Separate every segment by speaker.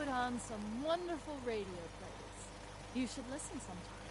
Speaker 1: put on some wonderful radio plays. You should listen sometime.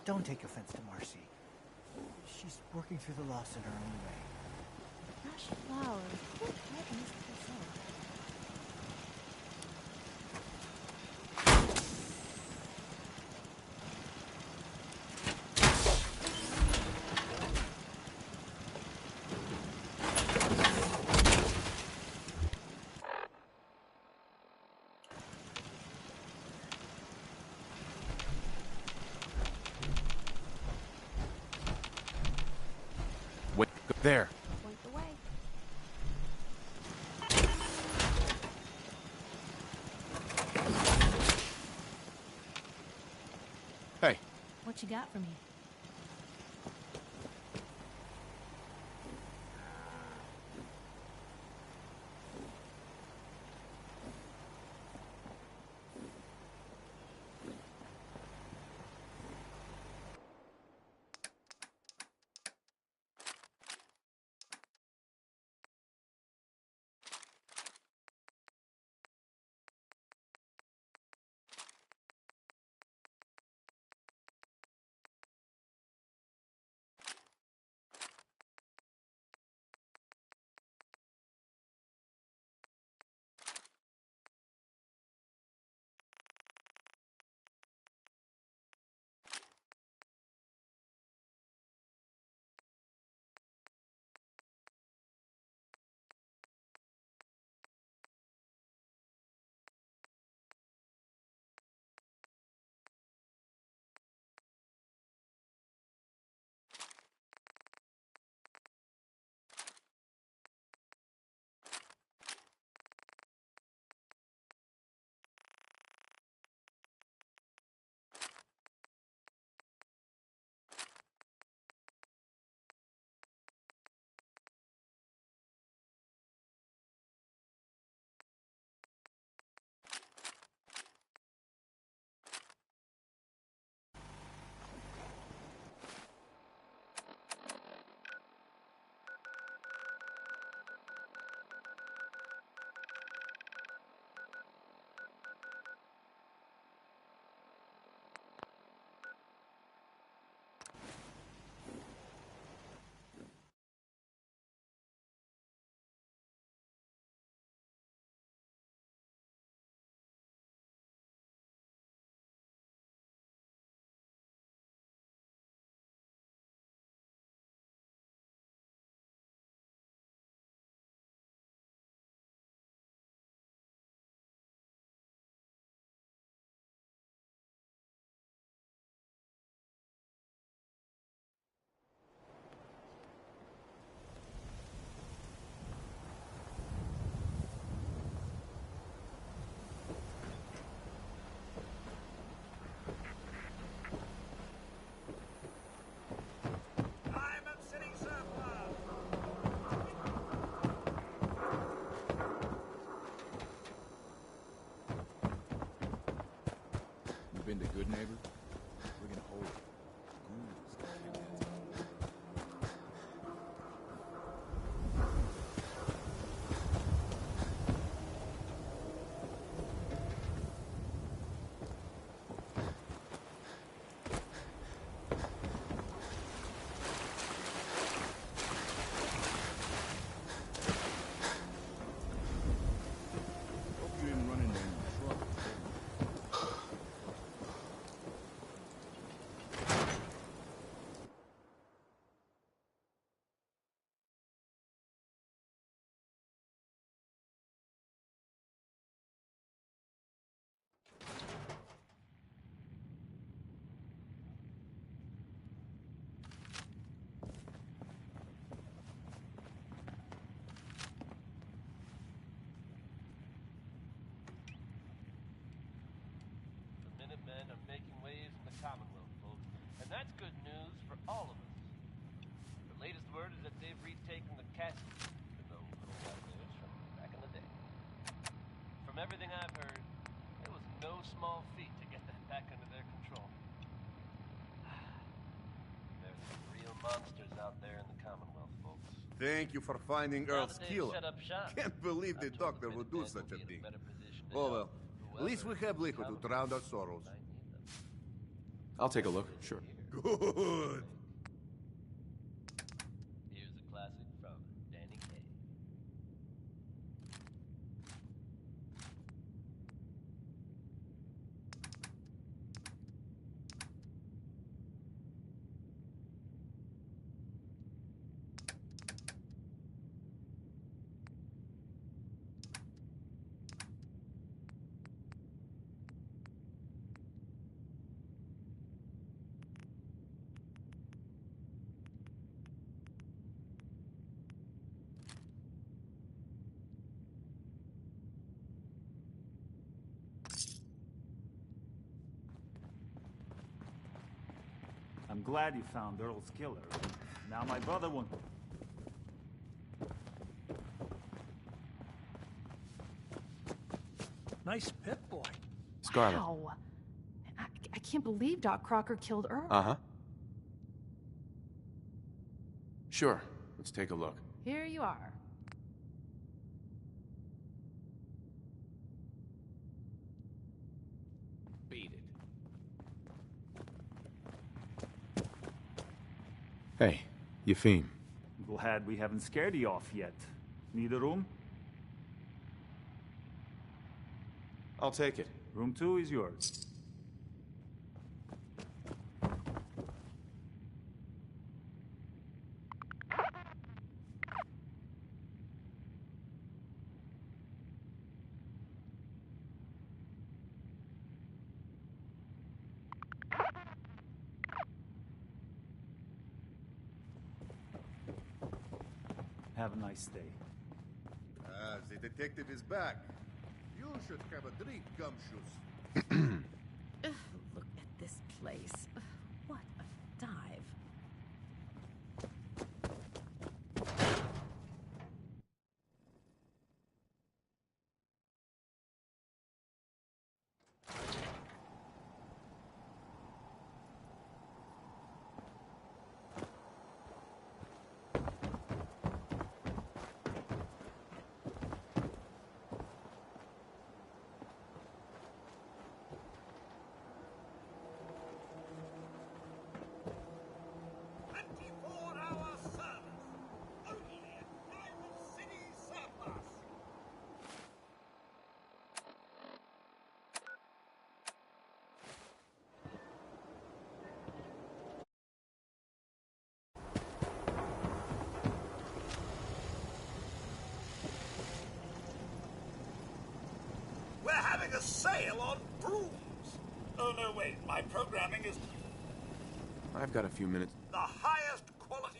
Speaker 2: Don't take offense to Marcy. She's working through the loss in her own way.
Speaker 1: Fresh flowers. Who can't use this up?
Speaker 3: Wait, there.
Speaker 1: Point the way.
Speaker 3: Hey,
Speaker 1: What you got for me?
Speaker 3: you been to Good Neighbor? We're gonna hold it. Hope you didn't run into any trouble.
Speaker 4: The Minutemen are making waves in the Commonwealth, folks, and that's good news for all of us. The latest word is that they've retaken the castle, even though little got theirs from back in the day. From everything I've heard, it was no small feat to get that back under their control. There's some real monsters out there in the Commonwealth, folks.
Speaker 5: Thank you for finding
Speaker 4: Now
Speaker 5: Earl's
Speaker 4: that they've
Speaker 5: killer.
Speaker 4: set up shop,
Speaker 5: Can't believe the
Speaker 4: I'm told
Speaker 5: doctor
Speaker 4: the
Speaker 5: would do
Speaker 4: Minutemen
Speaker 5: such
Speaker 4: will
Speaker 5: a
Speaker 4: be in
Speaker 5: thing.
Speaker 4: better position to
Speaker 5: Oh
Speaker 4: help
Speaker 5: well, at least we
Speaker 4: whoever
Speaker 5: have liquor to drown our
Speaker 4: Commonwealth
Speaker 5: sorrows.
Speaker 4: might need them.
Speaker 3: I'll take a look, sure.
Speaker 5: Good.
Speaker 4: Here's a classic from Danny Kaye.
Speaker 6: I'm glad you found Earl's killer. Now my brother won't...
Speaker 7: Nice pit boy.
Speaker 8: Scarlet.
Speaker 1: Wow. I can't believe Doc Crocker killed Earl.
Speaker 8: Uh-huh. Sure. Let's take a look.
Speaker 1: Here you are.
Speaker 8: Beat it. Hey, Yefim.
Speaker 6: Glad we haven't scared you off yet. Need a room?
Speaker 8: I'll take it.
Speaker 6: Room 2 is yours. Have a nice day.
Speaker 5: Ah, the detective is back. You should have a drink, Gumshoes.
Speaker 1: Ugh, look at this place. Ugh, what a dive.
Speaker 7: We're having a sale on brooms. Oh, no, wait. My programming is
Speaker 8: I've got a few minutes.
Speaker 7: the highest quality.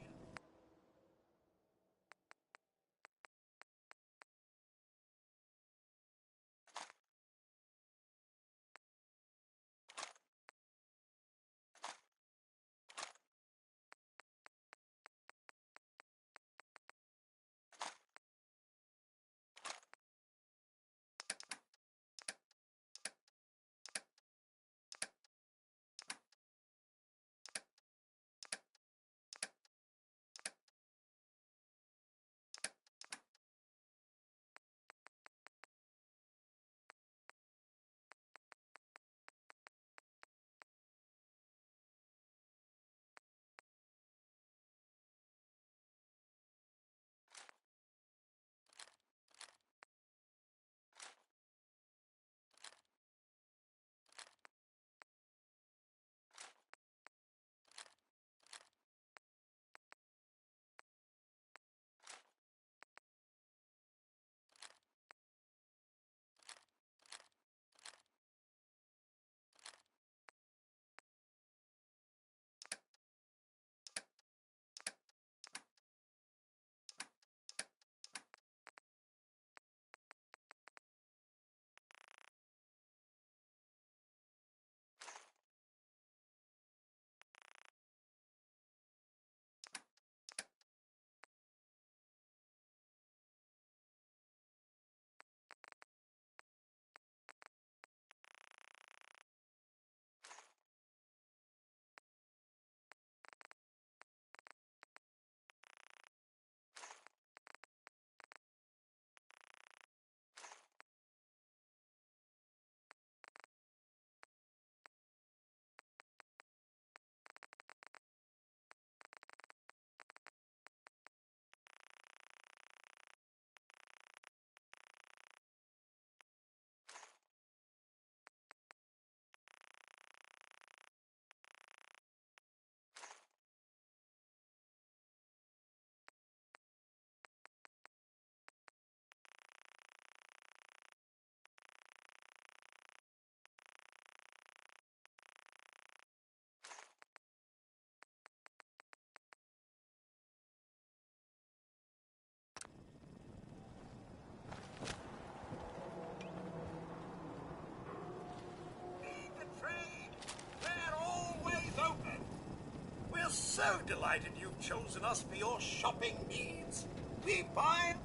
Speaker 7: so delighted you've chosen us for your shopping needs. We buy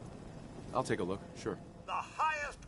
Speaker 8: I'll take a look, sure.
Speaker 7: the highest.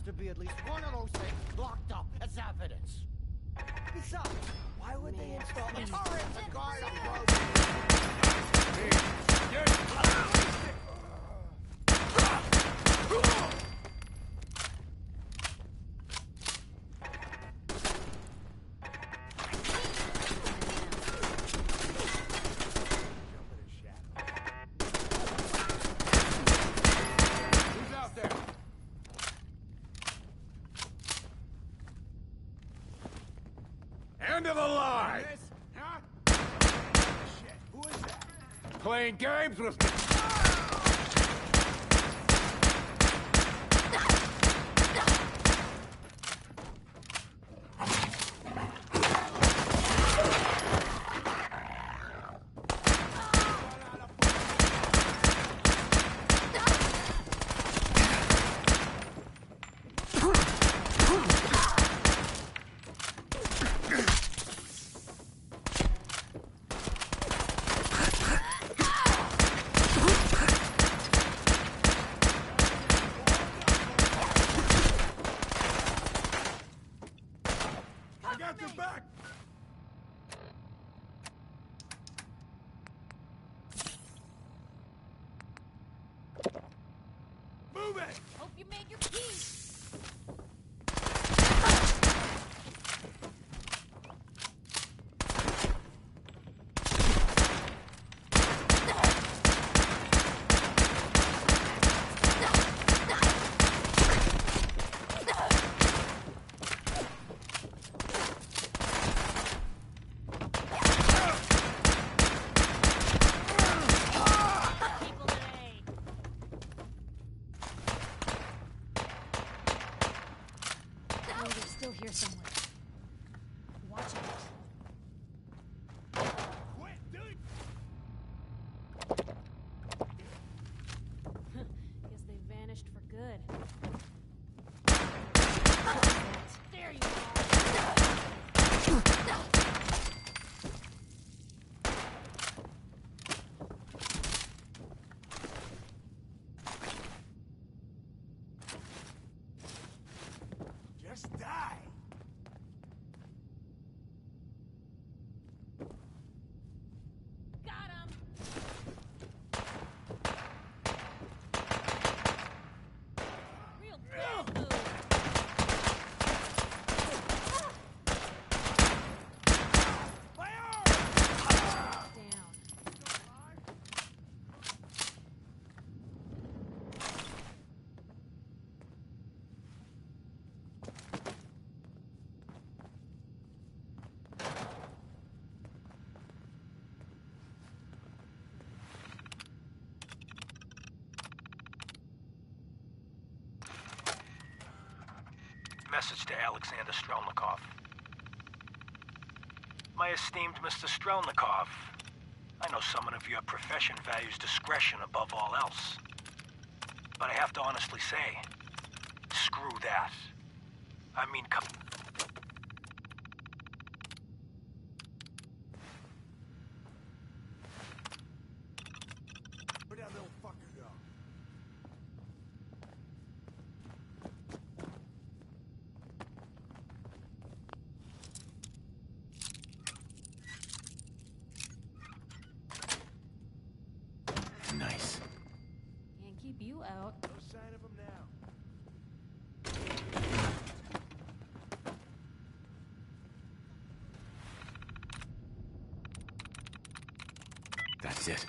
Speaker 2: To be at least one of those things locked up as evidence. Besides, why would they install a turret to guard a road?
Speaker 3: Who's out there? End of the line!
Speaker 2: Huh? Shit, who is that?
Speaker 3: Playing games with me!
Speaker 1: Hope you made your peace. Still here somewhere. Watch out.
Speaker 7: Quit, dude!
Speaker 9: message to Alexander Strelnikov. My esteemed Mr. Strelnikov, I know someone of your profession values discretion above all else. But I have to honestly say, screw that. I mean, come...
Speaker 5: Where'd that little fucker go?
Speaker 9: Nice.
Speaker 1: Can't keep you out.
Speaker 5: No sign of him now.
Speaker 9: That's it.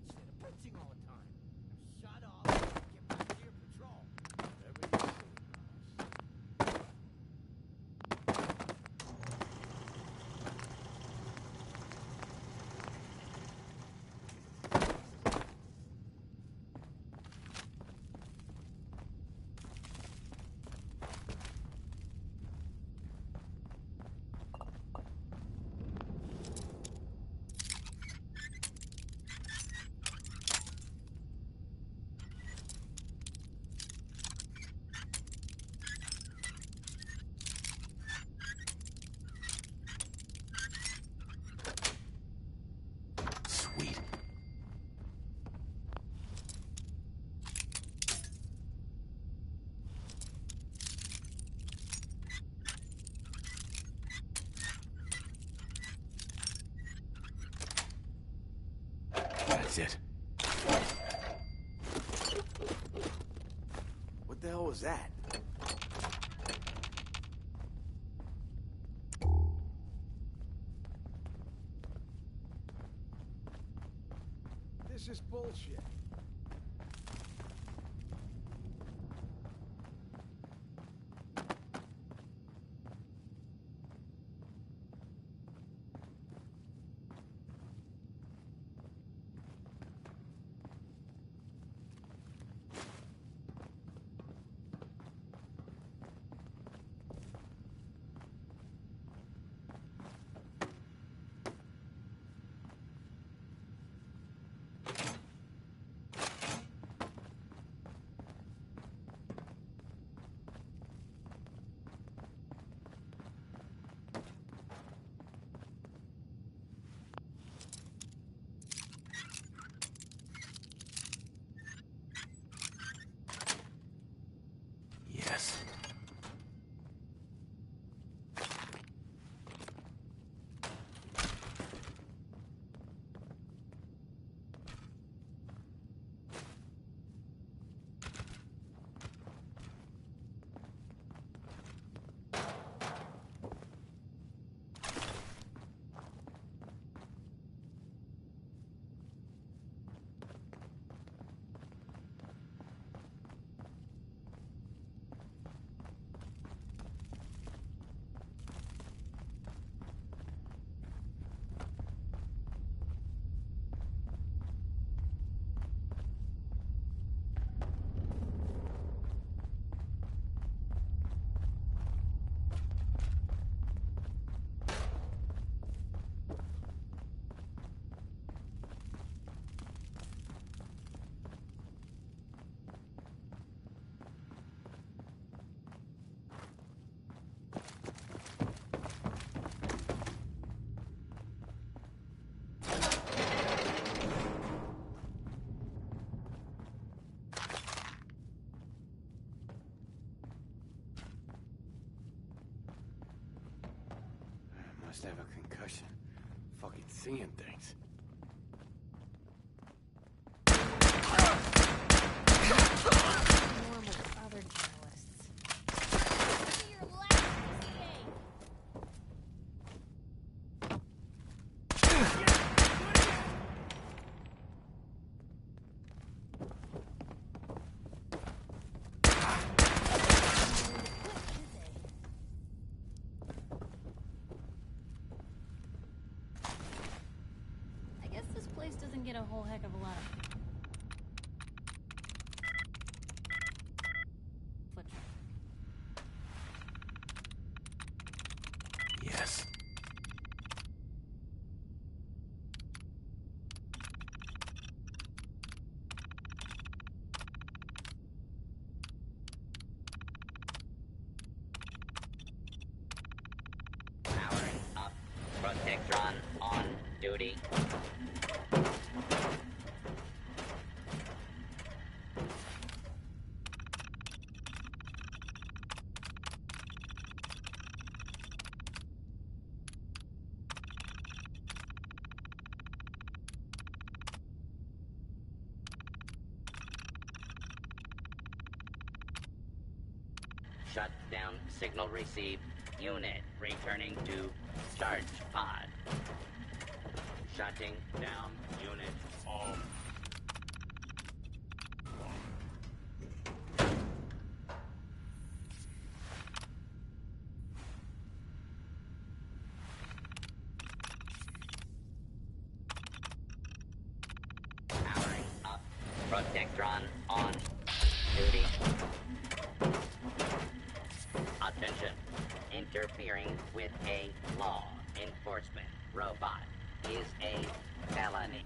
Speaker 2: Instead of bitching all the time. Shut up and get back to your patrol.
Speaker 5: Whatever you say, boss.
Speaker 9: Sweet. That's it.
Speaker 8: What the hell was that?
Speaker 5: This is bullshit.
Speaker 9: Yes.
Speaker 8: Must have a concussion. Fucking seeing things.
Speaker 1: whole heck of a lot of foot traffic.
Speaker 8: Yes.
Speaker 10: Powering up. Protectron on duty. Shut down signal received. Unit returning to charge pod. Shutting down unit. Powering up. Protectron on duty. Attention. Interfering with a law enforcement robot is a felony.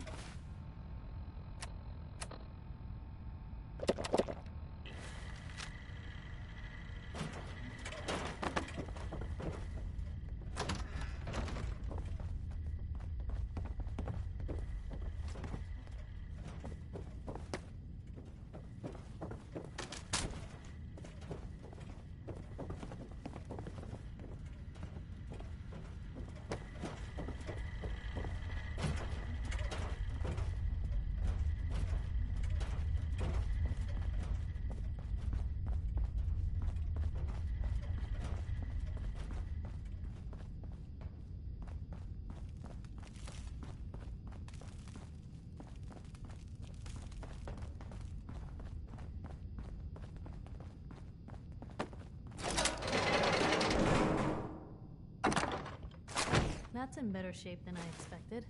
Speaker 1: That's in better shape than I expected.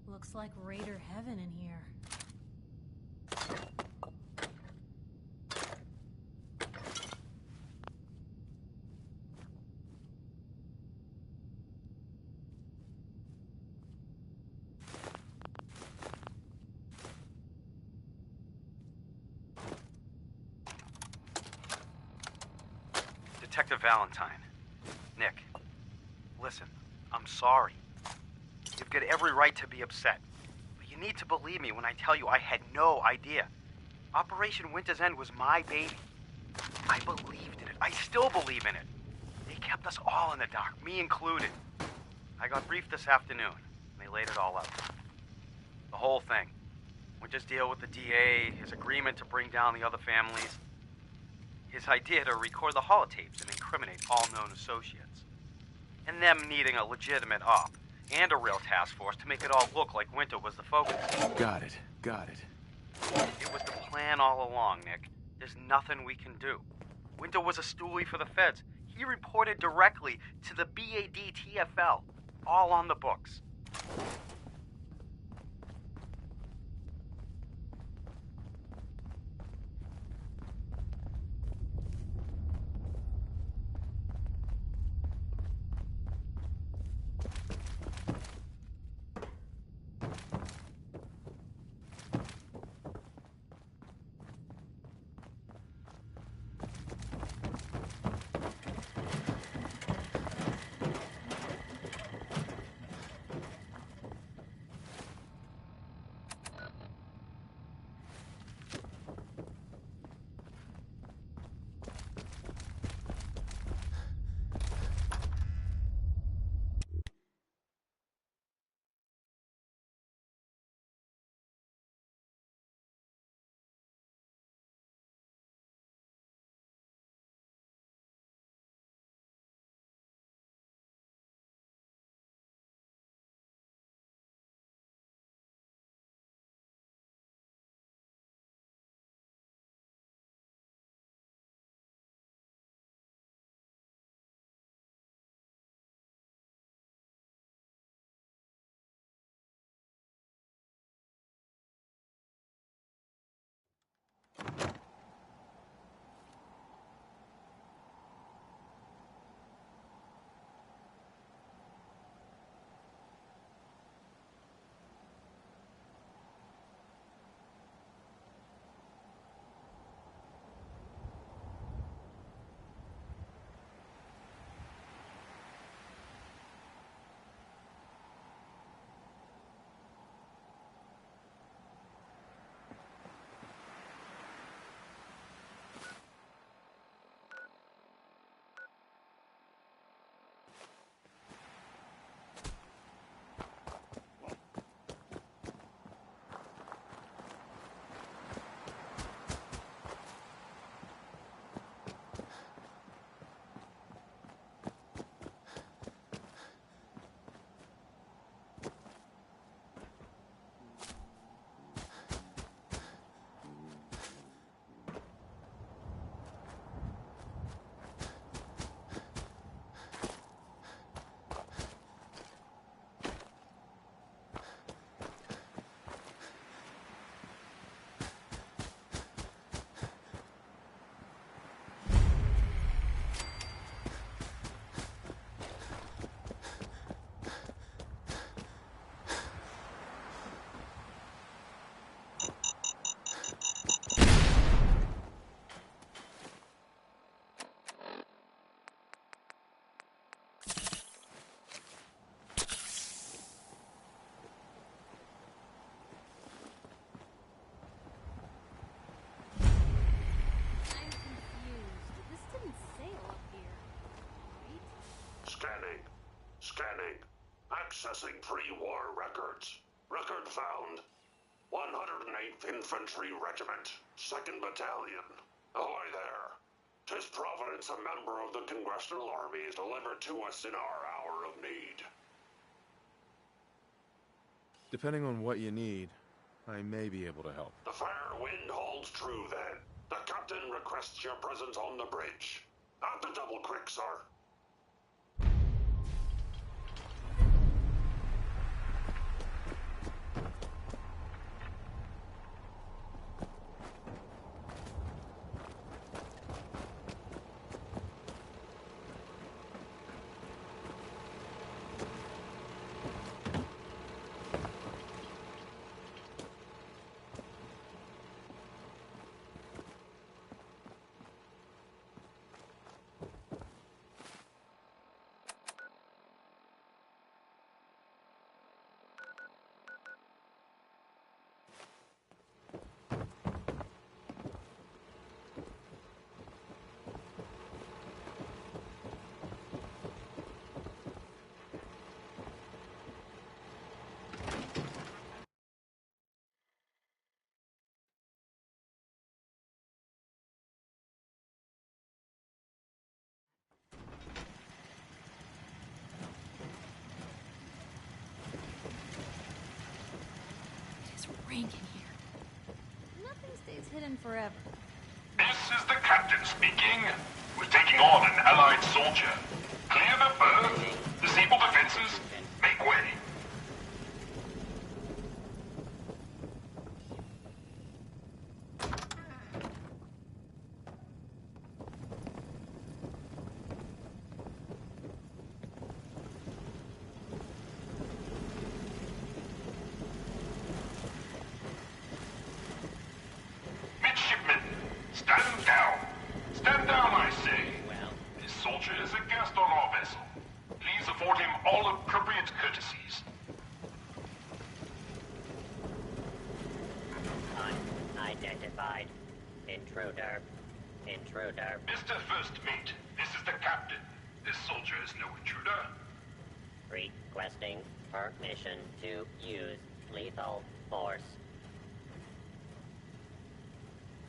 Speaker 1: Looks like Raider heaven in here.
Speaker 11: Detective Valentine. Nick. Listen, I'm sorry. You've got every right to be upset. But you need to believe me when I tell you I had no idea. Operation Winter's End was my baby. I believed in it. I still believe in it. They kept us all in the dark, me included. I got briefed this afternoon. They laid it all out. The whole thing. Winter's deal with the DA, his agreement to bring down the other families, his idea to record the holotapes and incriminate all known associates, and them needing a legitimate op and a real task force to make it all look like Winter was the focus.
Speaker 8: Got it. Got it.
Speaker 11: It was the plan all along, Nick. There's nothing we can do. Winter was a stoolie for the feds. He reported directly to the BAD TFL. All on the books.
Speaker 12: scanning. Accessing pre-war records. Record found. 108th Infantry Regiment, 2nd Battalion. Ahoy there. 'Tis Providence, a member of the Congressional Army, is delivered to us in our hour of need.
Speaker 3: Depending on what you need, I may be able to help.
Speaker 12: The fair wind holds true, then. The captain requests your presence on the bridge. At the Double Quick, sir.
Speaker 1: Rank in here. Nothing stays hidden forever.
Speaker 13: This is the captain speaking. We're taking on an allied soldier. Clear the berth. Disable defenses. Make way.
Speaker 10: Intruder.
Speaker 13: Mr. First Mate, this is the captain. This soldier is no intruder.
Speaker 10: Requesting permission to use lethal force.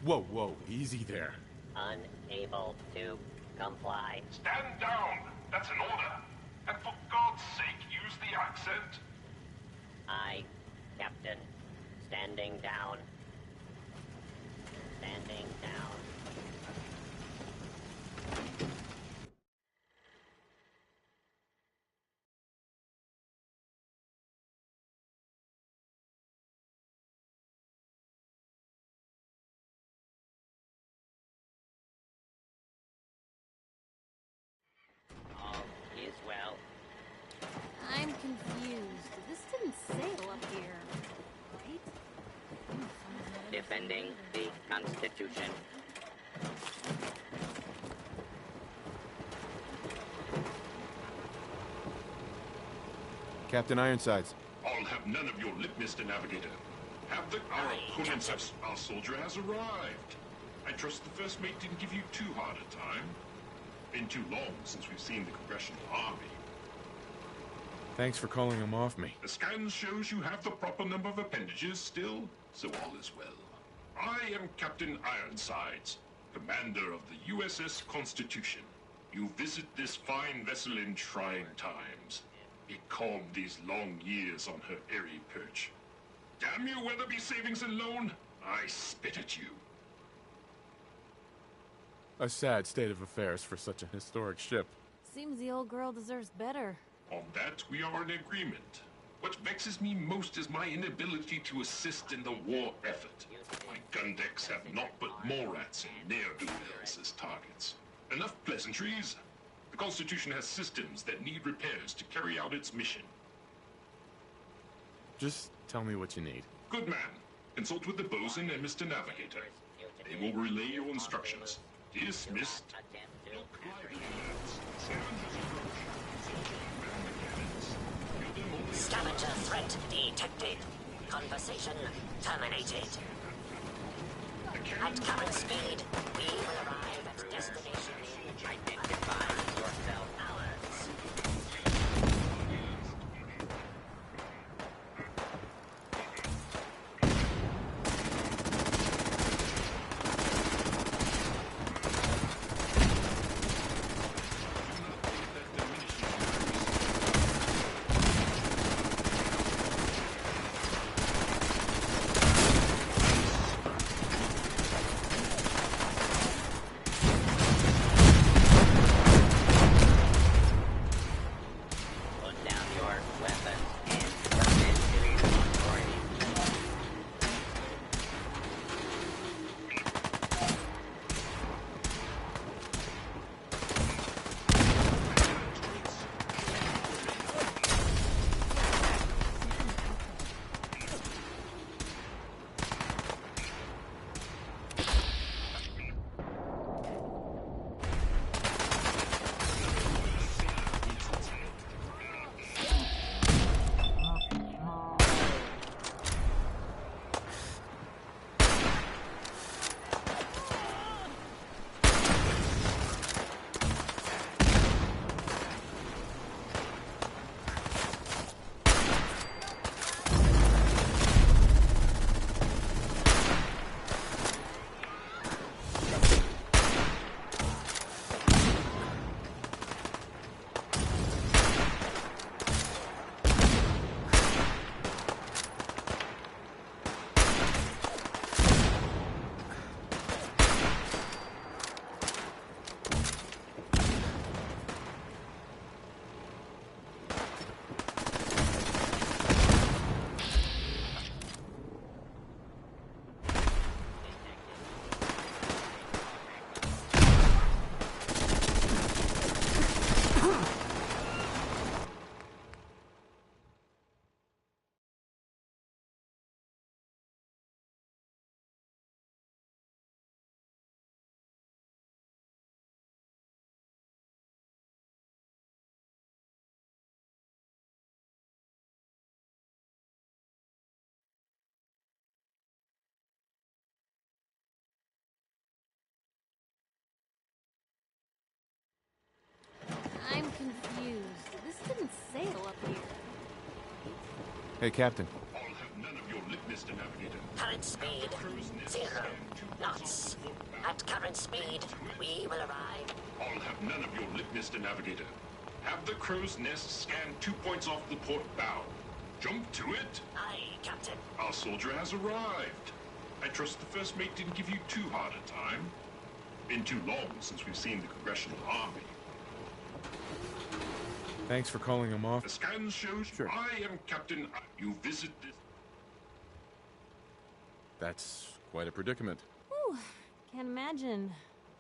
Speaker 3: Whoa, easy there.
Speaker 10: Unable to comply.
Speaker 13: Stand down! That's an order. And for God's sake, use the accent.
Speaker 10: I, Captain. Standing down. Standing down. All is well.
Speaker 1: I'm confused. This didn't sail up here, right?
Speaker 10: Defending the Constitution.
Speaker 3: Captain Ironsides.
Speaker 13: I'll have none of your lip, Mr. Navigator. Our opponents have... Our soldier has arrived. I trust the First Mate didn't give you too hard a time. Been too long since we've seen the Congressional Army.
Speaker 3: Thanks for calling him off me.
Speaker 13: The scan shows you have the proper number of appendages still, so all is well. I am Captain Ironsides, commander of the USS Constitution. You visit this fine vessel in trying times. Be calm these long years on her airy perch. Damn you, Weatherby Savings and Loan! I spit at you.
Speaker 3: A sad state of affairs for such a historic ship.
Speaker 1: Seems the old girl deserves better.
Speaker 13: On that, we are in agreement. What vexes me most is my inability to assist in the war effort. My gun decks have naught but Morats and ne'er-do-wells as targets. Enough pleasantries. The Constitution has systems that need repairs to carry out its mission.
Speaker 3: Just tell me what you need.
Speaker 13: Good man. Consult with the bosun and Mr. Navigator. They will relay your instructions. Dismissed.
Speaker 10: Scavenger threat detected. Conversation terminated. At current speed, we will arrive at destination. Identify yourself. Ours.
Speaker 3: Hey, Captain.
Speaker 13: I'll have none of your lip, Mr. Navigator.
Speaker 10: Current speed 0 knots. At current speed, we will arrive.
Speaker 13: I'll have none of your lip, Mr. Navigator. Have the crow's nest scan 2 points off the port bow. Jump to it.
Speaker 10: Aye, Captain.
Speaker 13: Our soldier has arrived. I trust the first mate didn't give you too hard a time. Been too long since we've seen the Congressional Army.
Speaker 3: Thanks for calling him off.
Speaker 13: The scan shows I am Captain. You visit this.
Speaker 3: That's quite a predicament.
Speaker 14: Whew. Can't imagine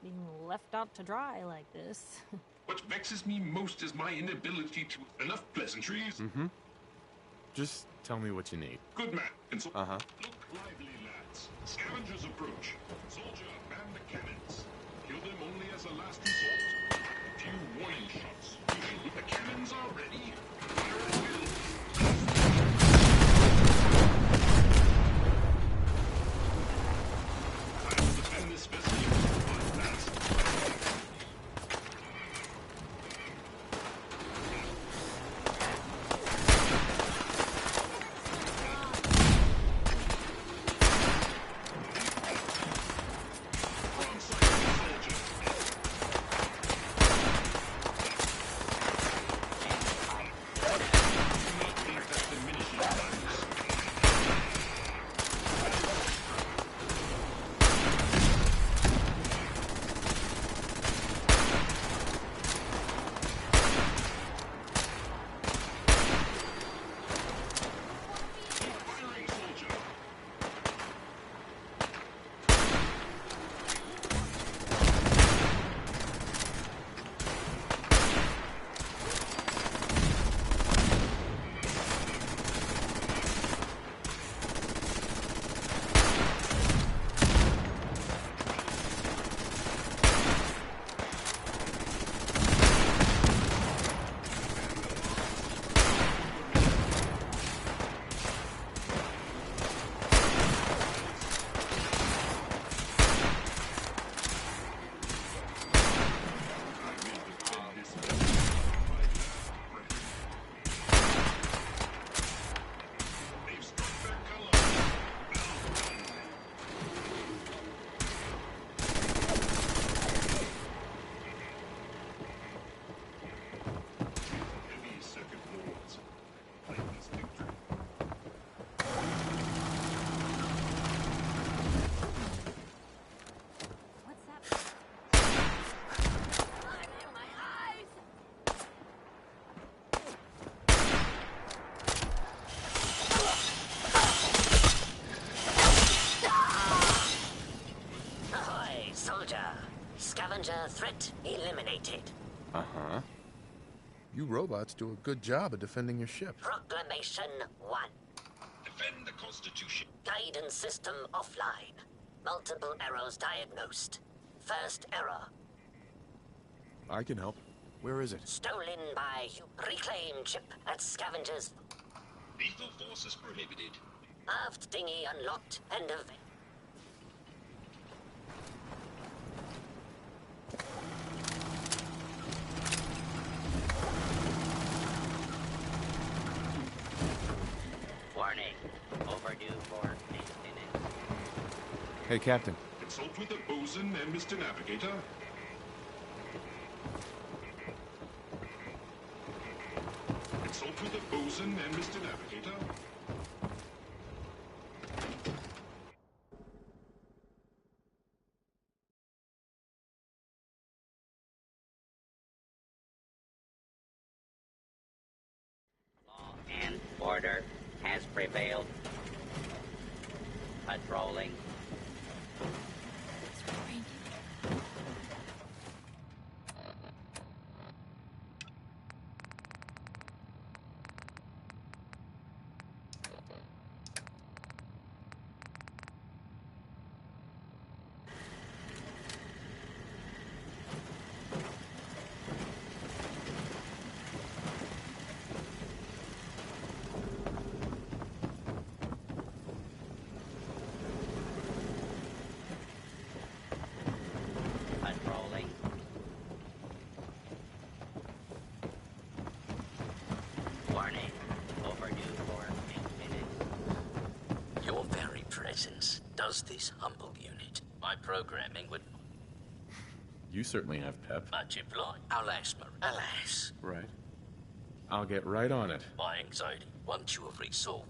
Speaker 14: being left out to dry like this.
Speaker 13: What vexes me most is my inability to... Enough pleasantries.
Speaker 3: Mm-hmm. Just tell me what you need.
Speaker 13: Good man.
Speaker 3: Uh-huh.
Speaker 13: Look lively, lads. Scavengers approach. Soldier, man the cannons. Kill them only as a last resort. A few warning shots. Usually the cannons are ready. Fire at will. I will defend this vessel with my last.
Speaker 10: Scavenger threat eliminated.
Speaker 3: Uh-huh. You robots do a good job of defending your ship.
Speaker 10: Proclamation 1.
Speaker 13: Defend the Constitution.
Speaker 10: Guidance system offline. Multiple errors diagnosed. First error.
Speaker 3: I can help. Where is it?
Speaker 10: Stolen by reclaim chip at Scavengers.
Speaker 13: Lethal force is prohibited.
Speaker 10: Aft dinghy unlocked and available. Warning. Overdue for maintenance.
Speaker 3: Hey, Captain.
Speaker 13: Consult with the bosun and Mr. Navigator. Consult with the bosun and Mr. Navigator.
Speaker 10: Law and order has prevailed. Patrolling.
Speaker 15: programming would...
Speaker 16: You certainly have pep.
Speaker 15: Much obliged. Alas, alas.
Speaker 16: Right. I'll get right on it.
Speaker 15: My anxiety, once you have resolved.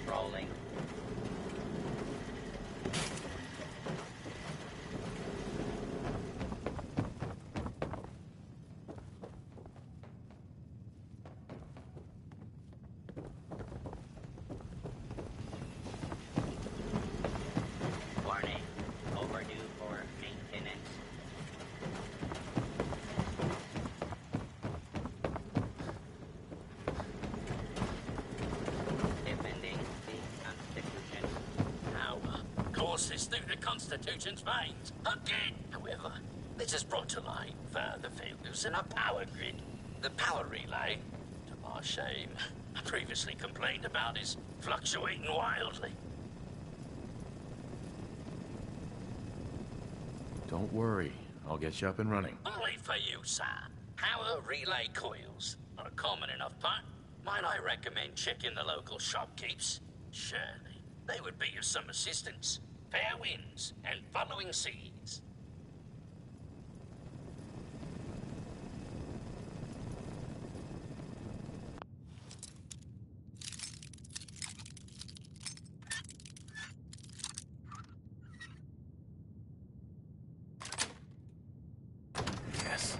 Speaker 15: Rolling. Warning. Overdue for maintenance. Courses through the Constitution's veins. Again, however, this has brought to light further failures in our power grid. The power relay, to my shame, I previously complained about is fluctuating wildly.
Speaker 16: Don't worry. I'll get you up and running.
Speaker 15: Only for you, sir. Power relay coils are a common enough part. Might I recommend checking the local shopkeepers? Surely, they would be of some assistance. Fair winds and following seas.
Speaker 16: Yes.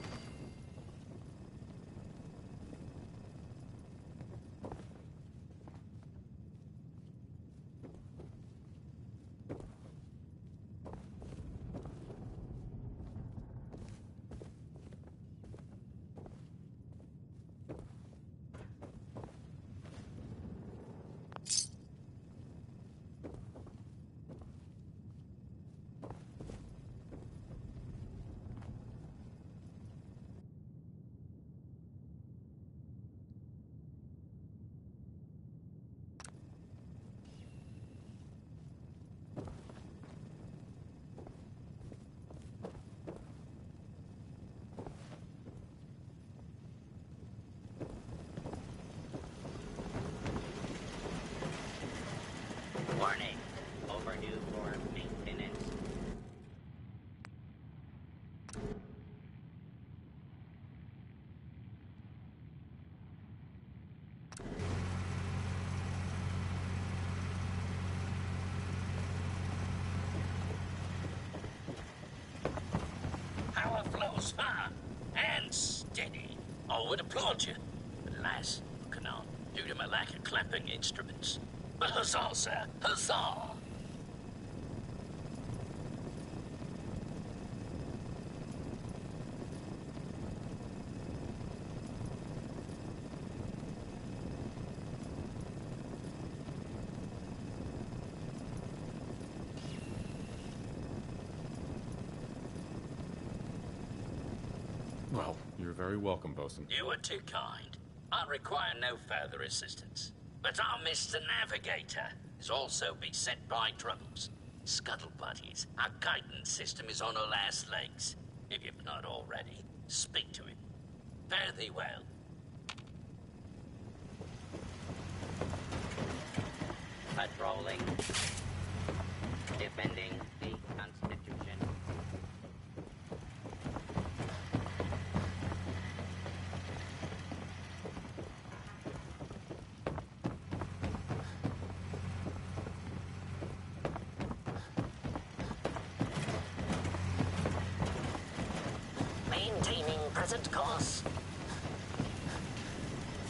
Speaker 15: Warning. Overdue for maintenance. Power flows far and steady. I would applaud you. But alas, I cannot, due to my lack of clapping instruments. But huzzah, sir, huzzah!
Speaker 16: Well, you're very welcome, Bosun.
Speaker 15: You are too kind. I require no further assistance. But our Mr. Navigator is also beset by troubles. Scuttle buddies, our guidance system is on our last legs. If you've not already, speak to it. Fare thee well.
Speaker 10: Patrolling. Defending the Constitution. Maintaining present course.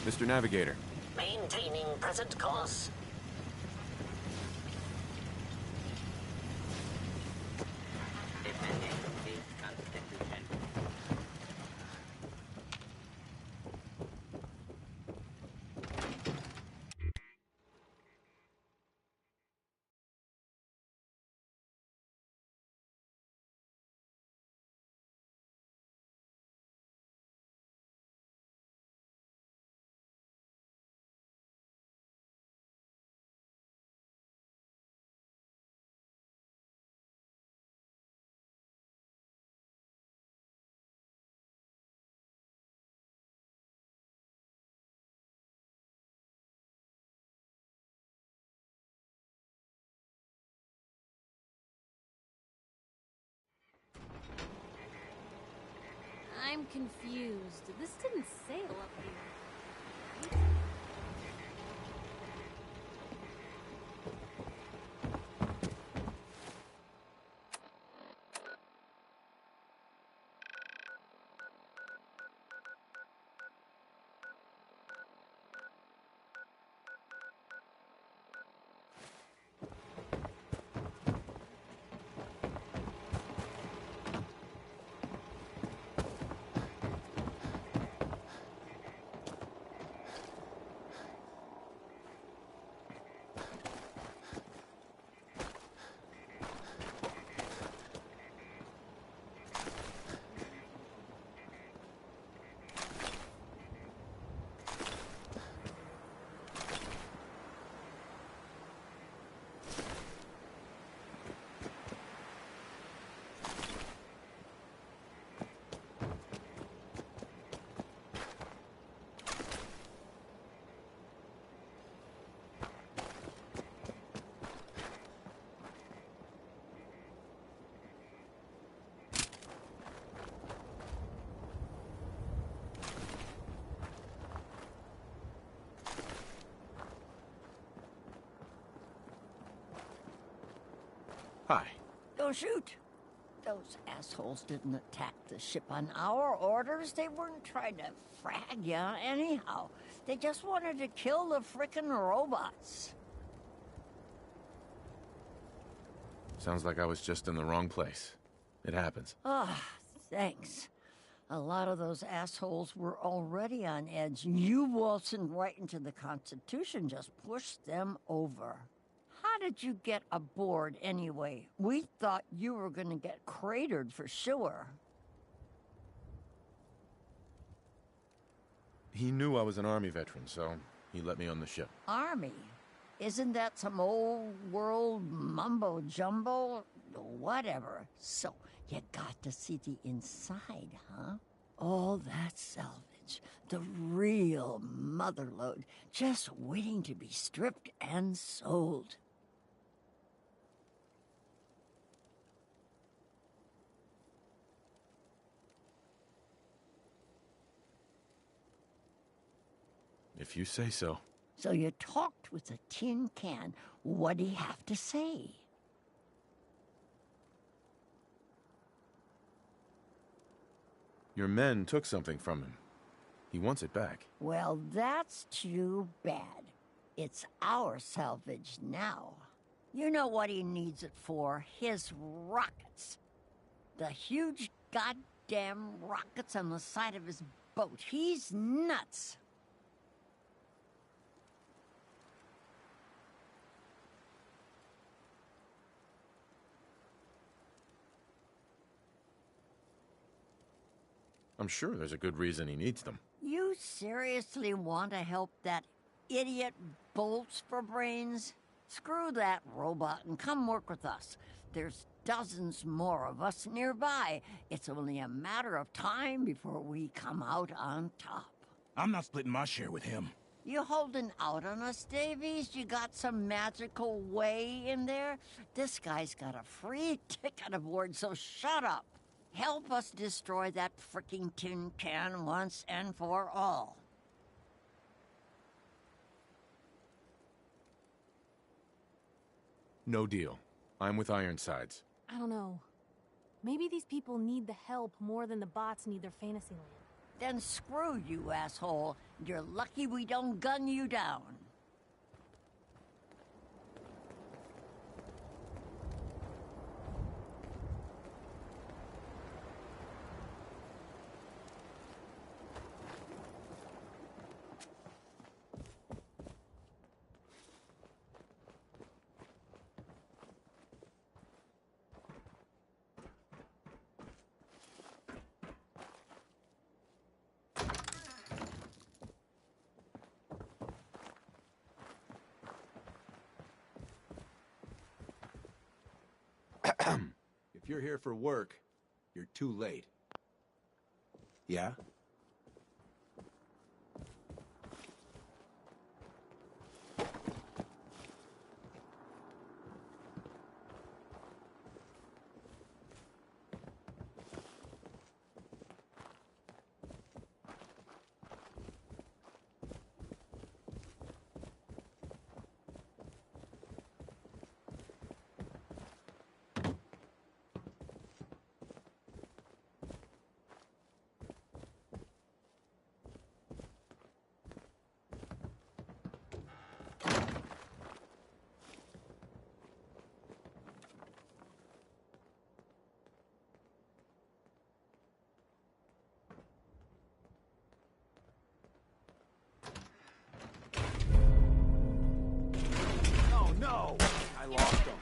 Speaker 16: Mr. Navigator.
Speaker 10: Maintaining present course. Defending the Constitution.
Speaker 14: I'm confused. This didn't sail up here.
Speaker 16: Hi.
Speaker 17: Don't shoot. Those assholes didn't attack the ship on our orders. They weren't trying to frag you anyhow. They just wanted to kill the frickin' robots.
Speaker 16: Sounds like I was just in the wrong place. It happens.
Speaker 17: Ah, thanks. A lot of those assholes were already on edge. You waltzing right into the Constitution just pushed them over. How did you get aboard anyway? We thought you were gonna get cratered for sure.
Speaker 16: He knew I was an Army veteran, so he let me on the ship.
Speaker 17: Army? Isn't that some old world mumbo-jumbo? Whatever. So, you got to see the inside, huh? All that salvage. The real motherlode. Just waiting to be stripped and sold.
Speaker 16: If you say so.
Speaker 17: So you talked with a tin can. What'd he have to say?
Speaker 16: Your men took something from him. He wants it back.
Speaker 17: Well, that's too bad. It's our salvage now. You know what he needs it for? His rockets. The huge goddamn rockets on the side of his boat. He's nuts.
Speaker 16: I'm sure there's a good reason he needs them.
Speaker 17: You seriously want to help that idiot Bolts for brains? Screw that robot and come work with us. There's dozens more of us nearby. It's only a matter of time before we come out on top.
Speaker 18: I'm not splitting my share with him.
Speaker 17: You holding out on us, Davies? You got some magical way in there? This guy's got a free ticket aboard, so shut up. Help us destroy that frickin' tin can once and for all.
Speaker 16: No deal. I'm with Ironsides.
Speaker 14: I don't know. Maybe these people need the help more than the bots need their fantasy land.
Speaker 17: Then screw you, asshole. You're lucky we don't gun you down.
Speaker 19: If you're here for work, you're too late. Yeah? No! I lost him.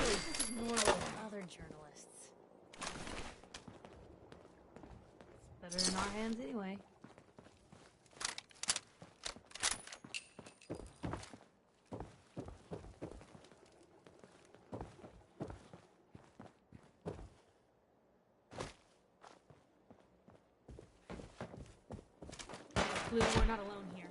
Speaker 1: This is more like other journalists. It's better in our hands anyway. Blue, we're not alone here.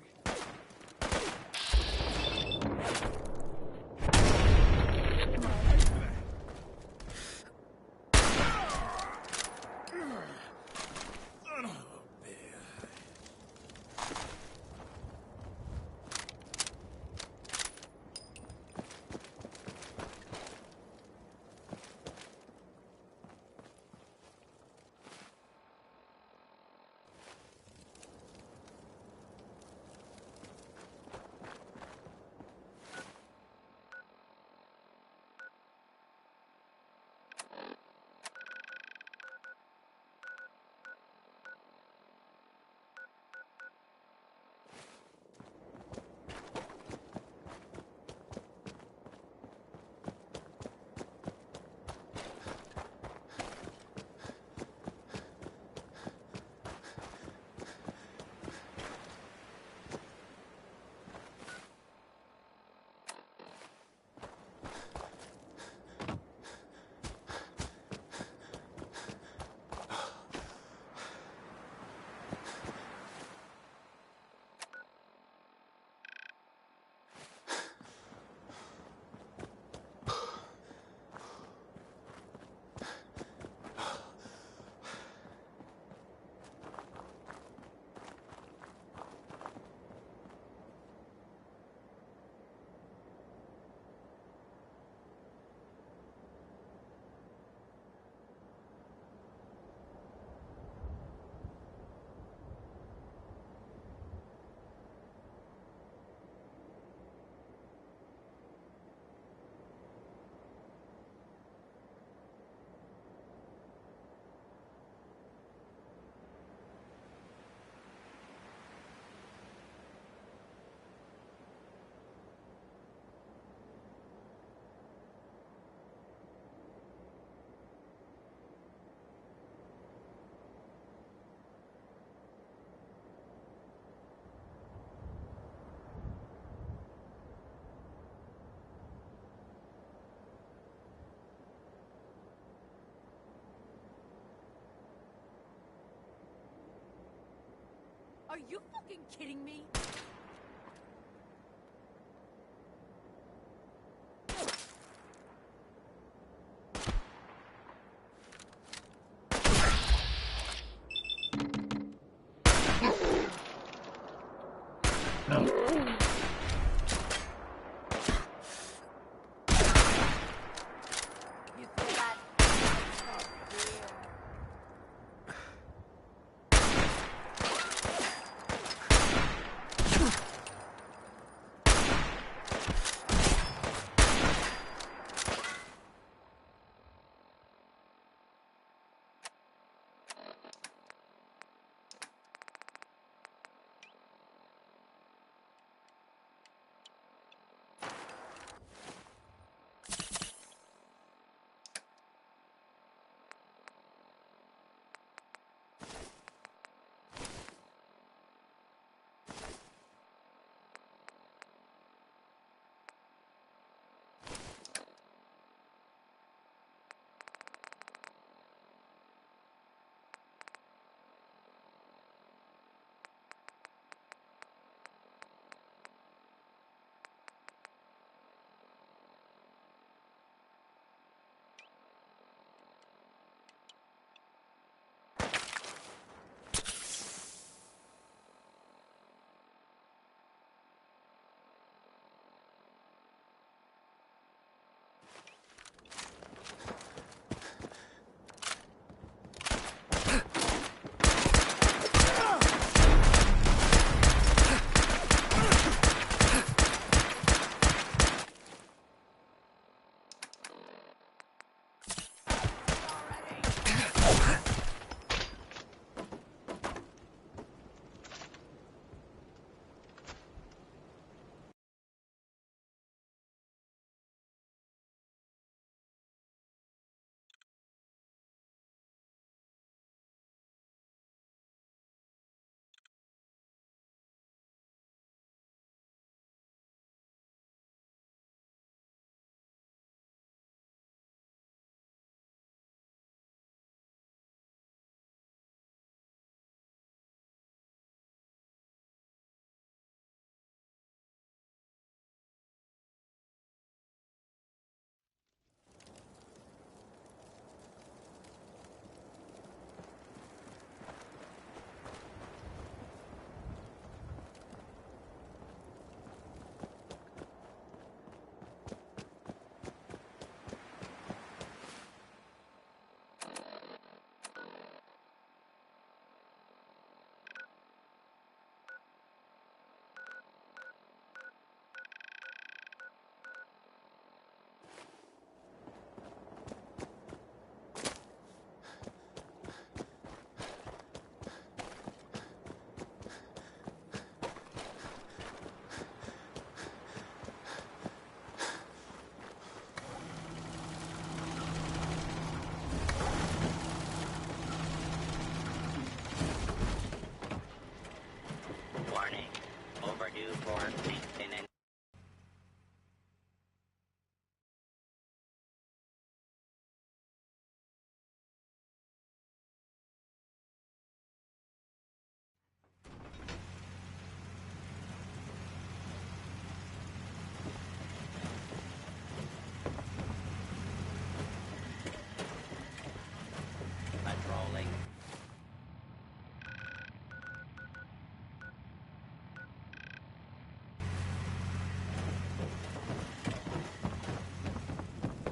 Speaker 1: Are you fucking kidding me?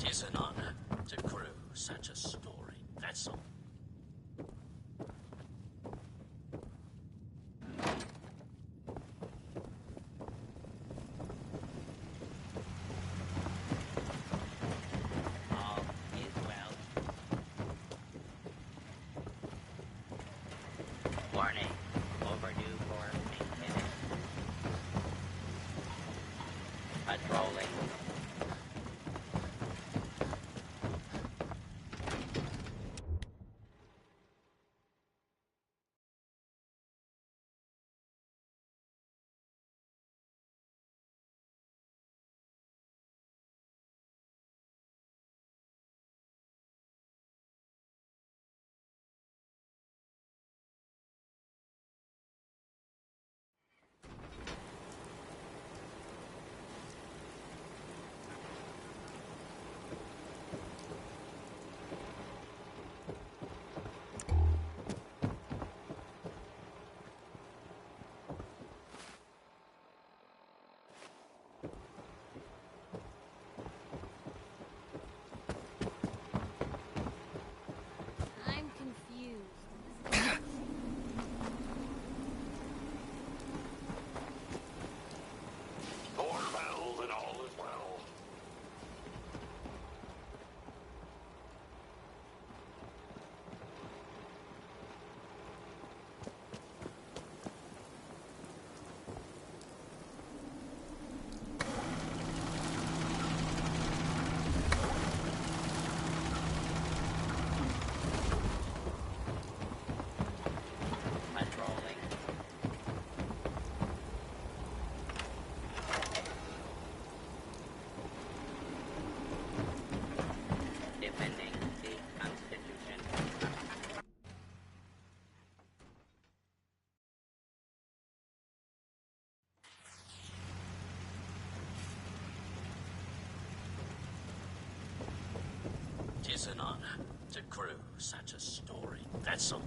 Speaker 15: It's an honor to crew such a storied vessel.
Speaker 10: All is well. Warning. Overdue for maintenance. Patrolling.
Speaker 15: It's an honor to crew such a storied vessel.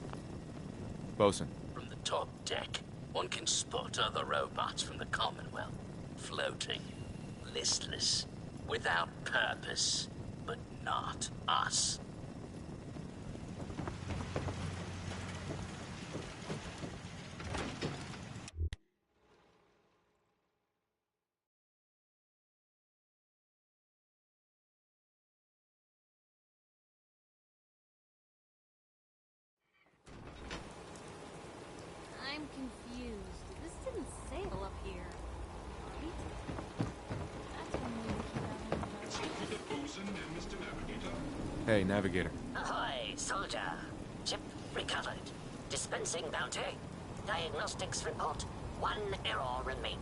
Speaker 16: Bosun.
Speaker 15: From the top deck, one can spot other robots from the Commonwealth, floating, listless, without purpose, but not us.
Speaker 1: I'm confused. This didn't sail up here, right? That's one way to keep out of the
Speaker 13: Speak with the bosun and Mr. Navigator.
Speaker 16: Hey, Navigator.
Speaker 10: Ahoy, soldier. Ship recovered. Dispensing bounty. Diagnostics report. 1 error remaining.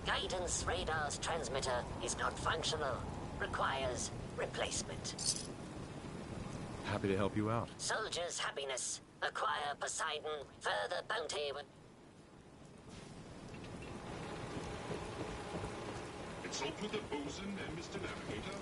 Speaker 10: Guidance radar's transmitter is not functional. Requires replacement.
Speaker 16: Happy to help you out.
Speaker 10: Soldier's happiness. Acquire Poseidon. Further bounty.
Speaker 13: Consult with the bosun and Mr. Navigator.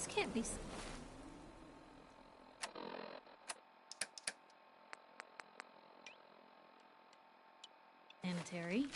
Speaker 1: This can't be. Sanitary.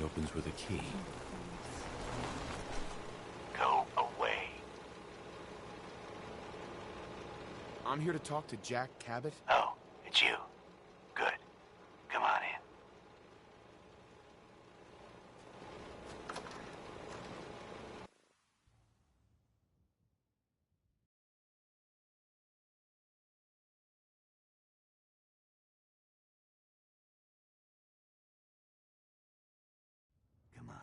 Speaker 16: opens with a key.
Speaker 15: Go away.
Speaker 16: I'm here to talk to Jack Cabot.
Speaker 15: Oh, it's you. Good. Come on in.
Speaker 2: Come on.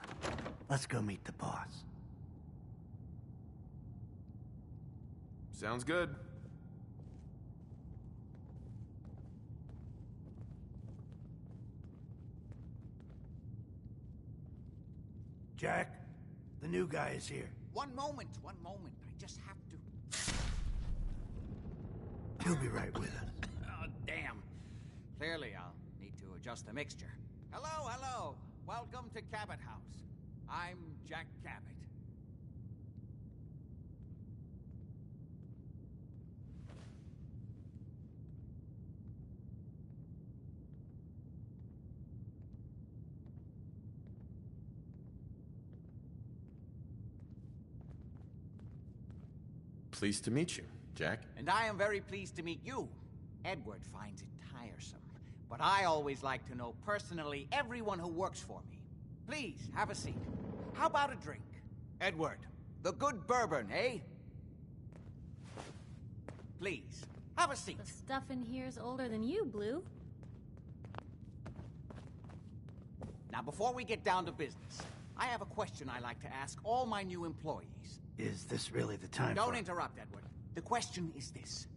Speaker 2: Let's go meet the boss.
Speaker 16: Sounds good.
Speaker 2: Jack, the new guy is here. One moment. I just have to... He'll be right with us.
Speaker 20: Oh, damn. Clearly, I'll need to adjust the mixture. Hello. Welcome to Cabot House. I'm Jack Cabot.
Speaker 16: Pleased to meet you, Jack.
Speaker 20: And I am very pleased to meet you. Edward finds it tiresome, but I always like to know personally everyone who works for me. Please, have a seat. How about a drink? Edward, the good bourbon, eh? Please, have a seat.
Speaker 1: The stuff in here is older than you, Blue.
Speaker 20: Now, before we get down to business, I have a question I like to ask all my new employees.
Speaker 2: Is this really the time
Speaker 20: Don't interrupt, Edward. The question is this.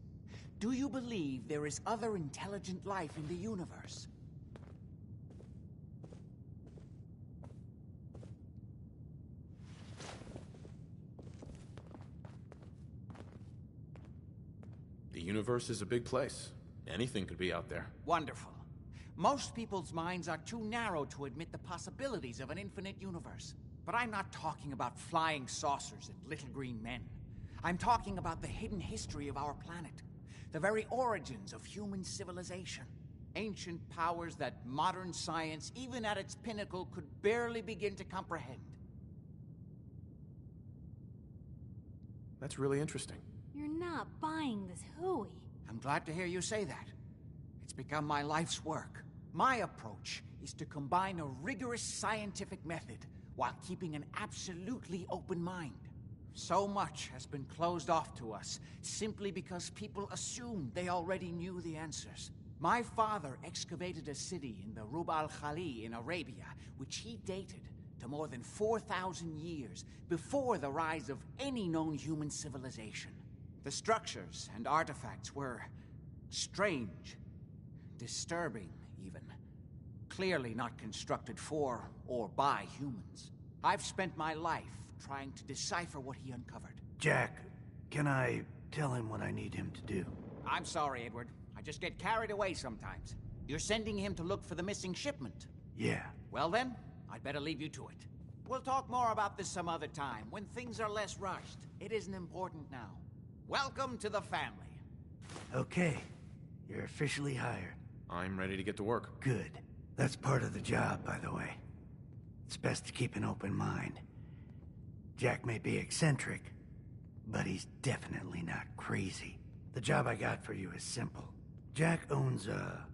Speaker 20: Do you believe there is other intelligent life in the universe?
Speaker 16: The universe is a big place. Anything could be out there.
Speaker 20: Wonderful. Most people's minds are too narrow to admit the possibilities of an infinite universe. But I'm not talking about flying saucers and little green men. I'm talking about the hidden history of our planet. The very origins of human civilization. Ancient powers that modern science, even at its pinnacle, could barely begin to comprehend.
Speaker 16: That's really interesting.
Speaker 1: You're not buying this hooey.
Speaker 20: I'm glad to hear you say that. It's become my life's work. My approach is to combine a rigorous scientific method while keeping an absolutely open mind. So much has been closed off to us simply because people assumed they already knew the answers. My father excavated a city in the Rub al-Khali in Arabia, which he dated to more than 4,000 years before the rise of any known human civilization. The structures and artifacts were strange, disturbing even. Clearly not constructed for or by humans. I've spent my life trying to decipher what he uncovered.
Speaker 2: Jack, can I tell him what I need him to do?
Speaker 20: I'm sorry, Edward. I just get carried away sometimes. You're sending him to look for the missing shipment?
Speaker 2: Yeah.
Speaker 20: Well then, I'd better leave you to it. We'll talk more about this some other time, when things are less rushed. It isn't important now. Welcome to the family.
Speaker 2: Okay. You're officially hired.
Speaker 16: I'm ready to get to work.
Speaker 2: Good. That's part of the job, by the way. It's best to keep an open mind. Jack may be eccentric, but he's definitely not crazy. The job I got for you is simple. Jack owns a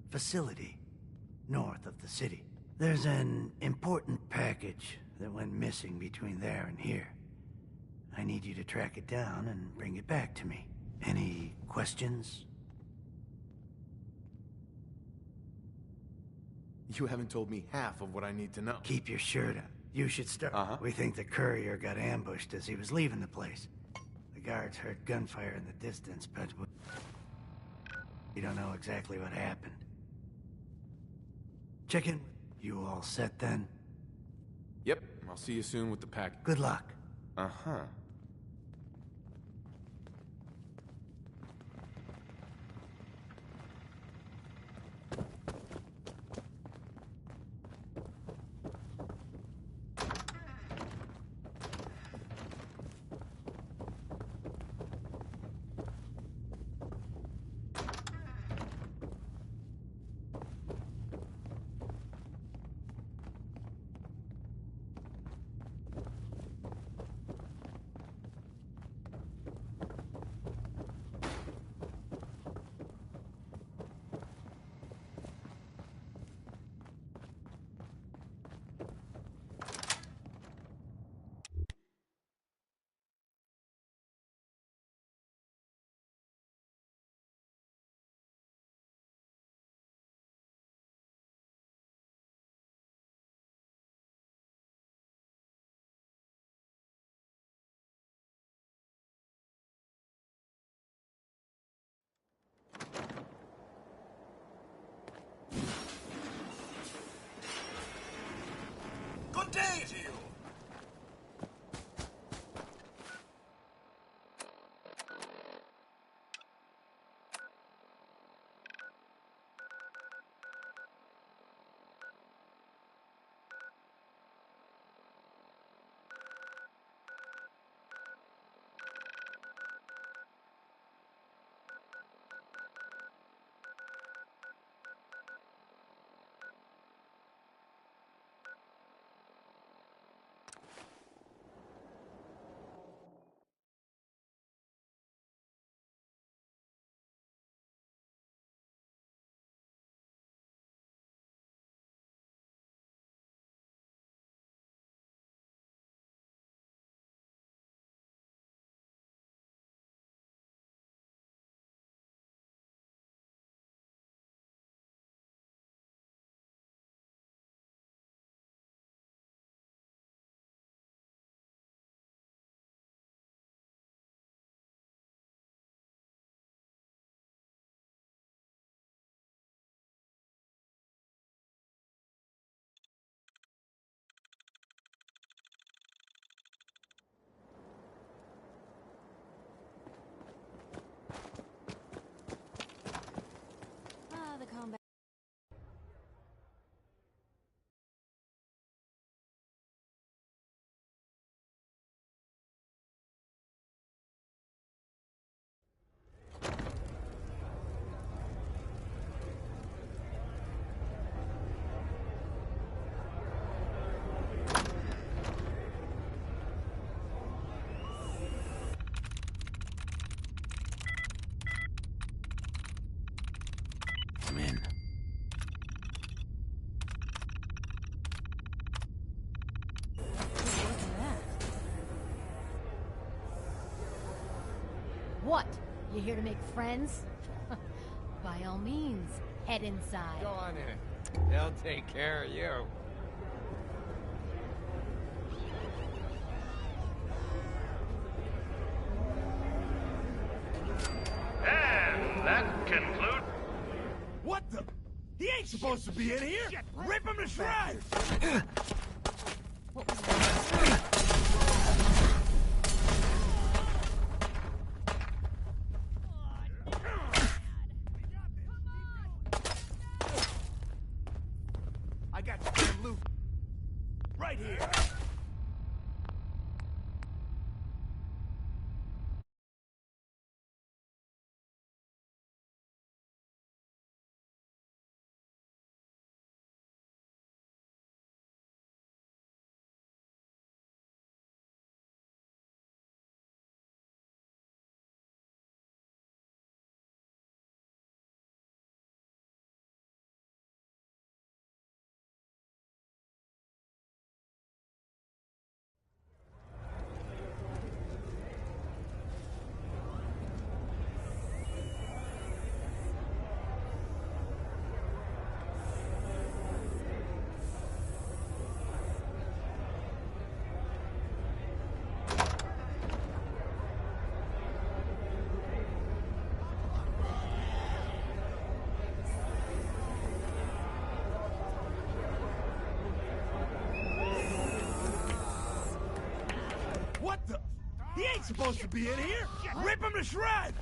Speaker 2: facility north of the city. There's an important package that went missing between there and here. I need you to track it down and bring it back to me. Any questions?
Speaker 16: You haven't told me half of what I need to know.
Speaker 2: Keep your shirt on. You should start. We think the courier got ambushed as he was leaving the place. The guards heard gunfire in the distance, but we don't know exactly what happened. Check in. You all set then?
Speaker 16: Yep, I'll see you soon with the pack.
Speaker 2: Good luck.
Speaker 16: Uh-huh.
Speaker 7: Good day to you.
Speaker 14: The combat.
Speaker 2: I'm in.
Speaker 1: What? You here to make friends? By all means, head inside.
Speaker 8: Go on in. They'll take care of you.
Speaker 7: And that concludes.
Speaker 18: What the? He ain't supposed to be in here! Rip him to shreds!
Speaker 1: What was that?
Speaker 18: I got the damn loot. Right here. What the? He ain't supposed to be in here! Rip him to shreds!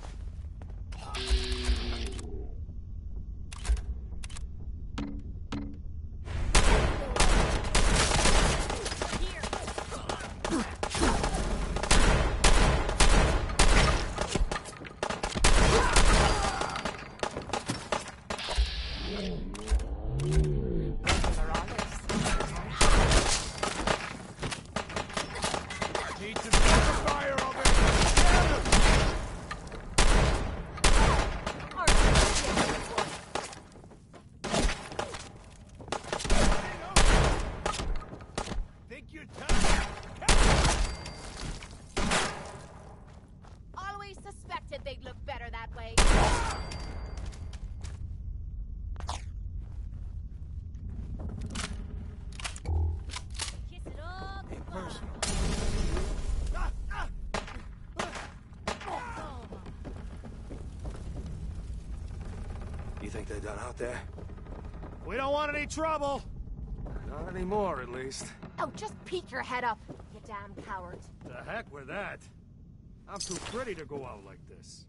Speaker 1: Always suspected they'd look better that way. Kiss it all goodbye.
Speaker 18: You think they're done out there? We don't want any trouble.
Speaker 8: No,
Speaker 18: Not anymore, at least.
Speaker 21: Oh, just peek your head up, you damn coward.
Speaker 18: The heck with that. I'm too pretty to go out like this.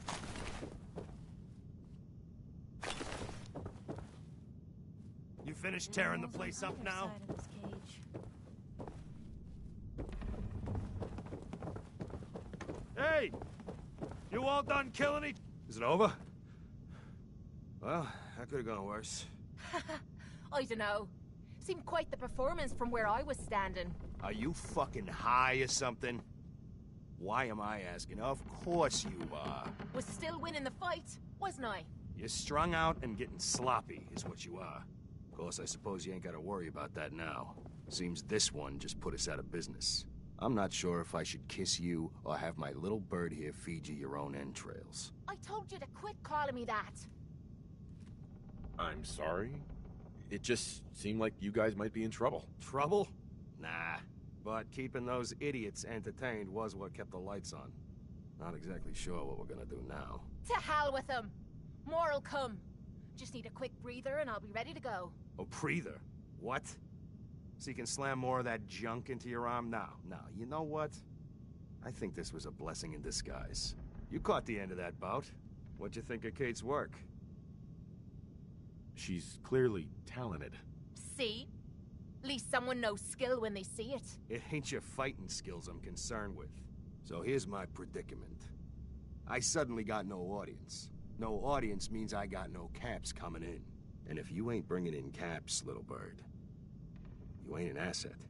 Speaker 18: You finished tearing the place up now? Hey! You all done killing each... Is it over? Well, that could have gone worse.
Speaker 21: I dunno. Seemed quite the performance from where I was standing.
Speaker 18: Are you fucking high or something? Why am I asking? Of course you are.
Speaker 21: Was still winning the fight, wasn't I?
Speaker 18: You're strung out and getting sloppy, is what you are. Of course, I suppose you ain't gotta worry about that now. Seems this one just put us out of business. I'm not sure if I should kiss you or have my little bird here feed you your own entrails.
Speaker 21: I told you to quit calling me that.
Speaker 16: I'm sorry. It just seemed like you guys might be in trouble.
Speaker 18: Trouble? Nah. But keeping those idiots entertained was what kept the lights on. Not exactly sure what we're gonna do now.
Speaker 21: To hell with them. More'll come. Just need a quick breather and I'll be ready to go.
Speaker 18: A breather? What? So you can slam more of that junk into your arm? No, you know what? I think this was a blessing in disguise. You caught the end of that bout. What'd you think of Kate's work?
Speaker 16: She's clearly talented.
Speaker 21: See? At least someone knows skill when they see it.
Speaker 18: It ain't your fighting skills I'm concerned with. So here's my predicament. I suddenly got no audience. No audience means I got no caps coming in. And if you ain't bringing in caps, little bird, you ain't an asset.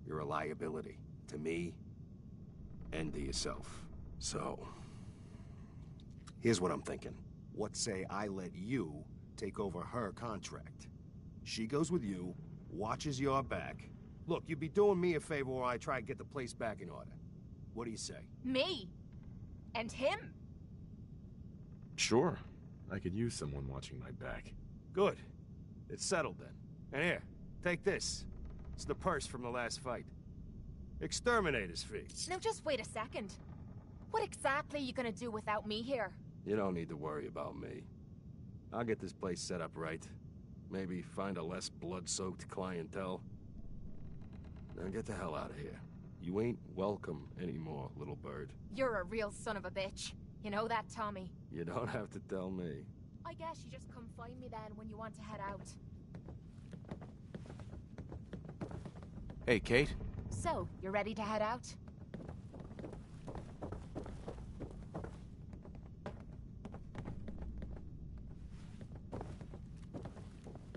Speaker 18: You're a liability. To me, and to yourself. So, here's what I'm thinking. What say I let you take over her contract? She goes with you, watches your back. Look, you'd be doing me a favor while I try to get the place back in order. What do you say?
Speaker 21: Me? And him?
Speaker 16: Sure. I could use someone watching my back.
Speaker 18: Good. It's settled then. And here, take this. It's the purse from the last fight. Exterminator's fee.
Speaker 21: Now just wait a second. What exactly are you gonna do without me here?
Speaker 18: You don't need to worry about me. I'll get this place set up right. Maybe find a less blood-soaked clientele. Now get the hell out of here. You ain't welcome anymore, little bird.
Speaker 21: You're a real son of a bitch. You know that, Tommy?
Speaker 18: You don't have to tell me.
Speaker 21: I guess you just come find me then when you want to head out.
Speaker 19: Hey, Kate.
Speaker 21: So, you're ready to head out?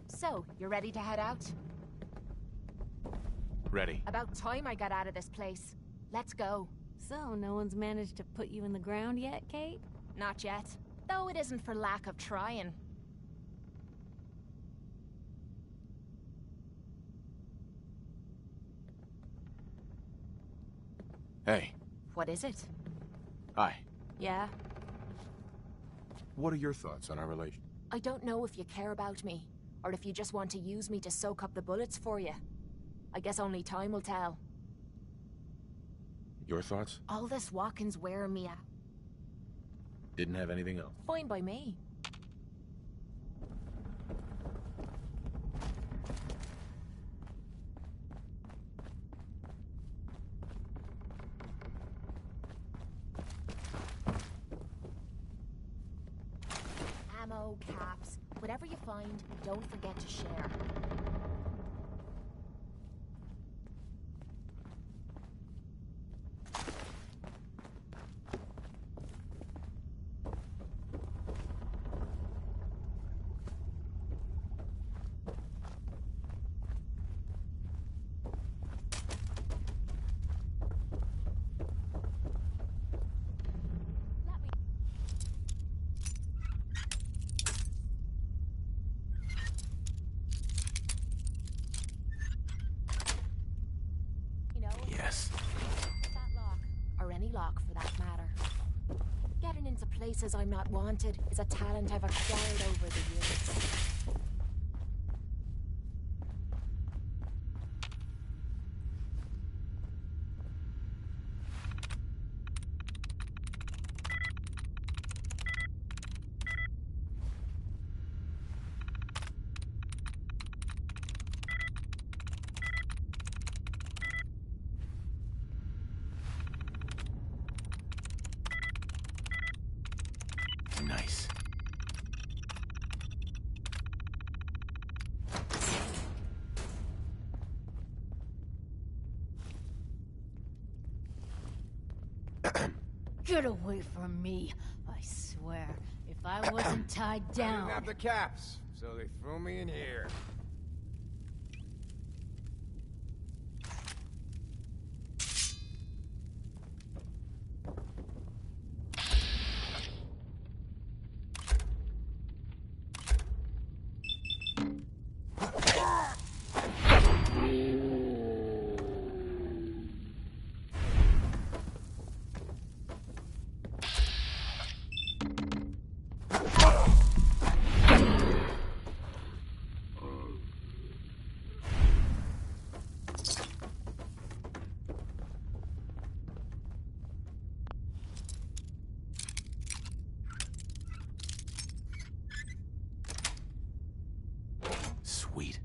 Speaker 21: So, you're ready to head out?
Speaker 19: Ready.
Speaker 21: About time I got out of this place. Let's go.
Speaker 14: So, no one's managed to put you in the ground yet, Kate?
Speaker 21: Not yet. Though it isn't for lack of trying.
Speaker 19: Hey.
Speaker 21: What is it?
Speaker 19: Hi.
Speaker 21: Yeah?
Speaker 16: What are your thoughts on our relation?
Speaker 21: I don't know if you care about me, or if you just want to use me to soak up the bullets for you. I guess only time will tell.
Speaker 16: Your thoughts?
Speaker 21: All this walking's wearing me out.
Speaker 16: Didn't have anything else.
Speaker 21: Fine by me. Ammo, caps, whatever you find, don't forget to share. Lock for that matter. Getting into places I'm not wanted is a talent I've acquired over the years.
Speaker 1: Get away from me. I swear, if I wasn't tied
Speaker 8: I
Speaker 1: down...
Speaker 8: didn't have the caps, so they threw me in here.
Speaker 16: Sweet.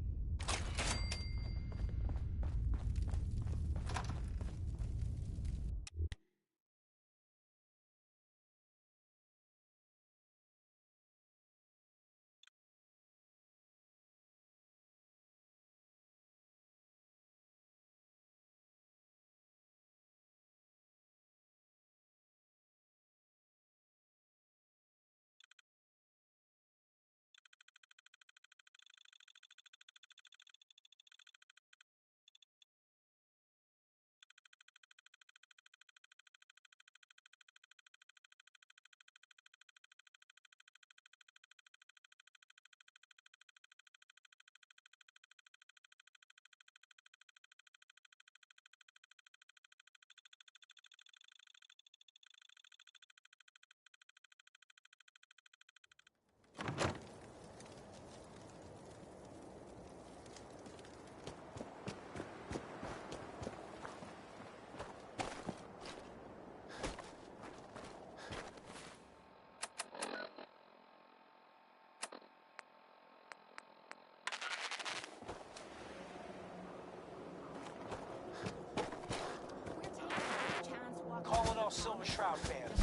Speaker 9: Calling all Silver Shroud fans.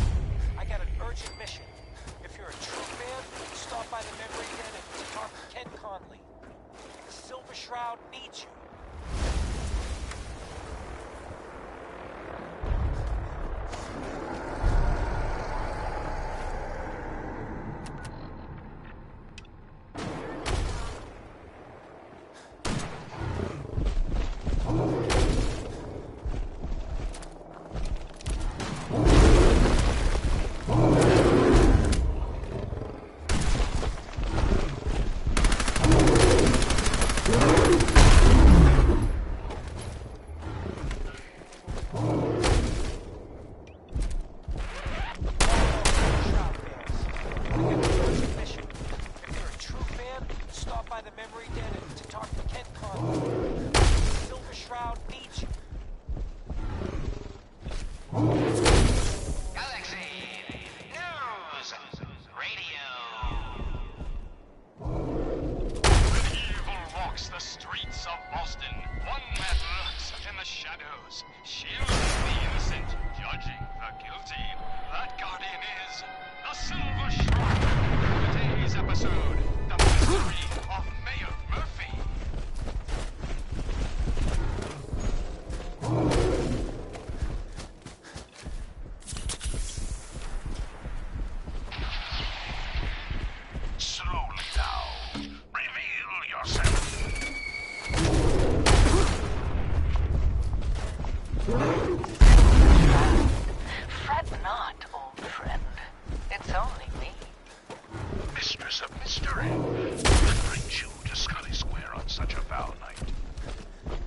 Speaker 9: I got an urgent mission. If you're a true fan, stop by the memory den and talk to Ken Conley. The Silver Shroud needs you.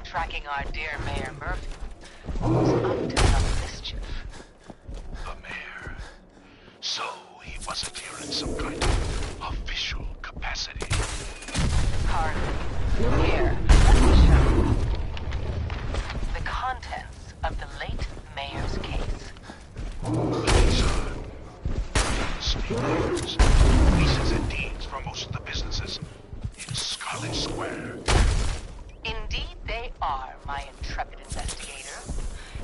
Speaker 4: Tracking our dear Mayor Murphy was up to some mischief.
Speaker 12: The mayor. So he wasn't here in some kind of official capacity.
Speaker 4: Hardly. Here, let me show you. The contents of the late mayor's case.
Speaker 12: These are state leases and deeds for most of the businesses in Scarlet Square.
Speaker 4: Indeed they are, my intrepid investigator.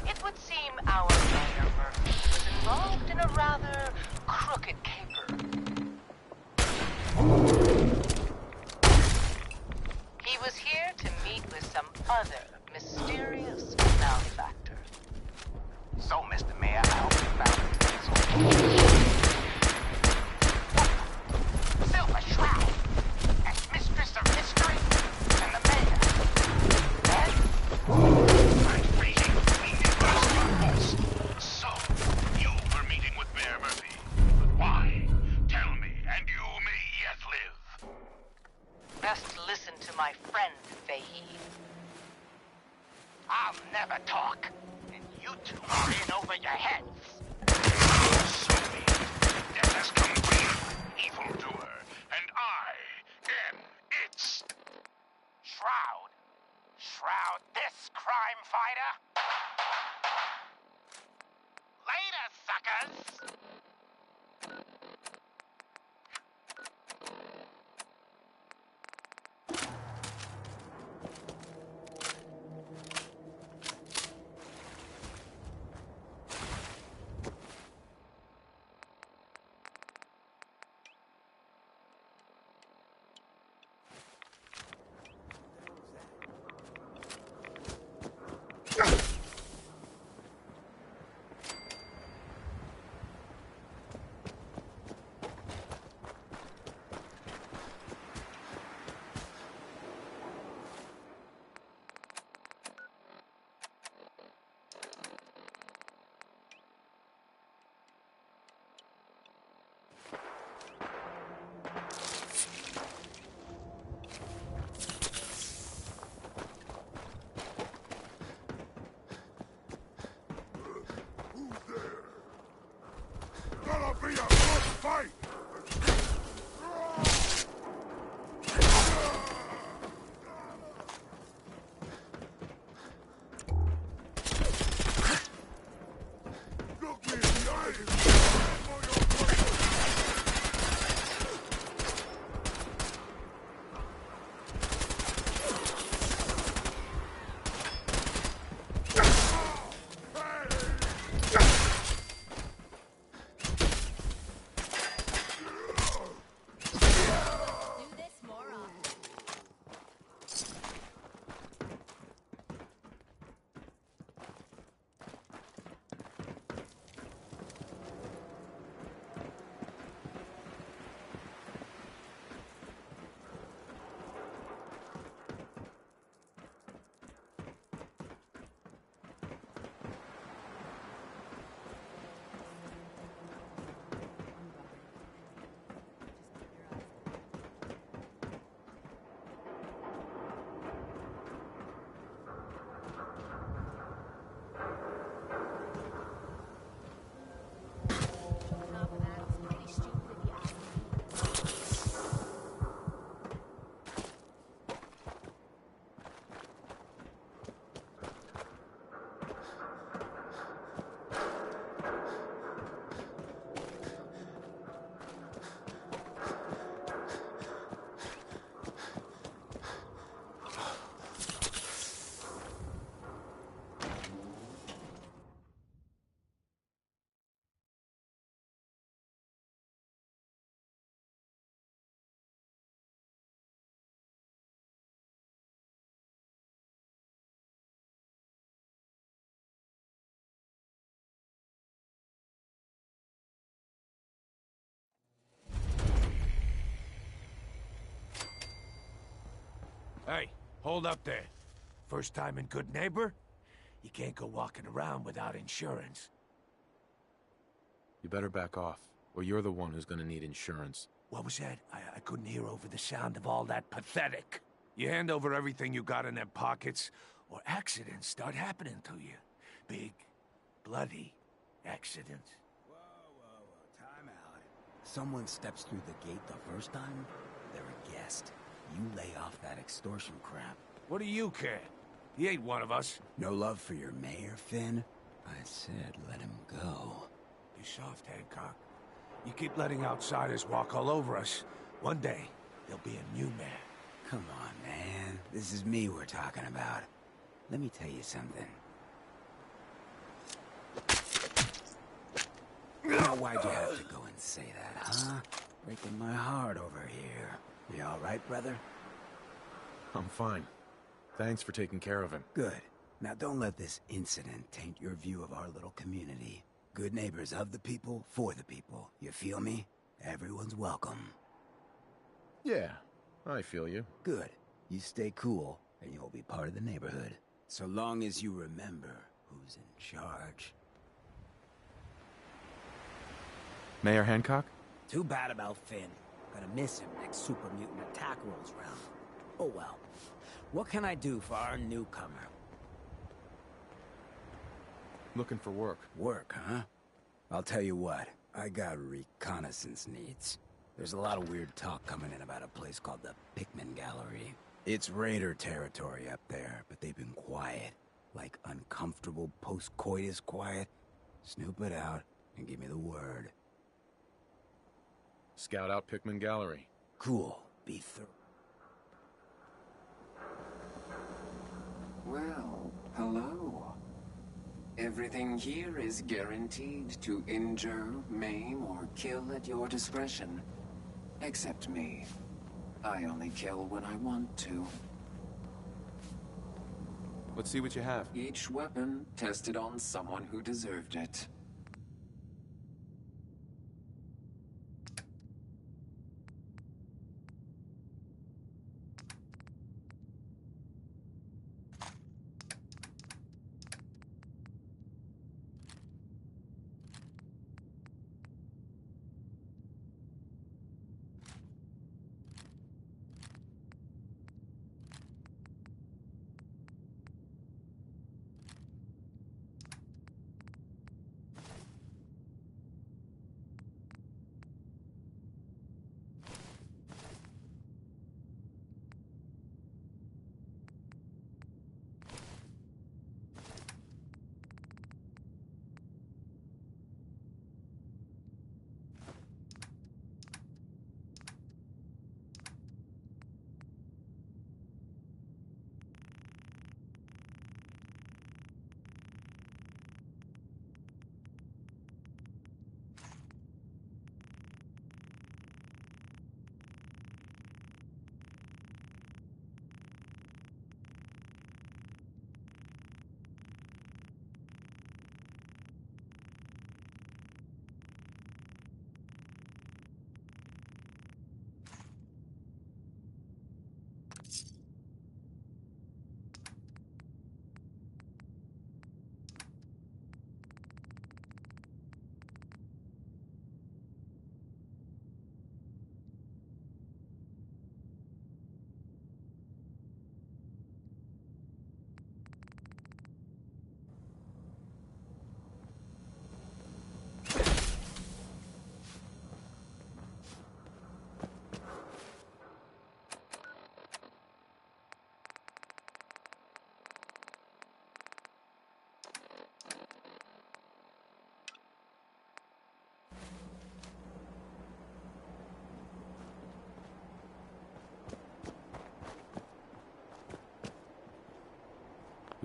Speaker 4: It would seem our Mayor Murphy was involved in a rather crooked caper. He was here to meet with some other mysterious malefactor.
Speaker 9: So, Mr. Mayor, I hope
Speaker 12: I'm reading the So, you were meeting with Mayor Murphy. But why? Tell me, and you may yet live.
Speaker 4: Best listen to my friend, Fahey. I'll never talk, and you two are in over your heads.
Speaker 12: So be it. Death has come for you, evildoer, and I am its
Speaker 4: Shroud? Shroud this crime fighter? Later, suckers!
Speaker 12: Gonna be a good fight! Look me in the eyes!
Speaker 6: Hey, hold up there. First time in Good Neighbor? You can't go walking around without insurance.
Speaker 16: You better back off, or you're the one who's gonna need insurance.
Speaker 6: What was that? I couldn't hear over the sound of all that pathetic. You hand over everything you got in them pockets, or accidents start happening to you. Big, bloody accidents.
Speaker 18: Time out. Someone steps through the gate the first time, they're a guest. You lay off that extortion crap.
Speaker 6: What do you care? He ain't one of us.
Speaker 18: No love for your mayor, Finn? I said let him go.
Speaker 6: Be soft, Hancock. You keep letting outsiders walk all over us. One day, there'll be a new mayor.
Speaker 18: Come on, man. This is me we're talking about. Let me tell you something. Now, why'd you have to go and say that, huh? Breaking my heart over here. You all right, brother?
Speaker 16: I'm fine. Thanks for taking care of him.
Speaker 18: Good. Now don't let this incident taint your view of our little community. Good neighbors of the people, for the people. You feel me? Everyone's welcome.
Speaker 16: Yeah, I feel you.
Speaker 18: Good. You stay cool, and you'll be part of the neighborhood.
Speaker 8: So long as you remember who's in charge.
Speaker 16: Mayor Hancock?
Speaker 8: Too bad about Finn. Gonna miss him next super mutant attack rolls round. Oh well. What can I do for our newcomer?
Speaker 16: Looking for work.
Speaker 8: Work, huh? I'll tell you what. I got reconnaissance needs. There's a lot of weird talk coming in about a place called the Pickman Gallery. It's raider territory up there, but they've been quiet. Like uncomfortable post-coitus quiet. Snoop it out and give me the word.
Speaker 16: Scout out Pickman Gallery.
Speaker 8: Cool. Be thorough.
Speaker 5: Well, hello. Everything here is guaranteed to injure, maim, or kill at your discretion. Except me. I only kill when I want to.
Speaker 16: Let's see what you have.
Speaker 5: Each weapon tested on someone who deserved it.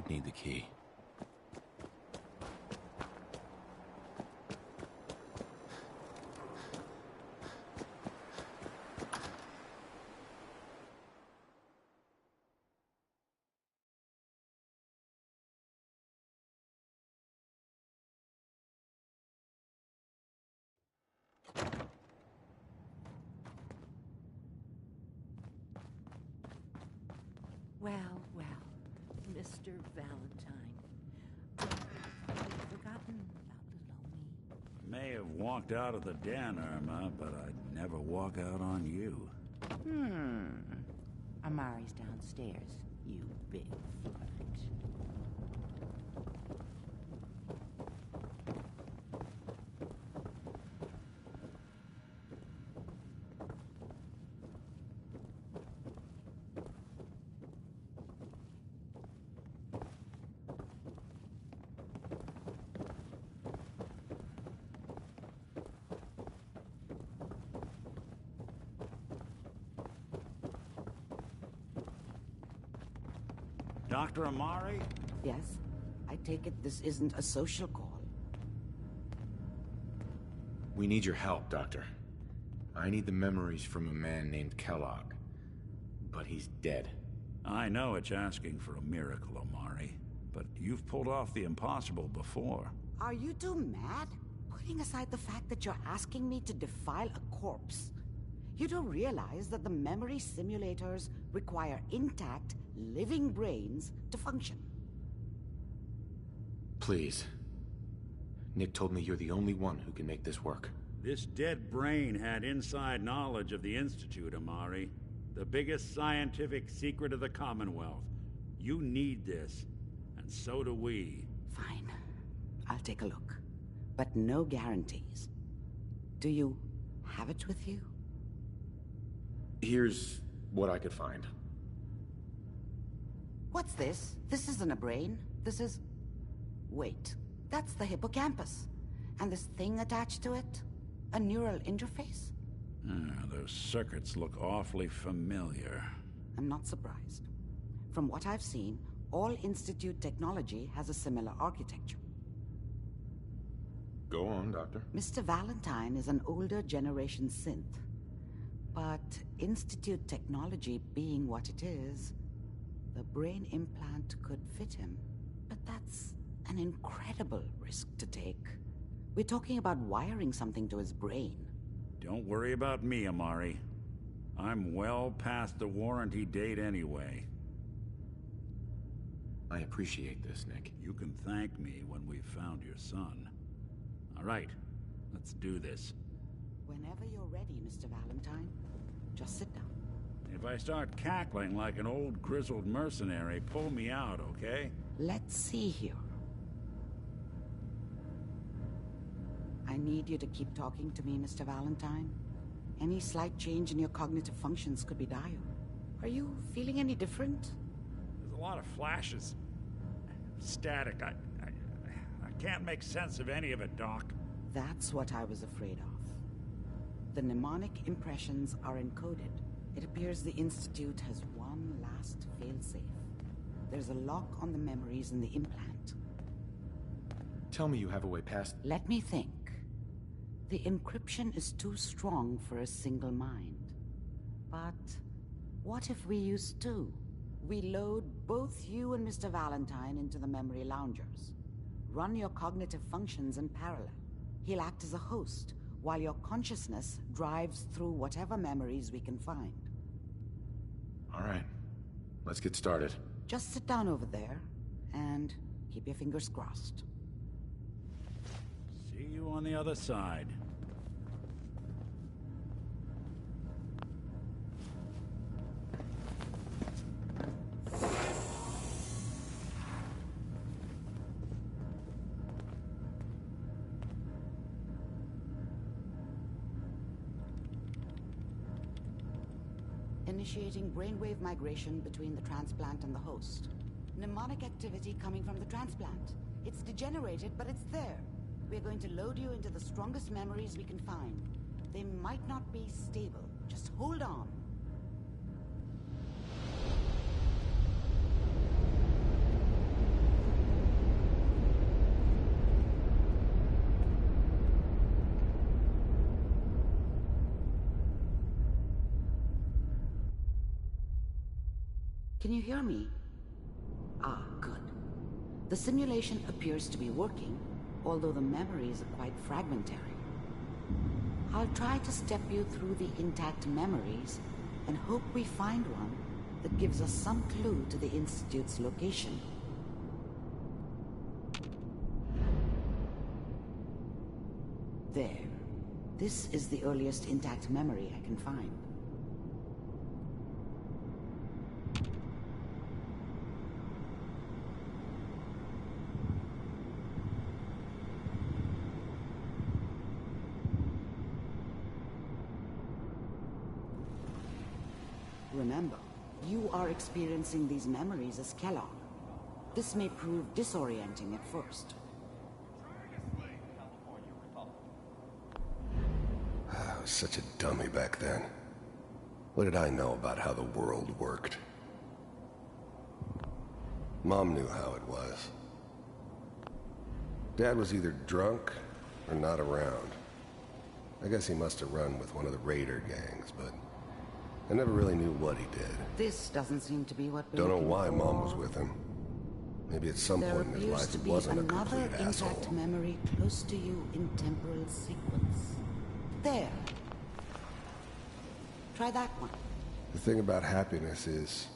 Speaker 18: Need the key.
Speaker 22: Well, well, Mr. Valentine. I've forgotten about little old me.
Speaker 23: May have walked out of the den, Irma, but I'd never walk out on you.
Speaker 22: Amari's downstairs, you big flirt.
Speaker 23: Dr. Amari?
Speaker 22: Yes? I take it this isn't a social call.
Speaker 16: We need your help, Doctor. I need the memories from a man named Kellogg. But he's dead.
Speaker 23: I know it's asking for a miracle, Amari, but you've pulled off the impossible before.
Speaker 22: Are you two mad? Putting aside the fact that you're asking me to defile a corpse, you don't realize that the memory simulators require intact, living brains to function.
Speaker 16: Please. Nick told me you're the only one who can make this work.
Speaker 23: This dead brain had inside knowledge of the Institute, Amari. The biggest scientific secret of the Commonwealth. You need this, and so do we.
Speaker 22: Fine. I'll take a look. But no guarantees. Do you have it with you?
Speaker 16: Here's what I could find.
Speaker 22: What's this? This isn't a brain. This is... Wait. That's the hippocampus. And this thing attached to it? A neural interface?
Speaker 23: Those circuits look awfully familiar.
Speaker 22: I'm not surprised. From what I've seen, all Institute technology has a similar architecture.
Speaker 16: Go on, Doctor.
Speaker 22: Mr. Valentine is an older generation synth. But Institute technology being what it is, the brain implant could fit him. But that's an incredible risk to take. We're talking about wiring something to his brain.
Speaker 23: Don't worry about me, Amari. I'm well past the warranty date anyway.
Speaker 16: I appreciate this, Nick.
Speaker 23: You can thank me when we've found your son. All right, let's do this.
Speaker 22: Whenever you're ready, Mr. Valentine, just sit down.
Speaker 23: If I start cackling like an old grizzled mercenary, pull me out, okay?
Speaker 22: Let's see here. I need you to keep talking to me, Mr. Valentine. Any slight change in your cognitive functions could be dire. Are you feeling any different?
Speaker 23: There's a lot of flashes. Static. I can't make sense of any of it, Doc.
Speaker 22: That's what I was afraid of. The mnemonic impressions are encoded. It appears the Institute has one last failsafe. There's a lock on the memories in the implant.
Speaker 16: Tell me you have a way past...
Speaker 22: Let me think. The encryption is too strong for a single mind. But what if we use two? We load both you and Mr. Valentine into the memory loungers. Run your cognitive functions in parallel. He'll act as a host, while your consciousness drives through whatever memories we can find.
Speaker 16: All right. Let's get started.
Speaker 22: Just sit down over there, and keep your fingers crossed.
Speaker 23: See you on the other side.
Speaker 22: Initiating brainwave migration between the transplant and the host. Mnemonic activity coming from the transplant. It's degenerated, but it's there. We're going to load you into the strongest memories we can find. They might not be stable. Just hold on. Can you hear me? Ah, good. The simulation appears to be working, although the memories are quite fragmentary. I'll try to step you through the intact memories and hope we find one that gives us some clue to the Institute's location. There. This is the earliest intact memory I can find. Remember, you are experiencing these memories as Kellogg. This may prove disorienting at first.
Speaker 3: I was such a dummy back then. What did I know about how the world worked? Mom knew how it was. Dad was either drunk or not around. I guess he must have run with one of the raider gangs, but I never really knew what he did.
Speaker 22: This doesn't seem to be what we're
Speaker 3: Don't know
Speaker 22: looking
Speaker 3: why
Speaker 22: for.
Speaker 3: Mom was with him. Maybe at some point in his life he wasn't a complete
Speaker 22: another
Speaker 3: asshole.
Speaker 22: intact memory close to you in temporal sequence. There. Try that one.
Speaker 3: The thing about happiness is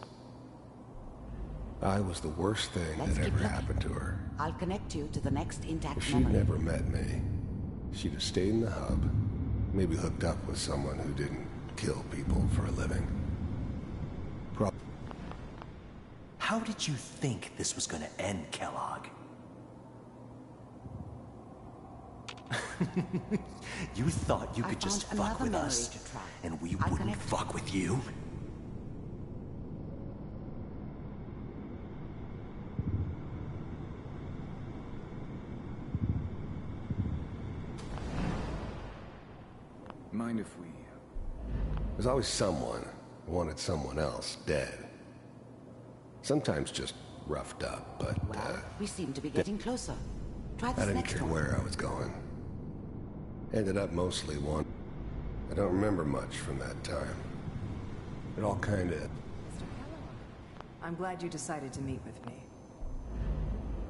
Speaker 3: I was the worst thing
Speaker 22: Let's
Speaker 3: that
Speaker 22: keep
Speaker 3: ever
Speaker 22: looking.
Speaker 3: happened to her.
Speaker 22: I'll connect you to the next intact
Speaker 3: If she'd
Speaker 22: memory.
Speaker 3: never met me, she'd have stayed in the hub, maybe hooked up with someone who didn't kill people for a living.
Speaker 10: How did you think this was gonna end, Kellogg? You thought you could just
Speaker 22: found
Speaker 10: fuck
Speaker 22: another
Speaker 10: with
Speaker 22: memory
Speaker 10: us,
Speaker 22: to track.
Speaker 10: and we
Speaker 22: I'll
Speaker 10: wouldn't
Speaker 22: connect you.
Speaker 10: fuck with you?
Speaker 3: Mind if we... There's always someone who wanted someone else dead. Sometimes just roughed up, but
Speaker 22: We seem to be getting closer. Try
Speaker 3: I
Speaker 22: this
Speaker 3: didn't
Speaker 22: next
Speaker 3: care
Speaker 22: one.
Speaker 3: where I was going. Ended up mostly one. I don't remember much from that time. It all kinda...
Speaker 11: I'm glad you decided to meet with me.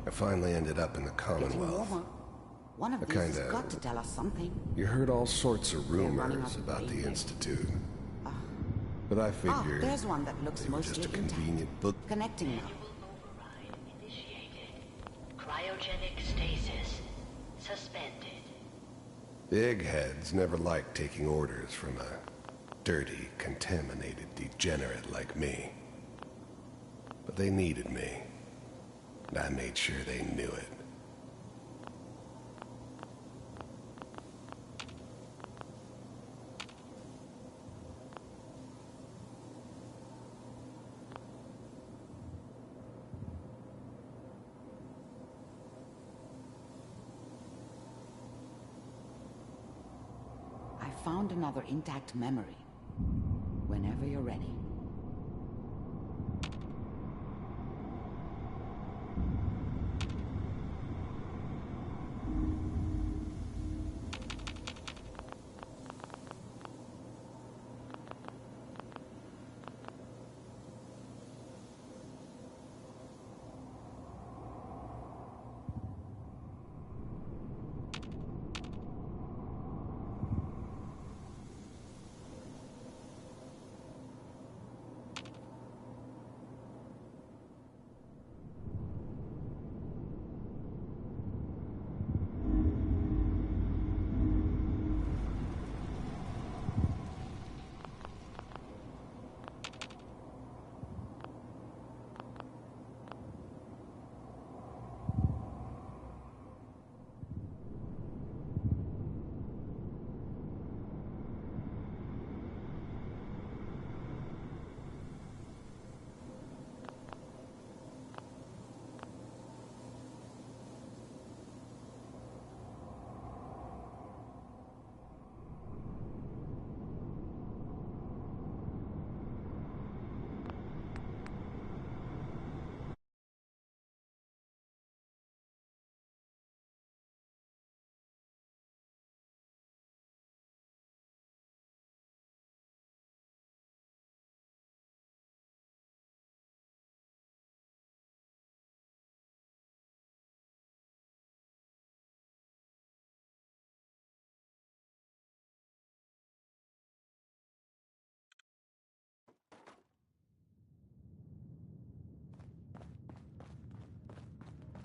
Speaker 3: I finally ended up in the
Speaker 22: Getting
Speaker 3: Commonwealth.
Speaker 22: warmer. One of
Speaker 3: I
Speaker 22: these has
Speaker 3: kinda-
Speaker 22: got to tell us something.
Speaker 3: You heard all sorts of
Speaker 22: running
Speaker 3: rumors
Speaker 22: out of
Speaker 3: about the
Speaker 22: brain.
Speaker 3: Institute. But I figured
Speaker 22: There's one that looks
Speaker 3: they were just
Speaker 22: mostly
Speaker 3: a
Speaker 22: intact.
Speaker 3: convenient book.
Speaker 22: Connecting now.
Speaker 17: Cryogenic stasis. Suspended.
Speaker 3: The eggheads never liked taking orders from a dirty, contaminated degenerate like me. But they needed me. And I made sure they knew it.
Speaker 22: I found another intact memory. Whenever you're ready.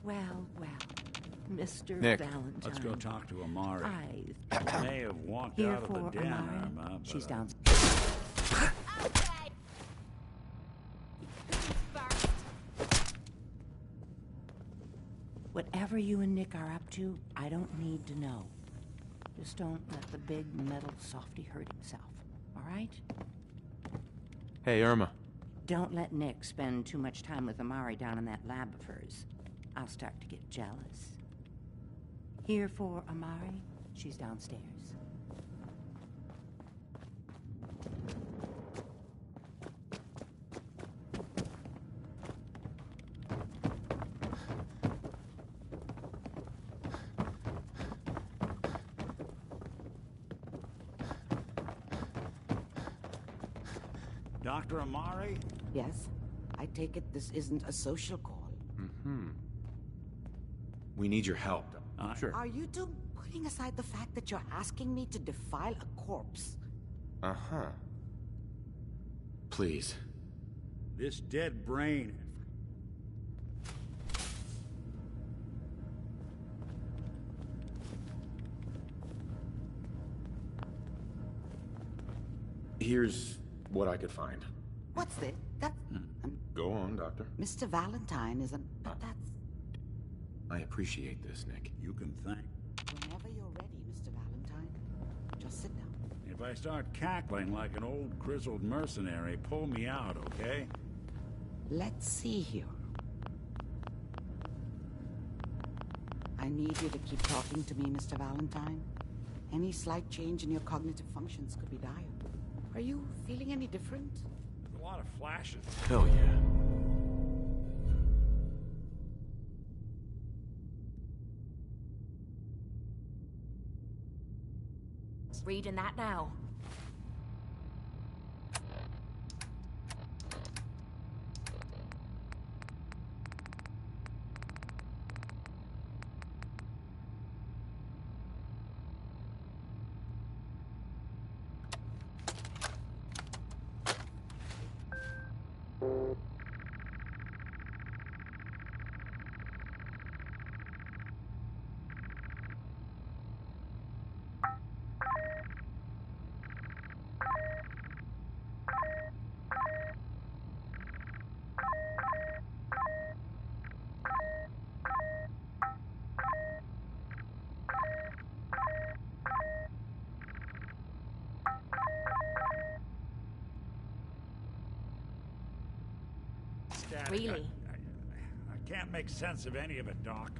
Speaker 23: Well,
Speaker 22: Mr.
Speaker 23: Nick,
Speaker 22: Valentine.
Speaker 23: let's go talk to Amari.
Speaker 22: I
Speaker 23: may have walked
Speaker 22: Here
Speaker 23: out of
Speaker 22: for
Speaker 23: the den,
Speaker 22: Amari.
Speaker 23: Irma, but,
Speaker 22: She's down. Whatever you and Nick are up to, I don't need to know. Just don't let the big metal softy hurt himself, all right?
Speaker 24: Hey, Irma.
Speaker 22: Don't let Nick spend too much time with Amari down in that lab of hers. I'll start to get jealous. Here for Amari, she's downstairs.
Speaker 23: Dr. Amari?
Speaker 22: Yes? I take it this isn't a social call.
Speaker 16: Mm-hmm. We need your help.
Speaker 23: Sure.
Speaker 22: Are you two putting aside the fact that you're asking me to defile a corpse?
Speaker 16: Please.
Speaker 23: This dead brain.
Speaker 16: Here's what I could find.
Speaker 22: What's this? That's...
Speaker 16: Go on, Doctor.
Speaker 22: Mr. Valentine is an... But that's...
Speaker 16: I appreciate this, Nick.
Speaker 23: You can thank...
Speaker 22: Whenever you're ready, Mr. Valentine. Just sit down.
Speaker 23: If I start cackling like an old grizzled mercenary, pull me out, okay?
Speaker 22: Let's see here. I need you to keep talking to me, Mr. Valentine. Any slight change in your cognitive functions could be dire. Are you feeling any different?
Speaker 23: There's a lot of flashes.
Speaker 16: Hell yeah.
Speaker 21: Reading that now. Really?
Speaker 23: I can't make sense of any of it, Doc.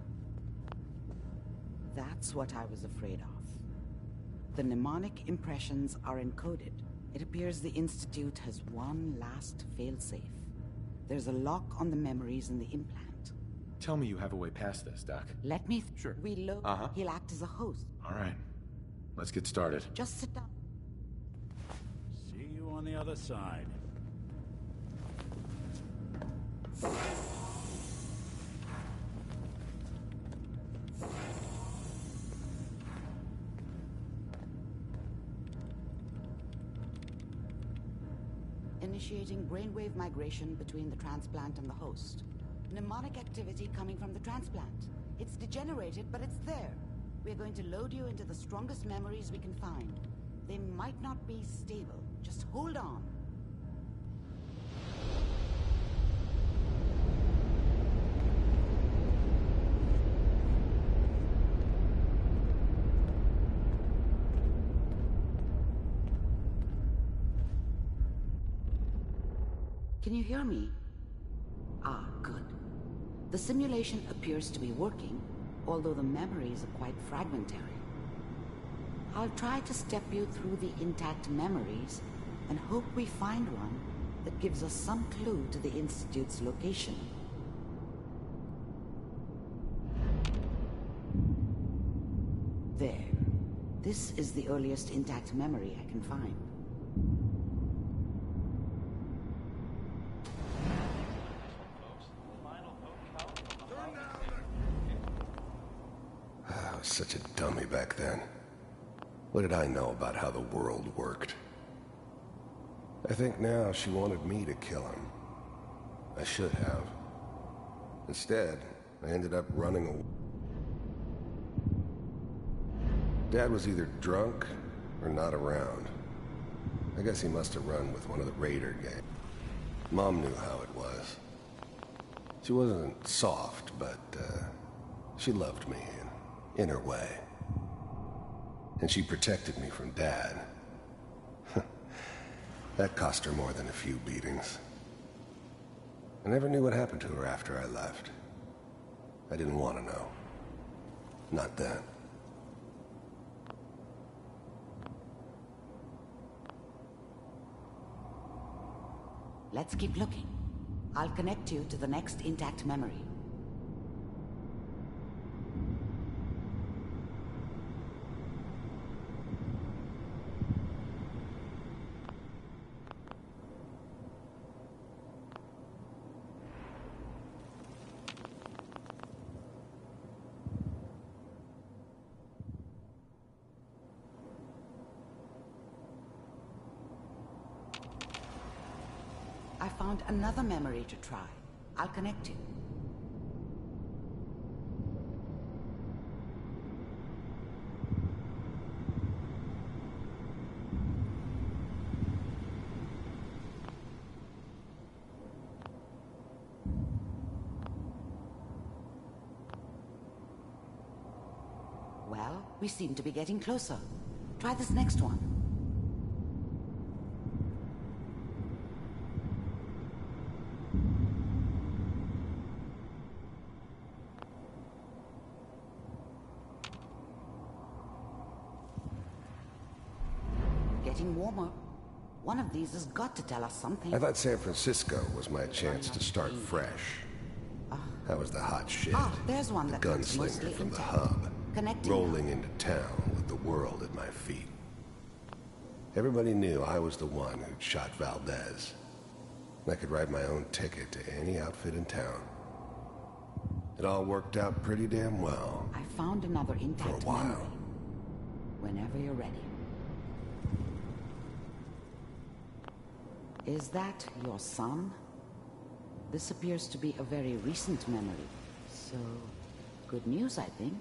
Speaker 22: That's what I was afraid of. The mnemonic impressions are encoded. It appears the Institute has one last failsafe. There's a lock on the memories in the implant.
Speaker 16: Tell me you have a way past this, Doc.
Speaker 22: Let me
Speaker 16: Sure.
Speaker 22: reload. He'll act as a host.
Speaker 16: All right. Let's get started.
Speaker 22: Just sit down.
Speaker 23: See you on the other side.
Speaker 22: Initiating brainwave migration between the transplant and the host. Mnemonic activity coming from the transplant. It's degenerated, but it's there. We're going to load you into the strongest memories we can find. They might not be stable. Just hold on. Can you hear me? Ah, good. The simulation appears to be working, although the memories are quite fragmentary. I'll try to step you through the intact memories and hope we find one that gives us some clue to the Institute's location. There. This is the earliest intact memory I can find.
Speaker 3: I was such a dummy back then. What did I know about how the world worked? I think now she wanted me to kill him. I should have. Instead, I ended up running away. Dad was either drunk or not around. I guess he must have run with one of the Raider gang. Mom knew how it was. She wasn't soft, but she loved me in her way. And she protected me from Dad. That cost her more than a few beatings. I never knew what happened to her after I left. I didn't want to know. Not then.
Speaker 22: Let's keep looking. I'll connect you to the next intact memory. I found another memory to try. I'll connect you. Well, we seem to be getting closer. Try this next one. Getting warmer. One of these has got to tell us something.
Speaker 3: I thought San Francisco was my chance to start fresh. That was the hot shit.
Speaker 22: There's one
Speaker 3: the
Speaker 22: that looks mostly
Speaker 3: gunslinger from the
Speaker 22: intact.
Speaker 3: hub.
Speaker 22: Connecting
Speaker 3: Rolling into town with the world at my feet. Everybody knew I was the one who'd shot Valdez. I could write my own ticket to any outfit in town. It all worked out pretty damn well.
Speaker 22: I found another intact
Speaker 3: for a while.
Speaker 22: memory. Whenever you're ready. Is that your son? This appears to be a very recent memory. So, good news, I think.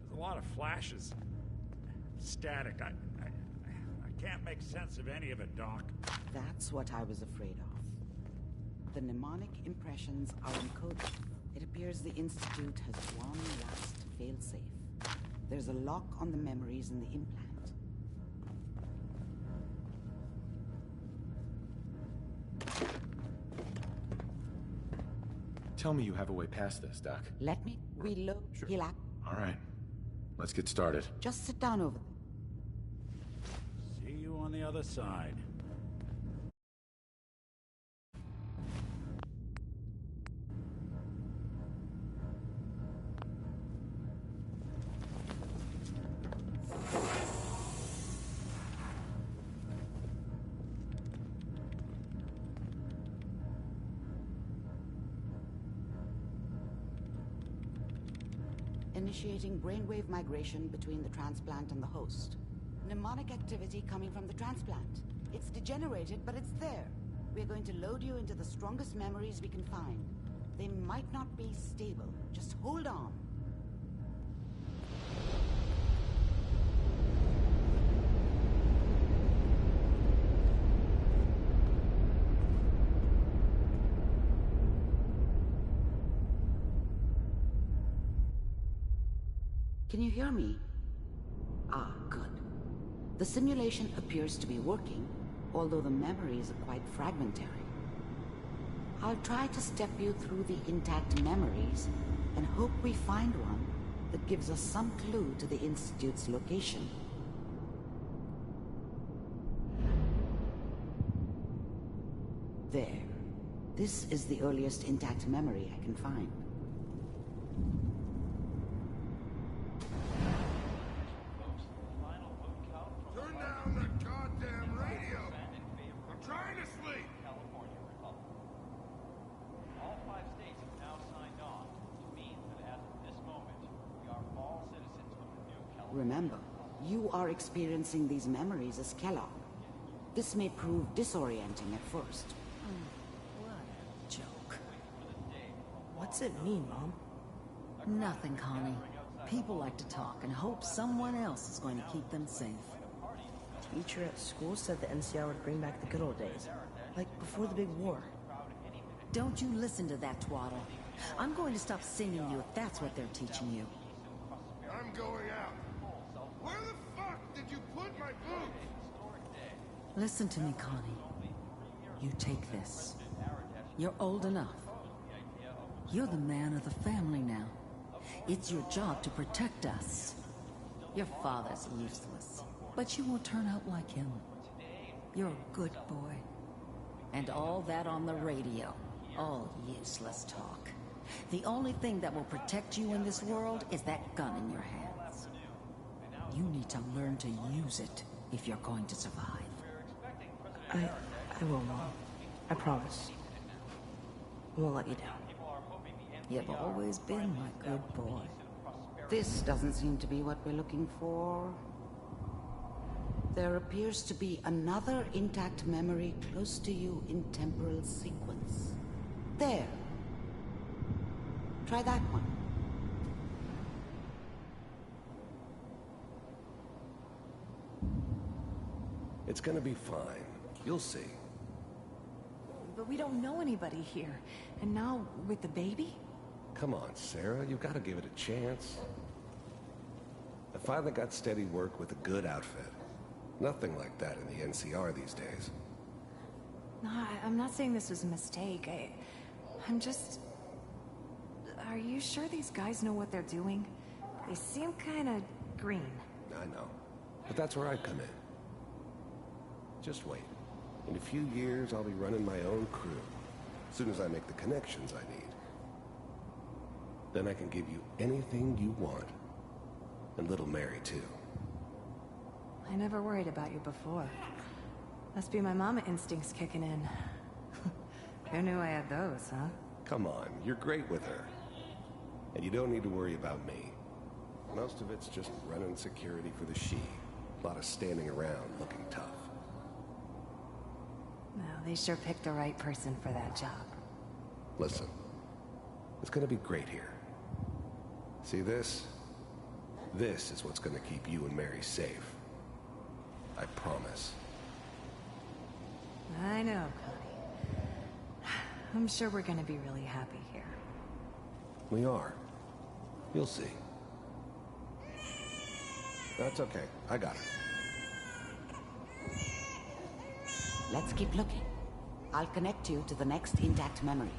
Speaker 23: A lot of flashes. Static. I can't make sense of any of it, Doc.
Speaker 22: That's what I was afraid of. The mnemonic impressions are encoded. It appears the Institute has one last failsafe. There's a lock on the memories in the implant.
Speaker 16: Tell me you have a way past this, Doc.
Speaker 22: Let me reload.
Speaker 16: Sure.
Speaker 22: Hilak.
Speaker 16: All right. Let's get started.
Speaker 22: Just sit down over there.
Speaker 23: See you on the other side.
Speaker 22: Initiating brainwave migration between the transplant and the host. Mnemonic activity coming from the transplant. It's degenerated, but it's there. We're going to load you into the strongest memories we can find. They might not be stable. Just hold on. Can you hear me? Ah, good. The simulation appears to be working, although the memories are quite fragmentary. I'll try to step you through the intact memories and hope we find one that gives us some clue to the Institute's location. There. This is the earliest intact memory I can find.
Speaker 12: Turn down the goddamn radio! I'm trying to sleep!
Speaker 2: All 5 states have now signed on, which means that as of this moment, we are all citizens of the new California.
Speaker 22: Remember, you are experiencing these memories as Kellogg. This may prove disorienting at first.
Speaker 21: What a joke. What's it mean, Mom?
Speaker 7: Nothing, Connie. People like to talk and hope someone else is going to keep them safe.
Speaker 13: Teacher at school said the NCR would bring back the good old days. Like before the big war.
Speaker 7: Don't you listen to that twaddle. I'm going to stop singing you if that's what they're teaching you.
Speaker 15: I'm going out. Where the fuck did you put my boots?
Speaker 7: Listen to me, Connie. You take this. You're old enough. You're the man of the family now. It's your job to protect us. Your father's useless, but you won't turn out like him. You're a good boy. And all that on the radio, all useless talk. The only thing that will protect you in this world is that gun in your hands. You need to learn to use it if you're going to survive.
Speaker 13: I will, Mom. I promise. I won't let you down.
Speaker 7: You've always been my good boy.
Speaker 22: This doesn't seem to be what we're looking for. There appears to be another intact memory close to you in temporal sequence. There. Try that one.
Speaker 3: It's gonna be fine. You'll see.
Speaker 11: But we don't know anybody here. And now, with the baby?
Speaker 3: Come on, Sarah. You've got to give it a chance. I finally got steady work with a good outfit. Nothing like that in the NCR these days.
Speaker 11: No, I'm not saying this was a mistake. I'm just... Are you sure these guys know what they're doing? They seem kinda green.
Speaker 3: I know. But that's where I come in. Just wait. In a few years, I'll be running my own crew. As soon as I make the connections I need. Then I can give you anything you want. And little Mary, too.
Speaker 11: I never worried about you before. Must be my mama instincts kicking in. Who knew I had those, huh?
Speaker 3: Come on, you're great with her. And you don't need to worry about me. Most of it's just running security for the she. A lot of standing around looking tough.
Speaker 11: No, they sure picked the right person for that job.
Speaker 3: Listen, it's gonna be great here. See this? This is what's gonna keep you and Mary safe. I promise.
Speaker 11: I know, Connie. I'm sure we're gonna be really happy here.
Speaker 3: We are. You'll see. That's okay. I got it.
Speaker 22: Let's keep looking. I'll connect you to the next intact memory.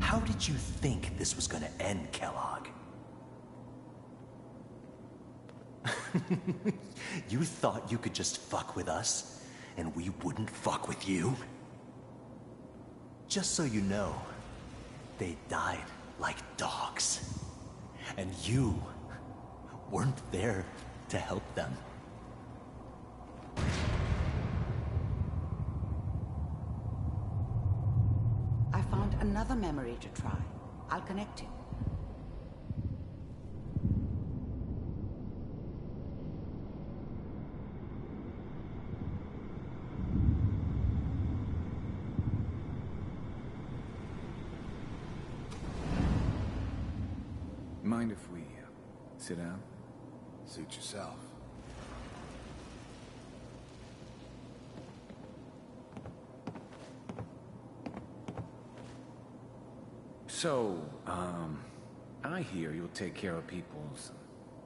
Speaker 10: How did you think this was gonna end, Kellogg? You thought you could just fuck with us, and we wouldn't fuck with you? Just so you know, they died like dogs. And you weren't there to help them.
Speaker 22: I found another memory to try. I'll connect you.
Speaker 8: Mind if we sit down?
Speaker 3: Suit yourself.
Speaker 8: So, I hear you'll take care of people's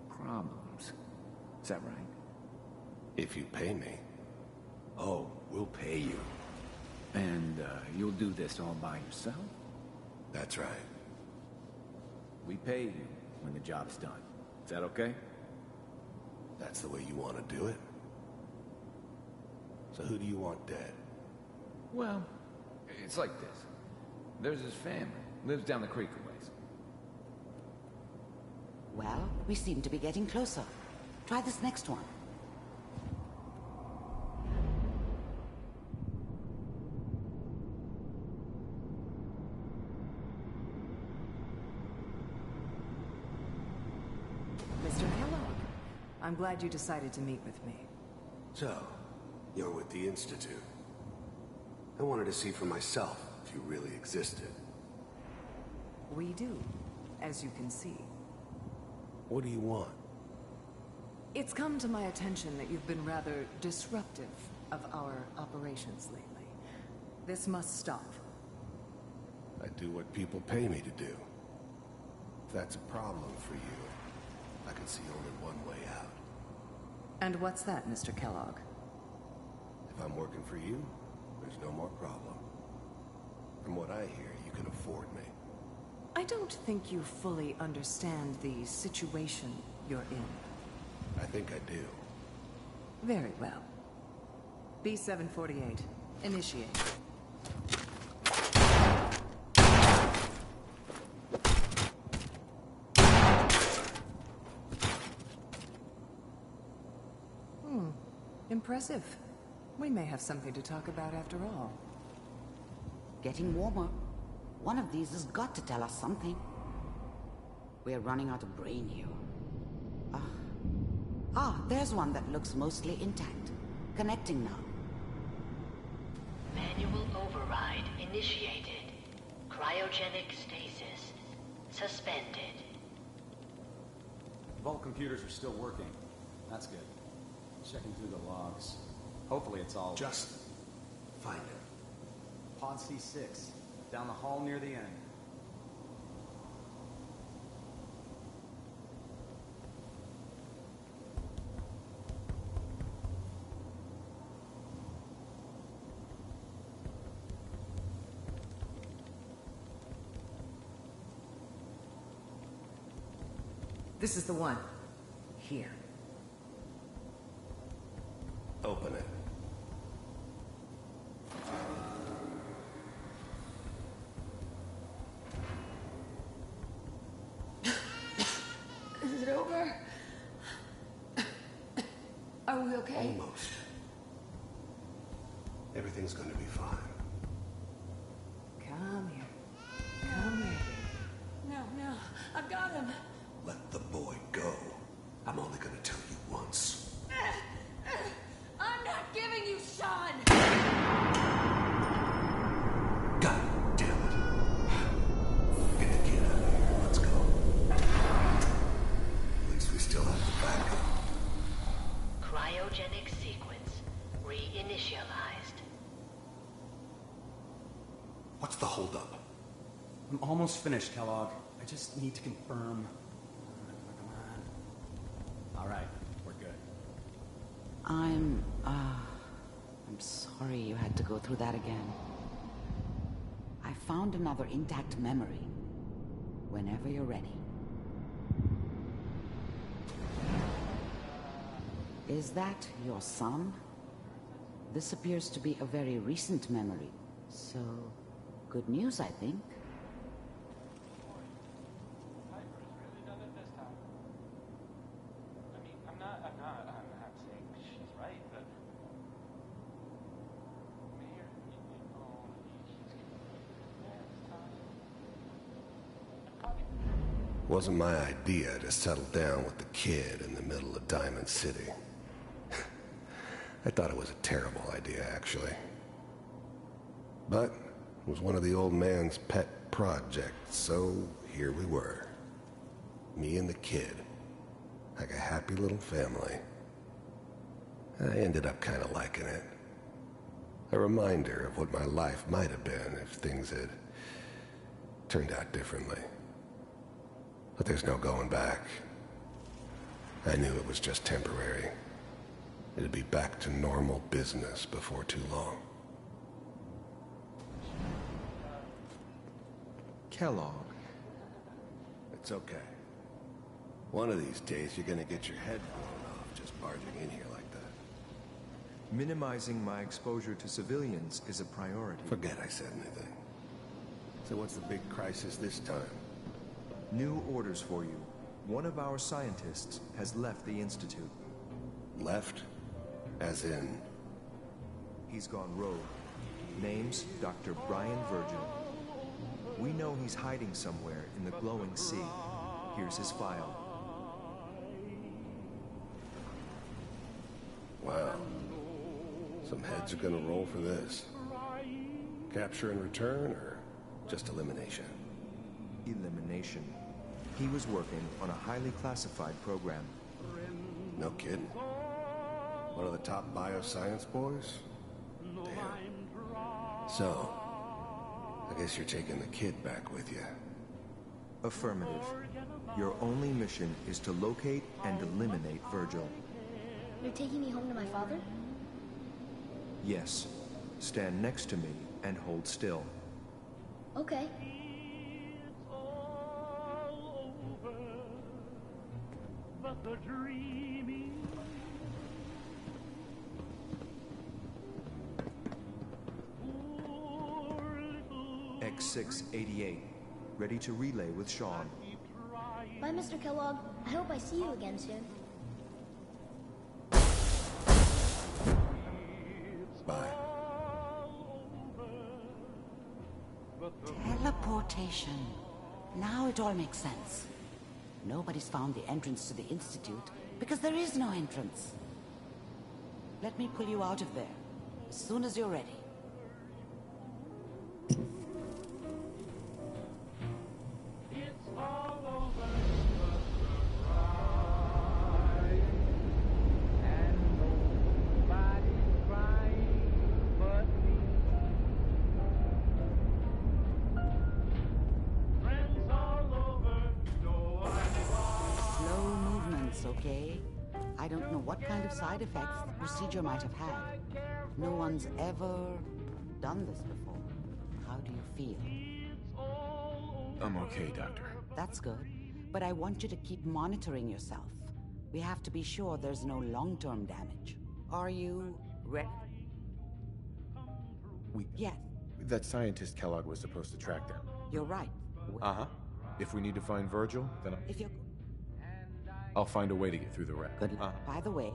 Speaker 8: problems. Is that right?
Speaker 3: If you pay me.
Speaker 8: Oh, we'll pay you. And, you'll do this all by yourself?
Speaker 3: That's right.
Speaker 8: We pay you when the job's done. Is that okay?
Speaker 3: That's the way you want to do it? So who do you want dead?
Speaker 8: Well, it's like this. There's his family. Lives down the creek a ways.
Speaker 22: Well, we seem to be getting closer. Try this next one.
Speaker 1: I'm glad you decided to meet with me.
Speaker 3: So, you're with the Institute. I wanted to see for myself if you really existed.
Speaker 1: We do, as you can see.
Speaker 3: What do you want?
Speaker 1: It's come to my attention that you've been rather disruptive of our operations lately. This must stop.
Speaker 3: I do what people pay me to do. If that's a problem for you, I can see only one way out.
Speaker 1: And what's that, Mr. Kellogg?
Speaker 3: If I'm working for you, there's no more problem. From what I hear, you can afford me.
Speaker 1: I don't think you fully understand the situation you're in.
Speaker 3: I think I do.
Speaker 1: Very well. B-748, initiate. Impressive. We may have something to talk about after all.
Speaker 22: Getting warmer. One of these has got to tell us something. We're running out of brain here. There's one that looks mostly intact. Connecting now.
Speaker 17: Manual override initiated. Cryogenic stasis suspended.
Speaker 14: Vault computers are still working. That's good. Checking through the logs. Hopefully it's all...
Speaker 3: Just find it.
Speaker 14: Pod C6. Down the hall near the end.
Speaker 1: This is the one. Here.
Speaker 3: Open it.
Speaker 1: Is it over? Are we okay?
Speaker 3: Almost. Everything's going to be fine.
Speaker 1: Come here. Come here. No, I've got him.
Speaker 3: Let the boy go. I'm only going to tell you once.
Speaker 1: I'm not giving you Sean!
Speaker 3: God damn it. Get the kid out of here. Let's go. At least we still have the backup.
Speaker 17: Cryogenic sequence reinitialized.
Speaker 3: What's the holdup?
Speaker 14: I'm almost finished, Kellogg. I just need to confirm. Come on. All right, we're good.
Speaker 22: I'm sorry you had to go through that again. I found another intact memory. Whenever you're ready. Is that your son? This appears to be a very recent memory. So, good news, I think.
Speaker 3: Wasn't my idea to settle down with the kid in the middle of Diamond City. I thought it was a terrible idea, actually. But it was one of the old man's pet projects, so here we were. Me and the kid. Like a happy little family. I ended up kind of liking it. A reminder of what my life might have been if things had turned out differently. But there's no going back. I knew it was just temporary. It'd be back to normal business before too long.
Speaker 19: Kellogg.
Speaker 3: It's okay. One of these days you're gonna get your head blown off just barging in here like that.
Speaker 19: Minimizing my exposure to civilians is a priority.
Speaker 3: Forget I said anything. So what's the big crisis this time?
Speaker 19: New orders for you. One of our scientists has left the Institute.
Speaker 3: Left? As in?
Speaker 19: He's gone rogue. Name's Dr. Brian Virgil. We know he's hiding somewhere in the glowing sea. Here's his file.
Speaker 3: Wow. Some heads are gonna roll for this. Capture and return, or just elimination?
Speaker 19: Elimination. He was working on a highly classified program.
Speaker 3: No kidding. One of the top bioscience boys? Damn. So, I guess you're taking the kid back with you.
Speaker 19: Affirmative. Your only mission is to locate and eliminate Virgil.
Speaker 21: You're taking me home to my father?
Speaker 19: Yes. Stand next to me and hold still.
Speaker 21: Okay.
Speaker 19: X688. Ready to relay with Sean.
Speaker 21: Bye, Mr. Kellogg. I hope I see you again soon.
Speaker 3: Bye.
Speaker 22: Teleportation. Now it all makes sense. Nobody's found the entrance to the Institute because there is no entrance. Let me pull you out of there as soon as you're ready. Okay? I don't know what kind of side effects the procedure might have had. No one's ever done this before. How do you feel?
Speaker 16: I'm okay, Doctor.
Speaker 22: That's good. But I want you to keep monitoring yourself. We have to be sure there's no long-term damage. Are you ready? Yes.
Speaker 16: That scientist Kellogg was supposed to track them.
Speaker 22: You're right.
Speaker 16: Uh-huh. If we need to find Virgil, then
Speaker 22: If you're...
Speaker 16: I'll find a way to get through the wreck.
Speaker 22: Good. By the way...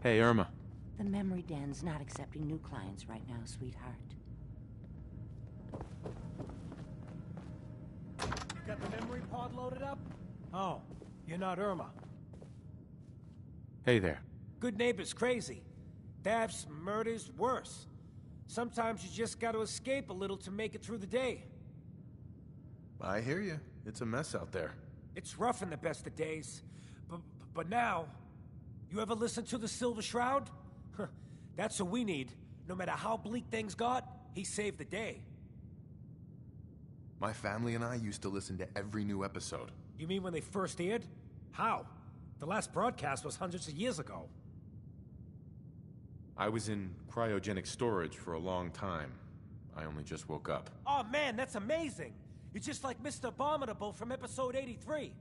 Speaker 24: Hey, Irma.
Speaker 4: The memory den's not accepting new clients right now, sweetheart.
Speaker 6: You got the memory pod loaded up? Oh, you're not Irma.
Speaker 24: Hey there.
Speaker 6: Good neighbors crazy. Thefts, murders, worse. Sometimes you just gotta escape a little to make it through the day.
Speaker 16: I hear you. It's a mess out there.
Speaker 6: It's rough in the best of days. But now... You ever listen to the Silver Shroud? That's what we need. No matter how bleak things got, he saved the day.
Speaker 16: My family and I used to listen to every new episode.
Speaker 6: You mean when they first aired? How? The last broadcast was hundreds of years ago.
Speaker 16: I was in cryogenic storage for a long time. I only just woke up.
Speaker 6: Oh man, that's amazing! You're just like Mr. Abominable from episode 83.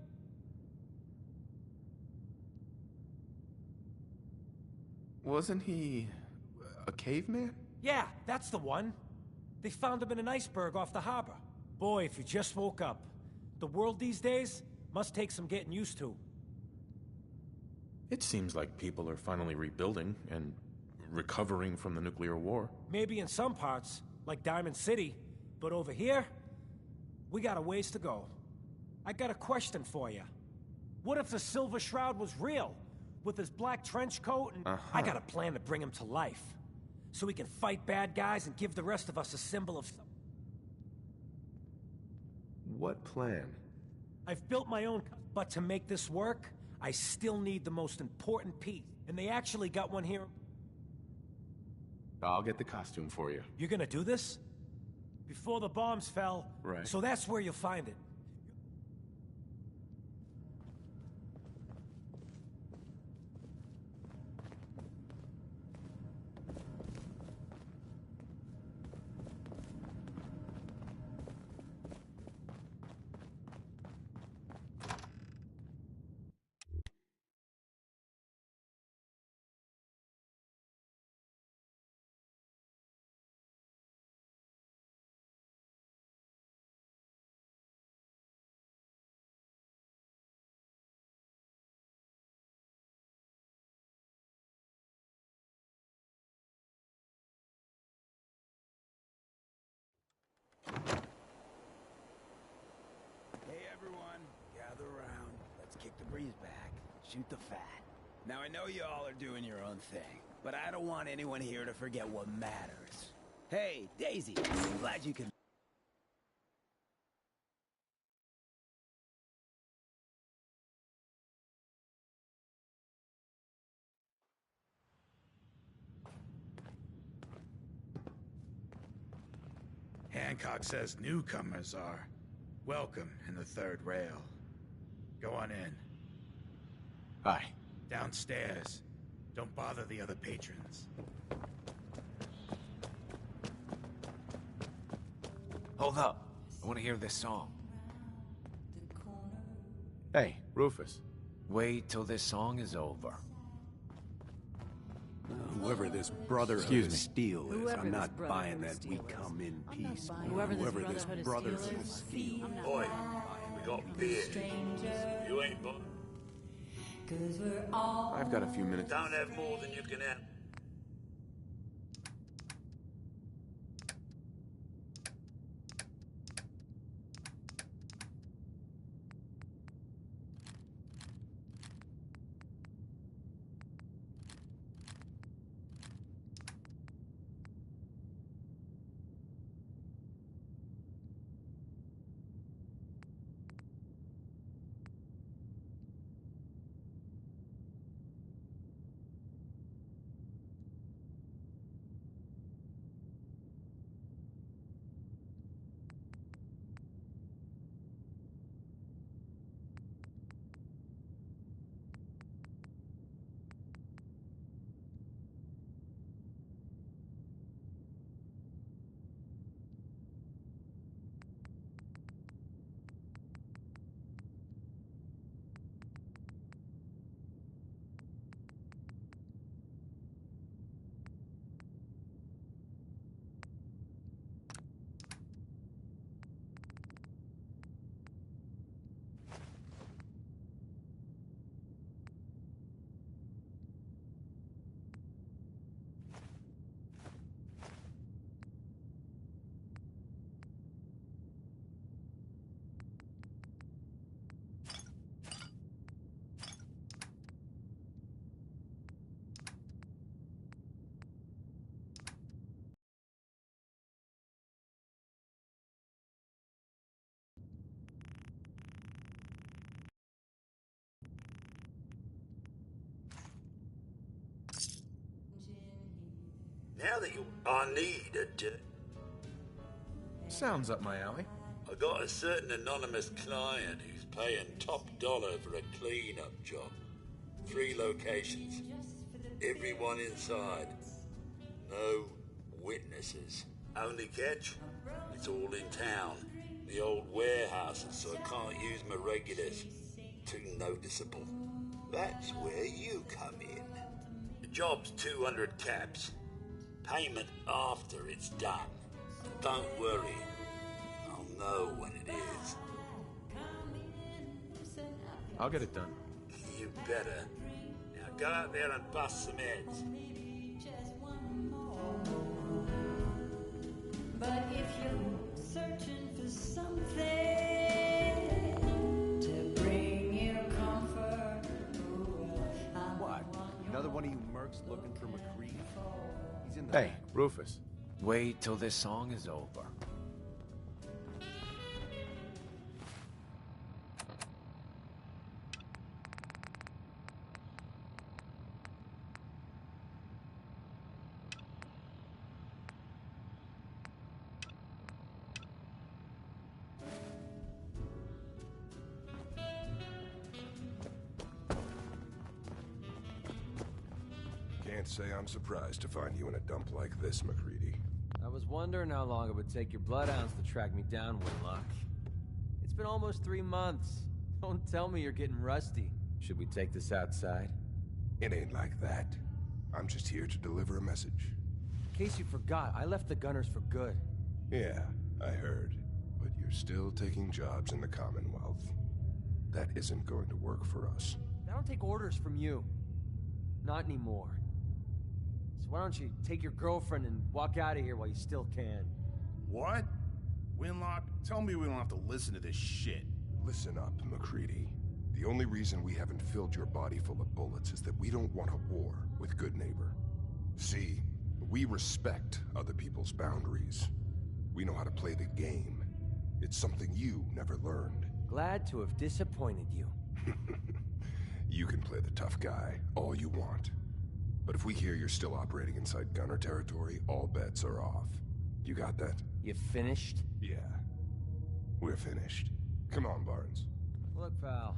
Speaker 16: Wasn't he... a caveman?
Speaker 6: Yeah, that's the one. They found him in an iceberg off the harbor. Boy, if you just woke up. The world these days must take some getting used to.
Speaker 16: It seems like people are finally rebuilding and recovering from the nuclear war.
Speaker 6: Maybe in some parts, like Diamond City, but over here, we got a ways to go. I got a question for you. What if the Silver Shroud was real? With his black trench coat and... I got a plan to bring him to life. So he can fight bad guys and give the rest of us a symbol of...
Speaker 16: What plan?
Speaker 6: I've built my own, but to make this work, I still need the most important piece. And they actually got one here.
Speaker 16: I'll get the costume for you.
Speaker 6: You're gonna do this? Before the bombs fell.
Speaker 16: Right.
Speaker 6: So that's where you'll find it.
Speaker 8: breeze back, shoot the fat. Now I know you all are doing your own thing, but I don't want anyone here to forget what matters. Hey, Daisy, I'm glad you could...
Speaker 5: Hancock says newcomers are welcome in the third rail. Go on in.
Speaker 16: Hi.
Speaker 5: Downstairs. Don't bother the other patrons.
Speaker 9: Hold up. I want to hear this song.
Speaker 16: Hey, Rufus.
Speaker 9: Wait till this song is over.
Speaker 8: Whoever this Brotherhood
Speaker 16: Excuse
Speaker 8: of
Speaker 16: me.
Speaker 8: Steel is,
Speaker 7: Whoever
Speaker 8: I'm
Speaker 7: this
Speaker 8: not
Speaker 7: Brotherhood
Speaker 8: buying
Speaker 7: of
Speaker 8: that
Speaker 7: Steel
Speaker 8: we
Speaker 7: is.
Speaker 8: come in peace.
Speaker 7: Whoever this
Speaker 8: Whoever this
Speaker 7: Brotherhood
Speaker 8: Brotherhood
Speaker 7: of
Speaker 8: of
Speaker 7: Steel is.
Speaker 8: Steel.
Speaker 12: Boy, we got beer. You ain't but
Speaker 16: I've got a few minutes.
Speaker 12: don't have more than you can have. Now that you are needed,
Speaker 16: Sounds up my alley.
Speaker 12: I got a certain anonymous client who's paying top dollar for a cleanup job. 3 locations. Everyone inside. No witnesses. Only catch? It's all in town. The old warehouses, so I can't use my regulars. Too noticeable. That's where you come in. The job's 200 caps. Payment after it's done. Don't worry. I'll know when it is.
Speaker 16: I'll get it done.
Speaker 12: You better. Now go out there and bust some heads.
Speaker 18: But if you're searching for something to bring you comfort,
Speaker 19: What? Another one of you mercs looking for McCready? He's in the
Speaker 16: Hey, Rufus.
Speaker 9: Wait till this song is over.
Speaker 3: Can't say I'm surprised to find you in a dump like this, McCready.
Speaker 20: I was wondering how long it would take your bloodhounds to track me down, Winlock. It's been almost 3 months. Don't tell me you're getting rusty. Should we take this outside?
Speaker 3: It ain't like that. I'm just here to deliver a message.
Speaker 20: In case you forgot, I left the Gunners for good.
Speaker 3: Yeah, I heard. But you're still taking jobs in the Commonwealth. That isn't going to work for us.
Speaker 20: I don't take orders from you. Not anymore. So why don't you take your girlfriend and walk out of here while you still can?
Speaker 15: What? Winlock, tell me we don't have to listen to this shit.
Speaker 3: Listen up, McCready.
Speaker 15: The only reason we haven't filled your body full of bullets is that we don't want a war with Good Neighbor. See, we respect other people's boundaries. We know how to play the game. It's something you never learned.
Speaker 20: Glad to have disappointed you.
Speaker 15: You can play the tough guy all you want. But if we hear you're still operating inside Gunner territory, all bets are off. You got that?
Speaker 20: You finished?
Speaker 15: Yeah. We're finished. Come on, Barnes.
Speaker 20: Look, pal.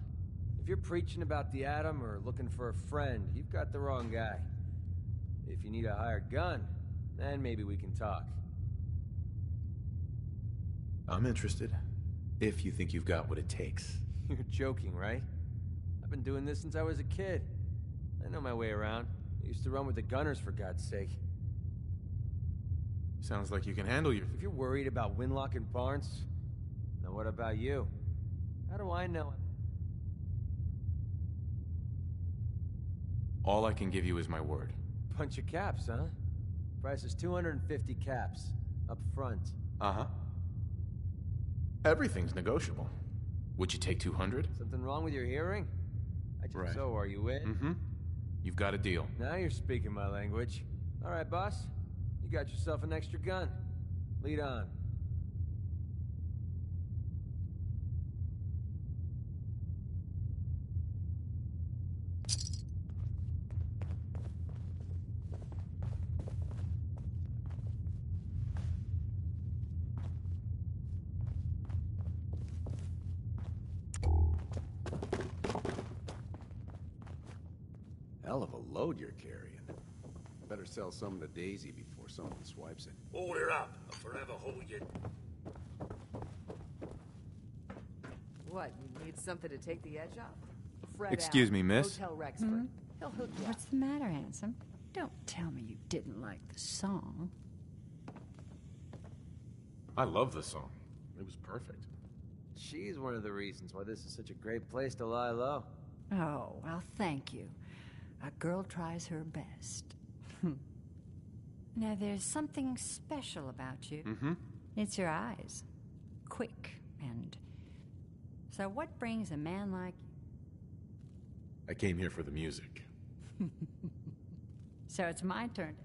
Speaker 20: If you're preaching about the Atom or looking for a friend, you've got the wrong guy. If you need a hired gun, then maybe we can talk.
Speaker 16: I'm interested. If you think you've got what it takes.
Speaker 20: You're joking, right? I've been doing this since I was a kid. I know my way around. I used to run with the Gunners, for God's sake.
Speaker 16: Sounds like you can handle your...
Speaker 20: If you're worried about Winlock and Barnes, then what about you? How do I know?
Speaker 16: All I can give you is my word.
Speaker 20: Bunch of caps, huh? Price is 250 caps. Up front.
Speaker 16: Uh-huh. Everything's negotiable. Would you take 200?
Speaker 20: Something wrong with your hearing?
Speaker 16: Right.
Speaker 20: So, are you in?
Speaker 16: Mm-hmm. You've got a deal.
Speaker 20: Now you're speaking my language. All right, boss. You got yourself an extra gun. Lead on.
Speaker 2: Hell of a load you're carrying. Better sell some to Daisy before someone swipes it.
Speaker 11: Hold her up. I'll forever hold you.
Speaker 1: What, you need something to take the edge off? Fred
Speaker 16: Excuse
Speaker 1: Allen,
Speaker 16: me, miss?
Speaker 1: Hotel Rexford. He'll hook you
Speaker 7: What's
Speaker 1: up.
Speaker 7: the matter, handsome? Don't tell me you didn't like the song.
Speaker 16: I love the song. It was perfect.
Speaker 20: She's one of the reasons why this is such a great place to lie low.
Speaker 7: Oh, well, thank you. A girl tries her best. Now, there's something special about you.
Speaker 16: Mm-hmm.
Speaker 7: It's your eyes. Quick and... So what brings a man like
Speaker 16: I came here for the music.
Speaker 7: you? So it's my turn.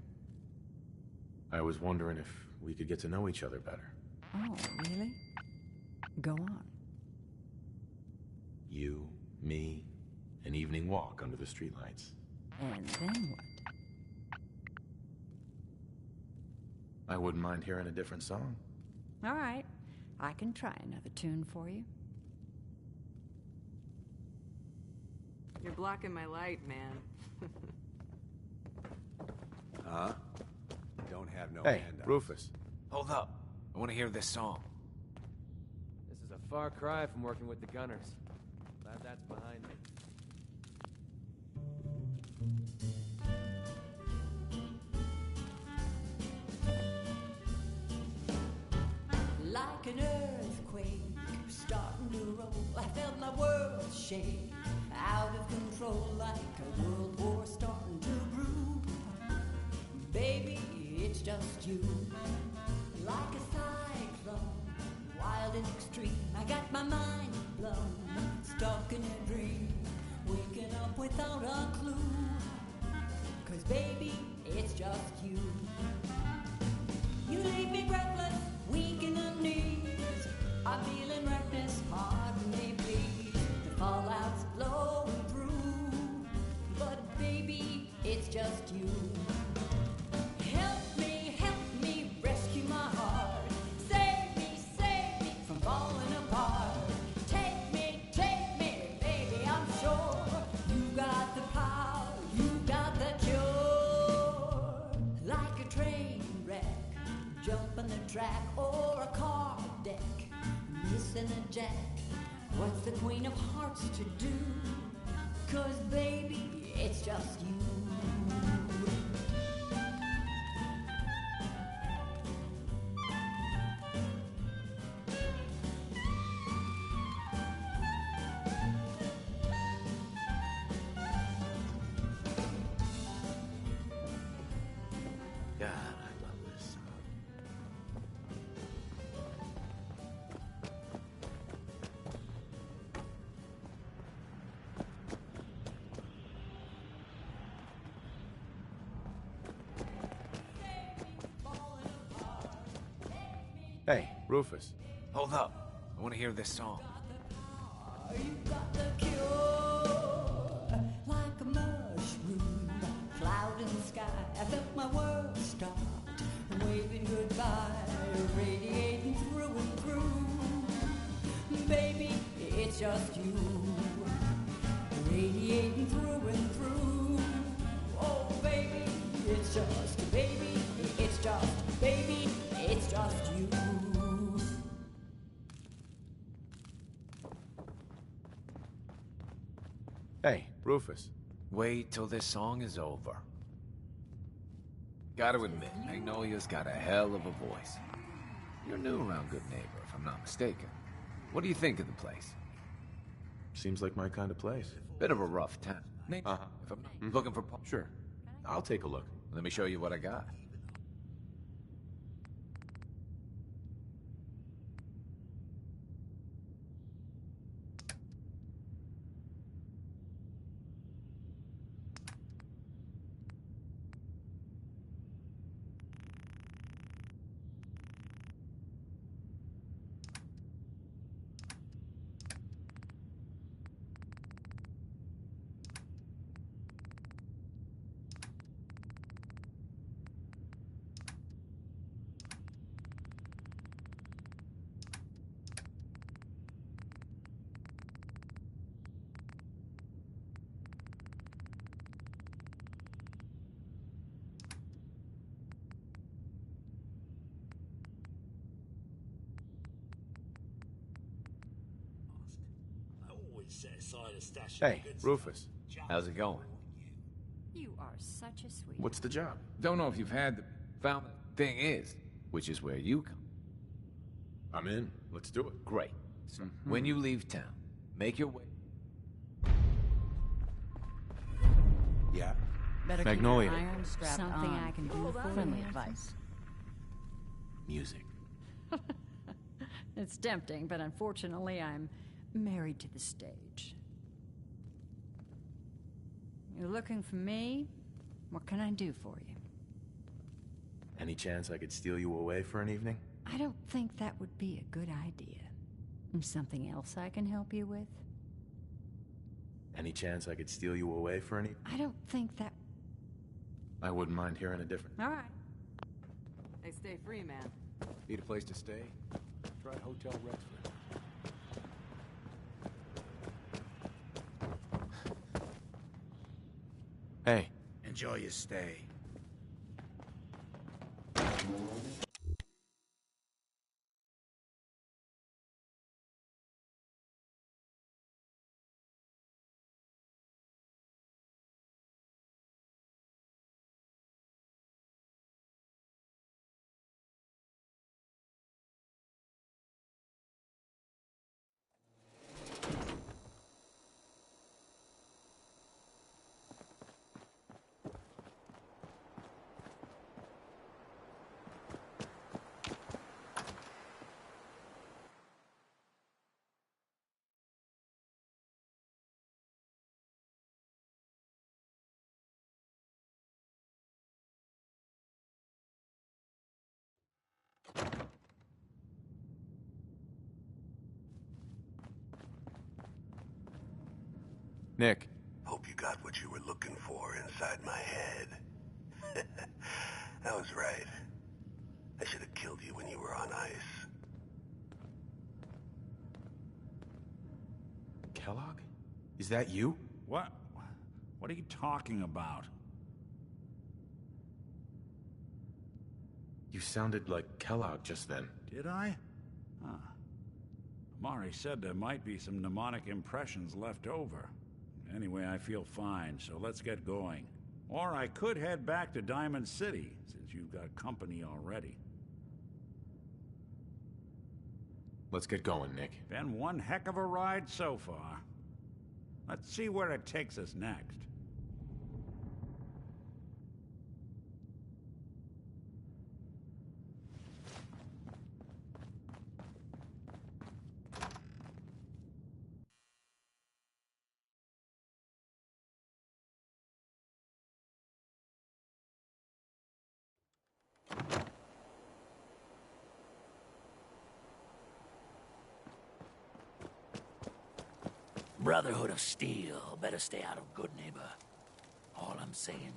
Speaker 16: I was wondering if we could get to know each other better.
Speaker 7: Oh, really? Go on.
Speaker 16: You, me, an evening walk under the streetlights.
Speaker 7: And then what?
Speaker 16: I wouldn't mind hearing a different song.
Speaker 7: All right. I can try another tune for you.
Speaker 1: You're blocking my light, man.
Speaker 2: Huh? Don't have no
Speaker 16: Hey,
Speaker 2: hand up.
Speaker 16: Rufus.
Speaker 9: Hold up. I want to hear this song.
Speaker 20: This is a far cry from working with the Gunners. Glad that's behind me.
Speaker 18: Like an earthquake starting to roll, I felt my world shake. Out of control, like a world war starting to brew. Baby, it's just you. Like a cyclone, wild and extreme. I got my mind blown, stuck in a dream. Waking up without a clue. 'Cause baby, it's just you. You leave me breathless, weak in the knees. I'm feeling reckless, pardon me please. The fallout's blowing through, but baby, it's just you. Help me, rescue my heart. Save me from falling apart. Take me, baby, I'm sure. You got the power, you got the cure. Like a train wreck, jumping the track, or a car deck, missing a jack. What's the Queen of Hearts to do? 'Cause baby, it's just you.
Speaker 9: God, I love this song.
Speaker 16: Hey, Rufus.
Speaker 9: Hold up. I want to hear this song.
Speaker 18: Like a mushroom, cloud in the sky. I felt my world start waving goodbye, radiating through and through. Baby, it's just you, radiating through and through. Oh, baby, it's just, baby, it's just, baby, it's just you.
Speaker 16: Hey, Rufus.
Speaker 9: Wait till this song is over. Gotta admit, Magnolia's got a hell of a voice. You're new around Good Neighbor, if I'm not mistaken. What do you think of the place?
Speaker 16: Seems like my kind of place.
Speaker 9: Bit of a rough town. If I'm not looking for...
Speaker 16: Sure. I'll take a look.
Speaker 9: Let me show you what I got.
Speaker 16: Hey, Rufus.
Speaker 9: How's it going?
Speaker 10: You are such a sweet.
Speaker 16: What's the job?
Speaker 9: Don't know if you've found the thing is, which is where you come.
Speaker 16: I'm in. Let's do it.
Speaker 9: Great. So when you leave town, make your way.
Speaker 16: Yeah.
Speaker 7: Better
Speaker 16: Magnolia.
Speaker 7: keep your iron strapped
Speaker 10: Something
Speaker 7: on.
Speaker 10: I can do for
Speaker 7: Friendly
Speaker 10: you.
Speaker 7: advice.
Speaker 16: Music.
Speaker 10: It's tempting, but unfortunately, I'm married to the stage. You're looking for me? What can I do for you?
Speaker 16: Any chance I could steal you away for an evening?
Speaker 10: I don't think that would be a good idea. Something else I can help you with?
Speaker 16: Any chance I could steal you away for an evening?
Speaker 10: I don't think that...
Speaker 16: I wouldn't mind hearing a different.
Speaker 10: All right.
Speaker 1: They stay free, man.
Speaker 9: Need a place to stay?
Speaker 6: Try Hotel Redford.
Speaker 16: Hey.
Speaker 5: Enjoy your stay.
Speaker 16: Nick.
Speaker 3: Hope you got what you were looking for inside my head. I was right. I should have killed you when you were on ice.
Speaker 16: Kellogg? Is that you?
Speaker 5: What? What are you talking about?
Speaker 16: You sounded like Kellogg just then.
Speaker 5: Did I? Huh. Amari said there might be some mnemonic impressions left over. Anyway, I feel fine, so let's get going. Or I could head back to Diamond City, since you've got company already.
Speaker 16: Let's get going, Nick.
Speaker 5: Been one heck of a ride so far. Let's see where it takes us next.
Speaker 11: Brotherhood of Steel better stay out of Good Neighbor. All I'm saying.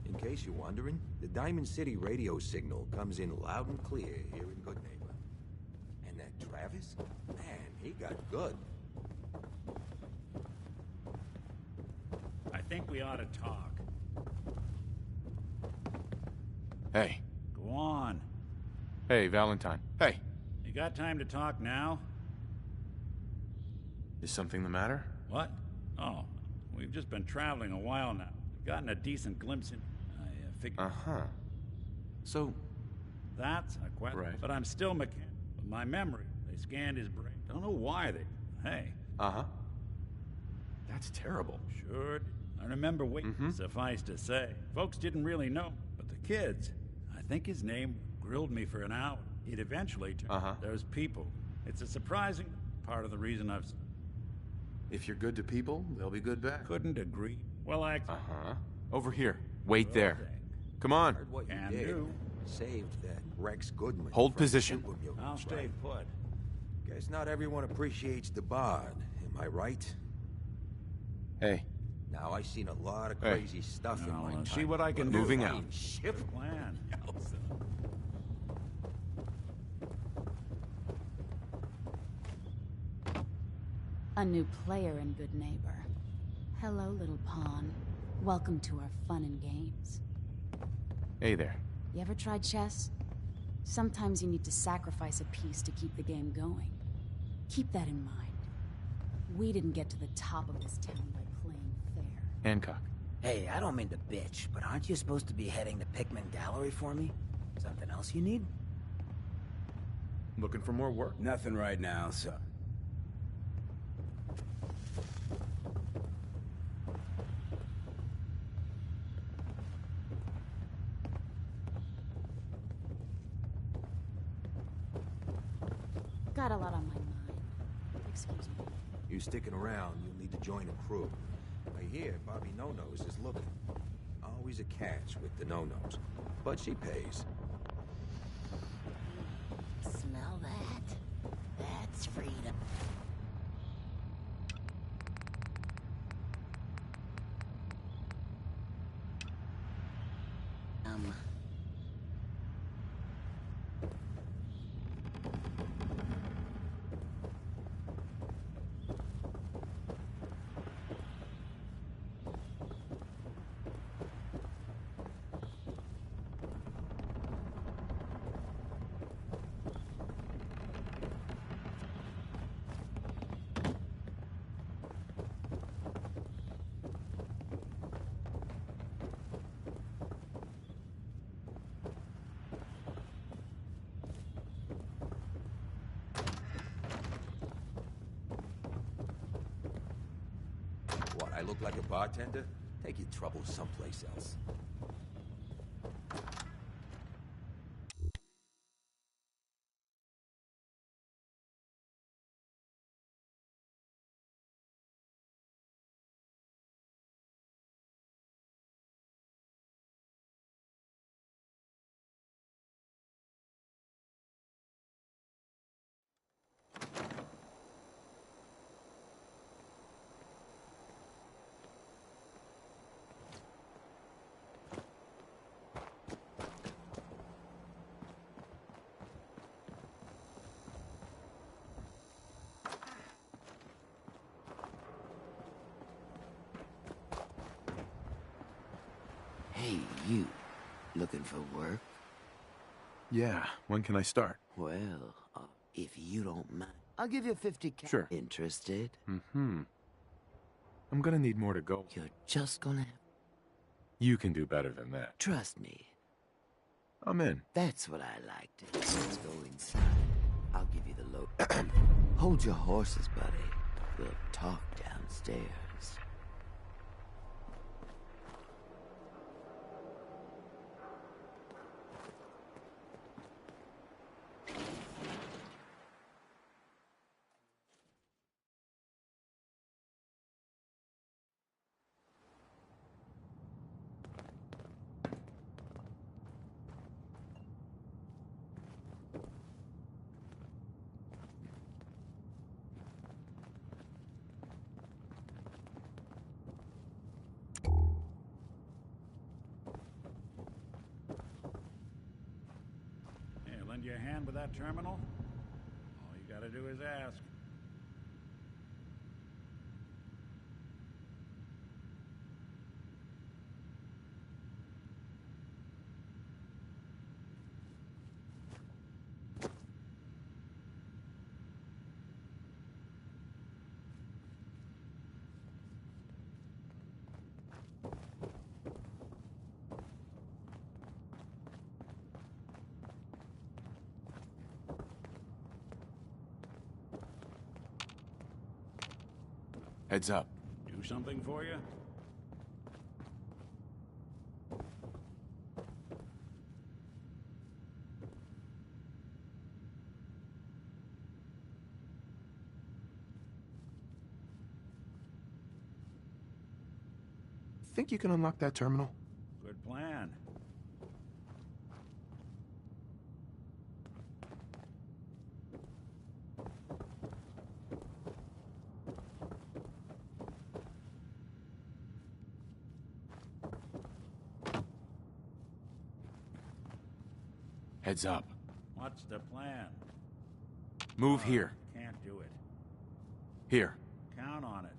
Speaker 13: In case you're wondering, the Diamond City radio signal comes in loud and clear here in Good Neighbor. And that Travis? Man, he got good.
Speaker 5: I think we ought to talk.
Speaker 24: Hey.
Speaker 5: Go on.
Speaker 24: Hey, Valentine. Hey.
Speaker 5: You got time to talk now?
Speaker 24: Is something the matter?
Speaker 5: What? Oh, we've just been traveling a while now. We've gotten a decent glimpse in... I figured...
Speaker 24: Uh-huh. So...
Speaker 5: That's a question.
Speaker 24: Right.
Speaker 5: But I'm still mechanical. With my memory, they scanned his brain. Don't know why they... Hey.
Speaker 24: Uh-huh. That's terrible.
Speaker 5: Sure. I remember waiting, suffice to say. Folks didn't really know, but the kids... I think his name grilled me for an hour. It eventually turned those people. It's a surprising part of the reason I've...
Speaker 24: If you're good to people, they'll be good back.
Speaker 5: Couldn't agree. Well,
Speaker 24: Over here. Wait there. Come on.
Speaker 13: Heard what
Speaker 5: Can
Speaker 13: you did.
Speaker 5: do.
Speaker 13: Saved that Rex Goodman.
Speaker 24: Hold
Speaker 13: from
Speaker 24: position.
Speaker 13: super mutants,
Speaker 5: I'll stay
Speaker 13: right?
Speaker 5: put.
Speaker 13: Guess not everyone appreciates the Bard. Am I right?
Speaker 24: Hey.
Speaker 13: Now, I seen a lot of
Speaker 24: Hey.
Speaker 13: crazy stuff in my time.
Speaker 5: See what I can do.
Speaker 24: Moving out.
Speaker 13: Ship
Speaker 5: Plan.
Speaker 14: A new player in Good Neighbor. Hello, little pawn. Welcome to our fun and games.
Speaker 24: Hey there.
Speaker 14: You ever tried chess? Sometimes you need to sacrifice a piece to keep the game going. Keep that in mind. We didn't get to the top of this town by playing fair.
Speaker 8: Hancock. Hey, I don't mean to bitch, but aren't you supposed to be heading to Pickman Gallery for me? Something else you need?
Speaker 24: Looking for more work?
Speaker 8: Nothing right now, so...
Speaker 14: Got a lot on my mind. Excuse me.
Speaker 13: You sticking around, you'll need to join a crew. I hear Bobby No-Nose is looking. Always a catch with the No-Nose. But she pays.
Speaker 21: Smell that? That's freedom.
Speaker 13: What, I look like a bartender? Take your troubles someplace else.
Speaker 8: Hey, you. Looking for work?
Speaker 24: Yeah, when can I start?
Speaker 8: Well, if you don't mind, I'll give you 50K.
Speaker 24: Sure.
Speaker 8: Interested?
Speaker 24: I'm gonna need more to go.
Speaker 8: You're just gonna have...
Speaker 24: You can do better than that.
Speaker 8: Trust me.
Speaker 24: I'm in.
Speaker 8: That's what I like to do. Let's go inside. I'll give you the load. Hold your horses, buddy. We'll talk downstairs.
Speaker 5: lend you a hand with that terminal? All you gotta do is ask.
Speaker 24: Heads up.
Speaker 5: Do something for you?
Speaker 15: Think you can unlock that terminal?
Speaker 5: Good plan.
Speaker 24: Heads up.
Speaker 5: What's the plan?
Speaker 24: Move here.
Speaker 5: Can't do it.
Speaker 24: Here.
Speaker 5: Count on it.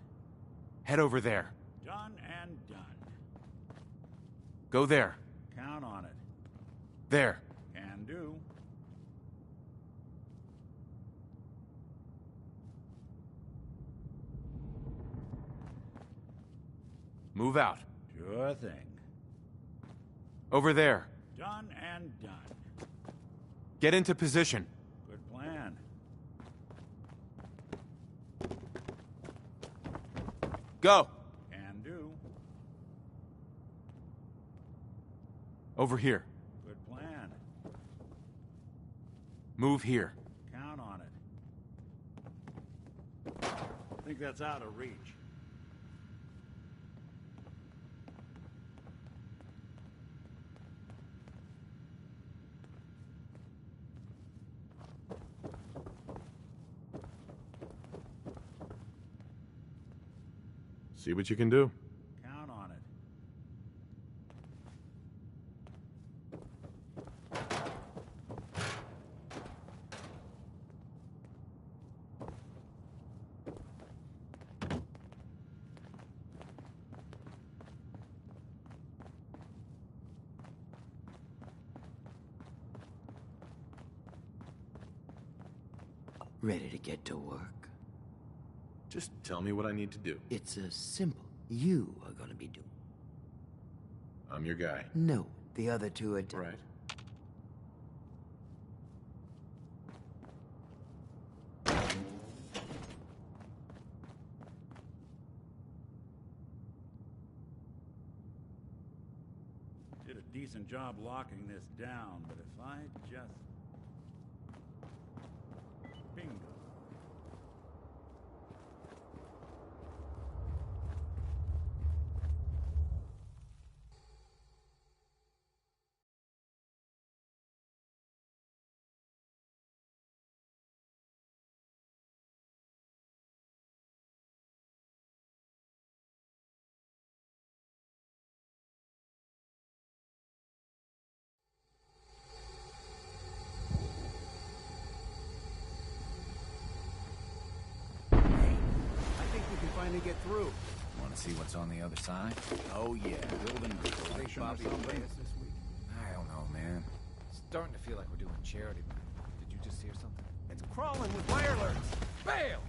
Speaker 24: Head over there.
Speaker 5: Done and done.
Speaker 24: Go there.
Speaker 5: Count on it.
Speaker 24: There.
Speaker 5: Can do.
Speaker 24: Move out.
Speaker 5: Sure thing.
Speaker 24: Over there.
Speaker 5: Done and done.
Speaker 24: Get into position.
Speaker 5: Good plan.
Speaker 24: Go.
Speaker 5: Can do.
Speaker 24: Over here.
Speaker 5: Good plan.
Speaker 24: Move here.
Speaker 5: Count on it. I think that's out of reach.
Speaker 15: See what you can do.
Speaker 5: Count on it.
Speaker 11: Ready to get to work?
Speaker 16: Just tell me what I need to do.
Speaker 11: It's simple. You are gonna be doing.
Speaker 16: I'm your guy.
Speaker 11: No, the other two are.
Speaker 16: Right.
Speaker 5: Did a decent job locking this down, but if I just... Bingo.
Speaker 2: Finally get through.
Speaker 9: Want to see what's on the other side?
Speaker 2: Oh yeah, building restoration or something.
Speaker 9: I don't know, man. Starting to feel like we're doing charity. Did you just hear something?
Speaker 6: It's crawling with wireless. Bail!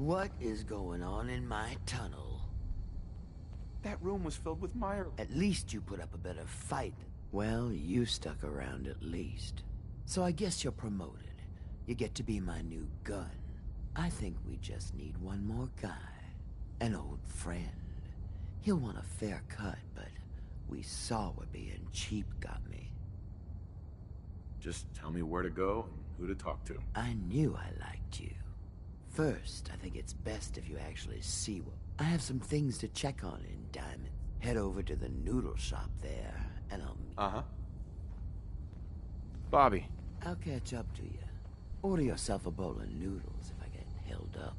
Speaker 11: What is going on in my tunnel?
Speaker 24: That room was filled with Meyer.
Speaker 11: At least you put up a better fight. Well, you stuck around at least. So I guess you're promoted. You get to be my new gun. I think we just need one more guy. An old friend. He'll want a fair cut, but we saw what being cheap got me.
Speaker 16: Just tell me where to go and who to talk to.
Speaker 11: I knew I liked you. First, I think it's best if you actually see what... I have some things to check on in Diamond. Head over to the noodle shop there, and I'll meet...
Speaker 24: Uh-huh. Bobby.
Speaker 11: I'll catch up to you. Order yourself a bowl of noodles if I get held up.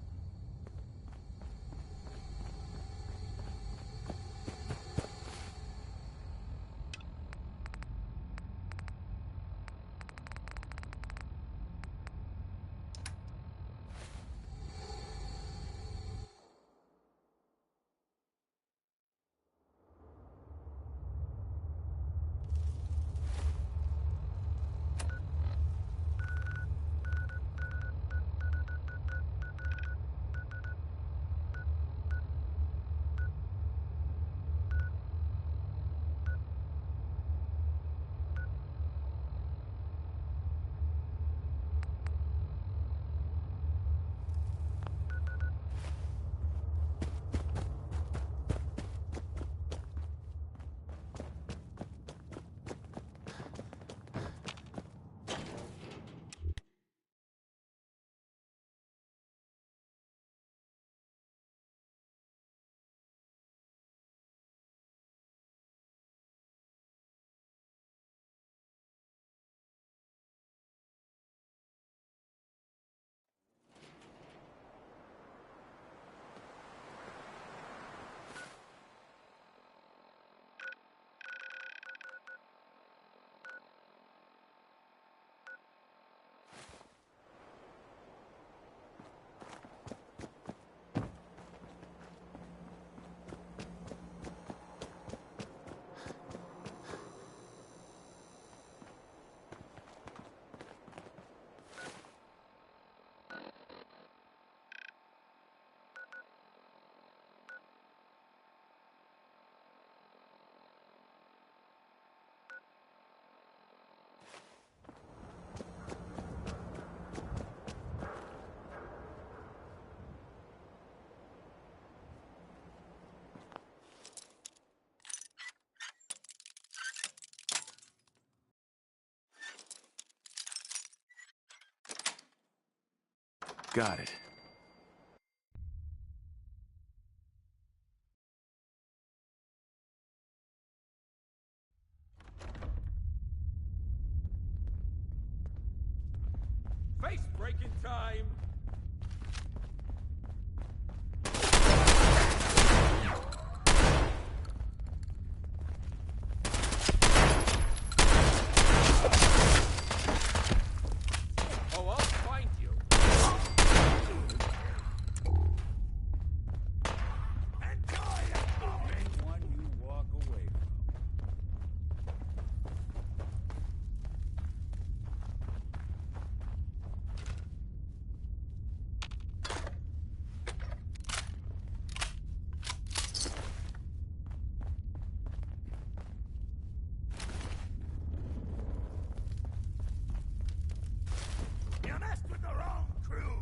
Speaker 24: Got it.
Speaker 6: Face-breaking time! Oh, I'll find you.
Speaker 5: Anyone you walk away from.
Speaker 11: You messed with the wrong crew!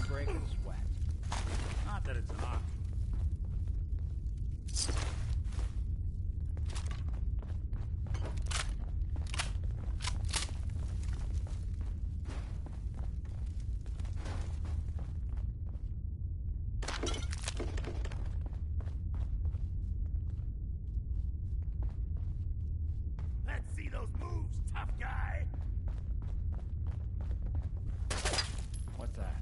Speaker 5: Break a sweat. Not that it's an option.
Speaker 11: Let's see those moves, tough guy!
Speaker 5: What's that?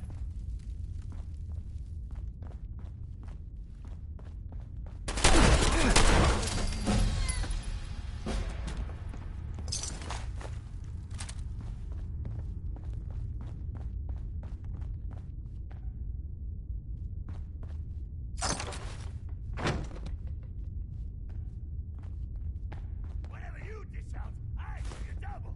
Speaker 4: sounds. I see a double.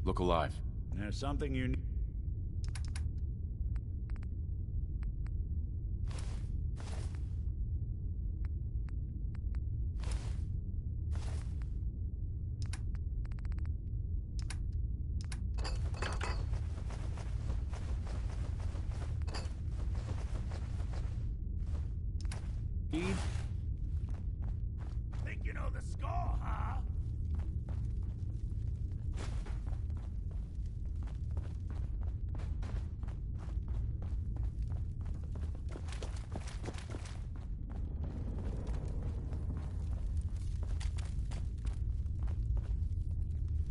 Speaker 24: Look alive.
Speaker 5: There's something you need.
Speaker 4: Think you know the score, huh?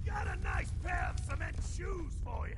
Speaker 4: Got a nice pair of cement shoes for you.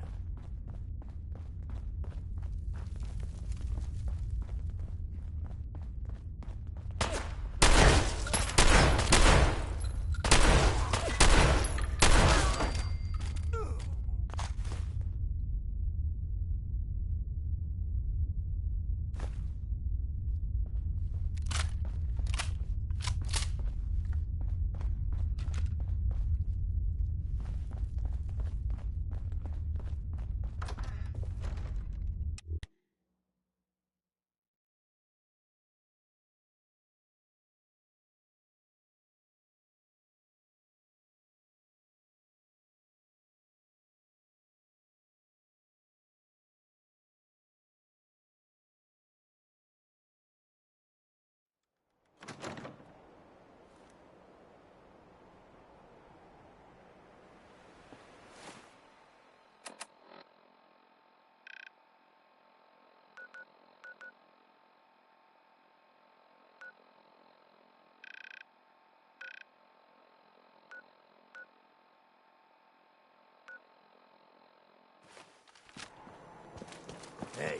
Speaker 4: Hey,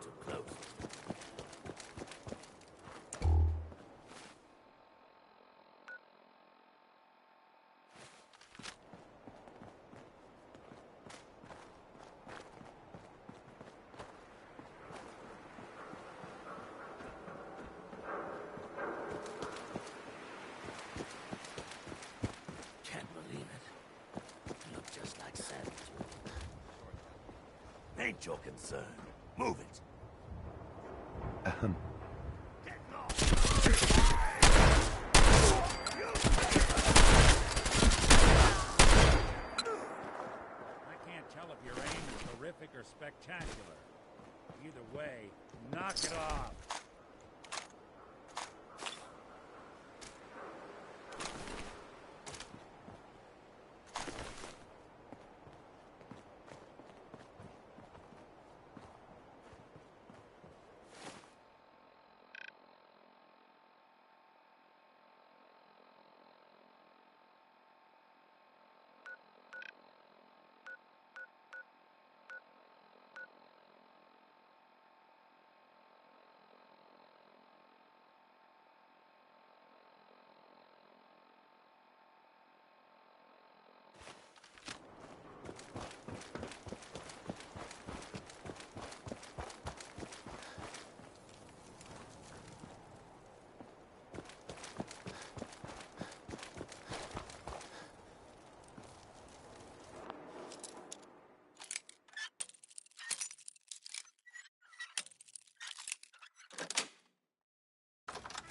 Speaker 4: too close. Can't believe it. You look just like Savage. Ain't your concern. Move it.
Speaker 5: I can't tell if your aim is horrific or spectacular. Either way, knock it off.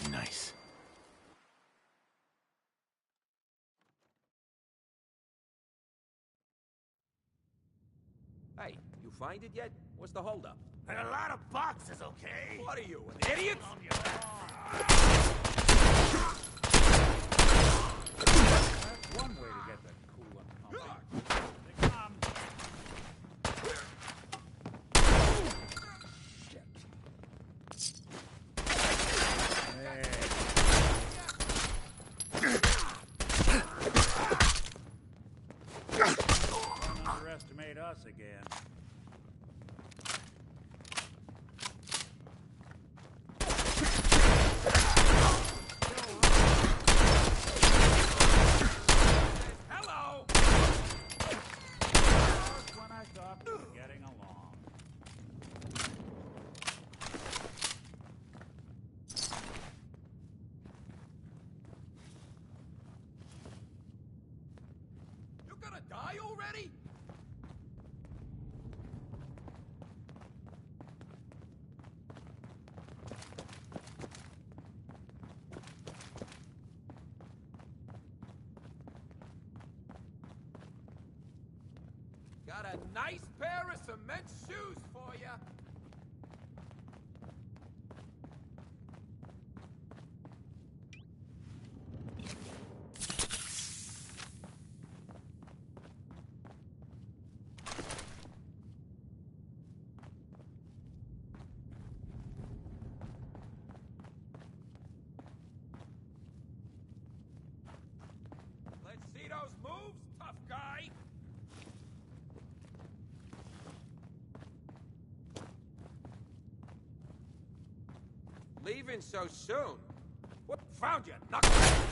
Speaker 24: Nice.
Speaker 13: Hey, you find it yet? What's the holdup?
Speaker 4: And a lot of boxes, okay?
Speaker 13: What are you, an idiot?
Speaker 5: That's one way to get the cool and pumping. They come. Don't underestimate us again.
Speaker 4: Hello! die already? Got a nice pair of cement shoes for you. Let's see those moves, tough guy. Leaving so soon? What found you, knucklehead?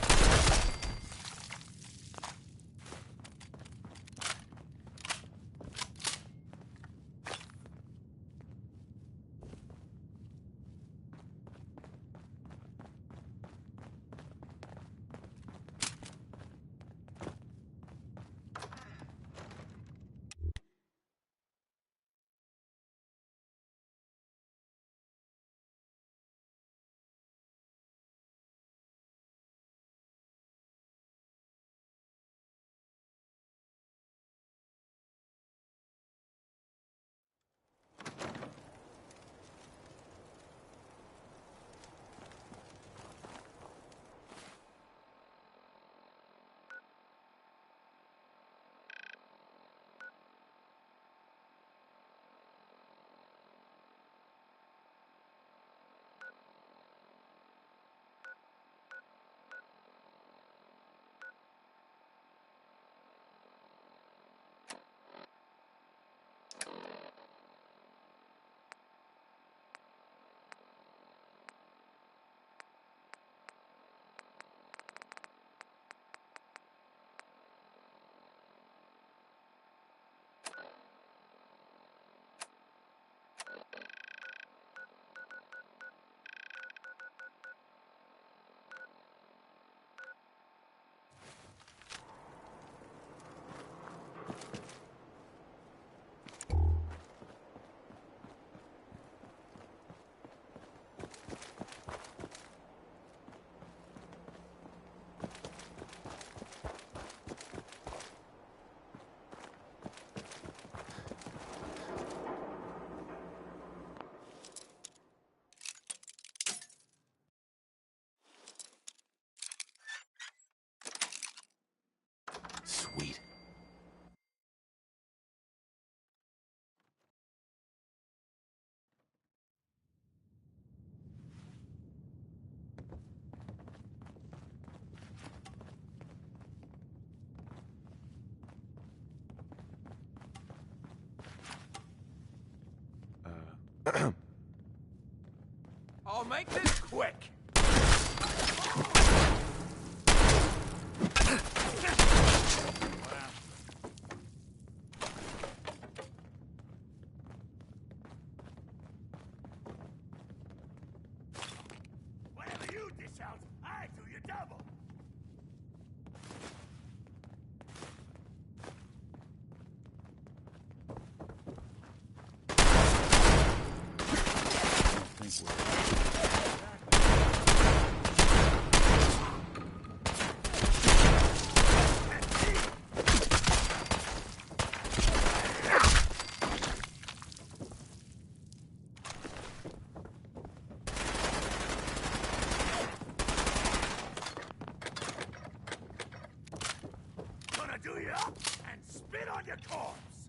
Speaker 16: Sweet.
Speaker 4: I'll make this quick. Whatever you dish out, I do you double. Gonna do you up and spit on your corpse.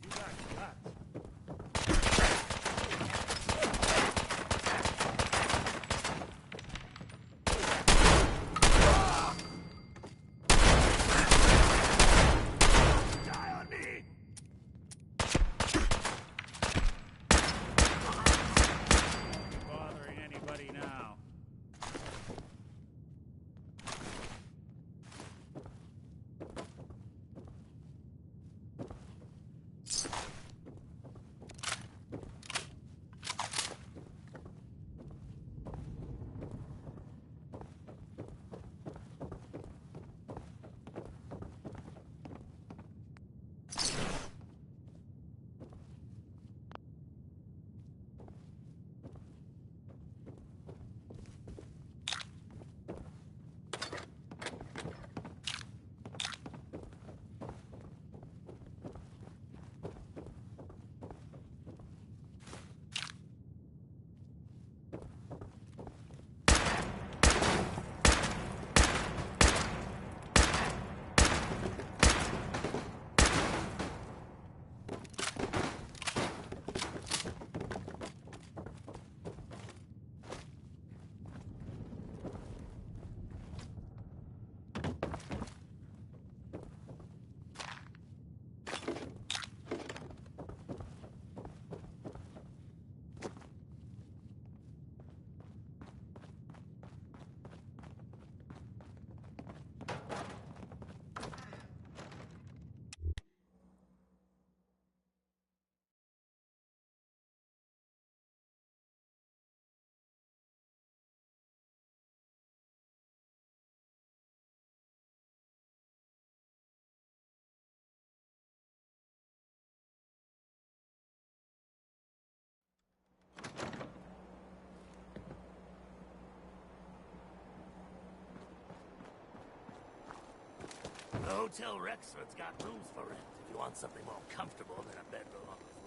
Speaker 4: You got guts. Die on me!
Speaker 5: Bothering anybody now?
Speaker 4: Hotel Rexford's got rooms for rent if you want something more comfortable than a bedroom on the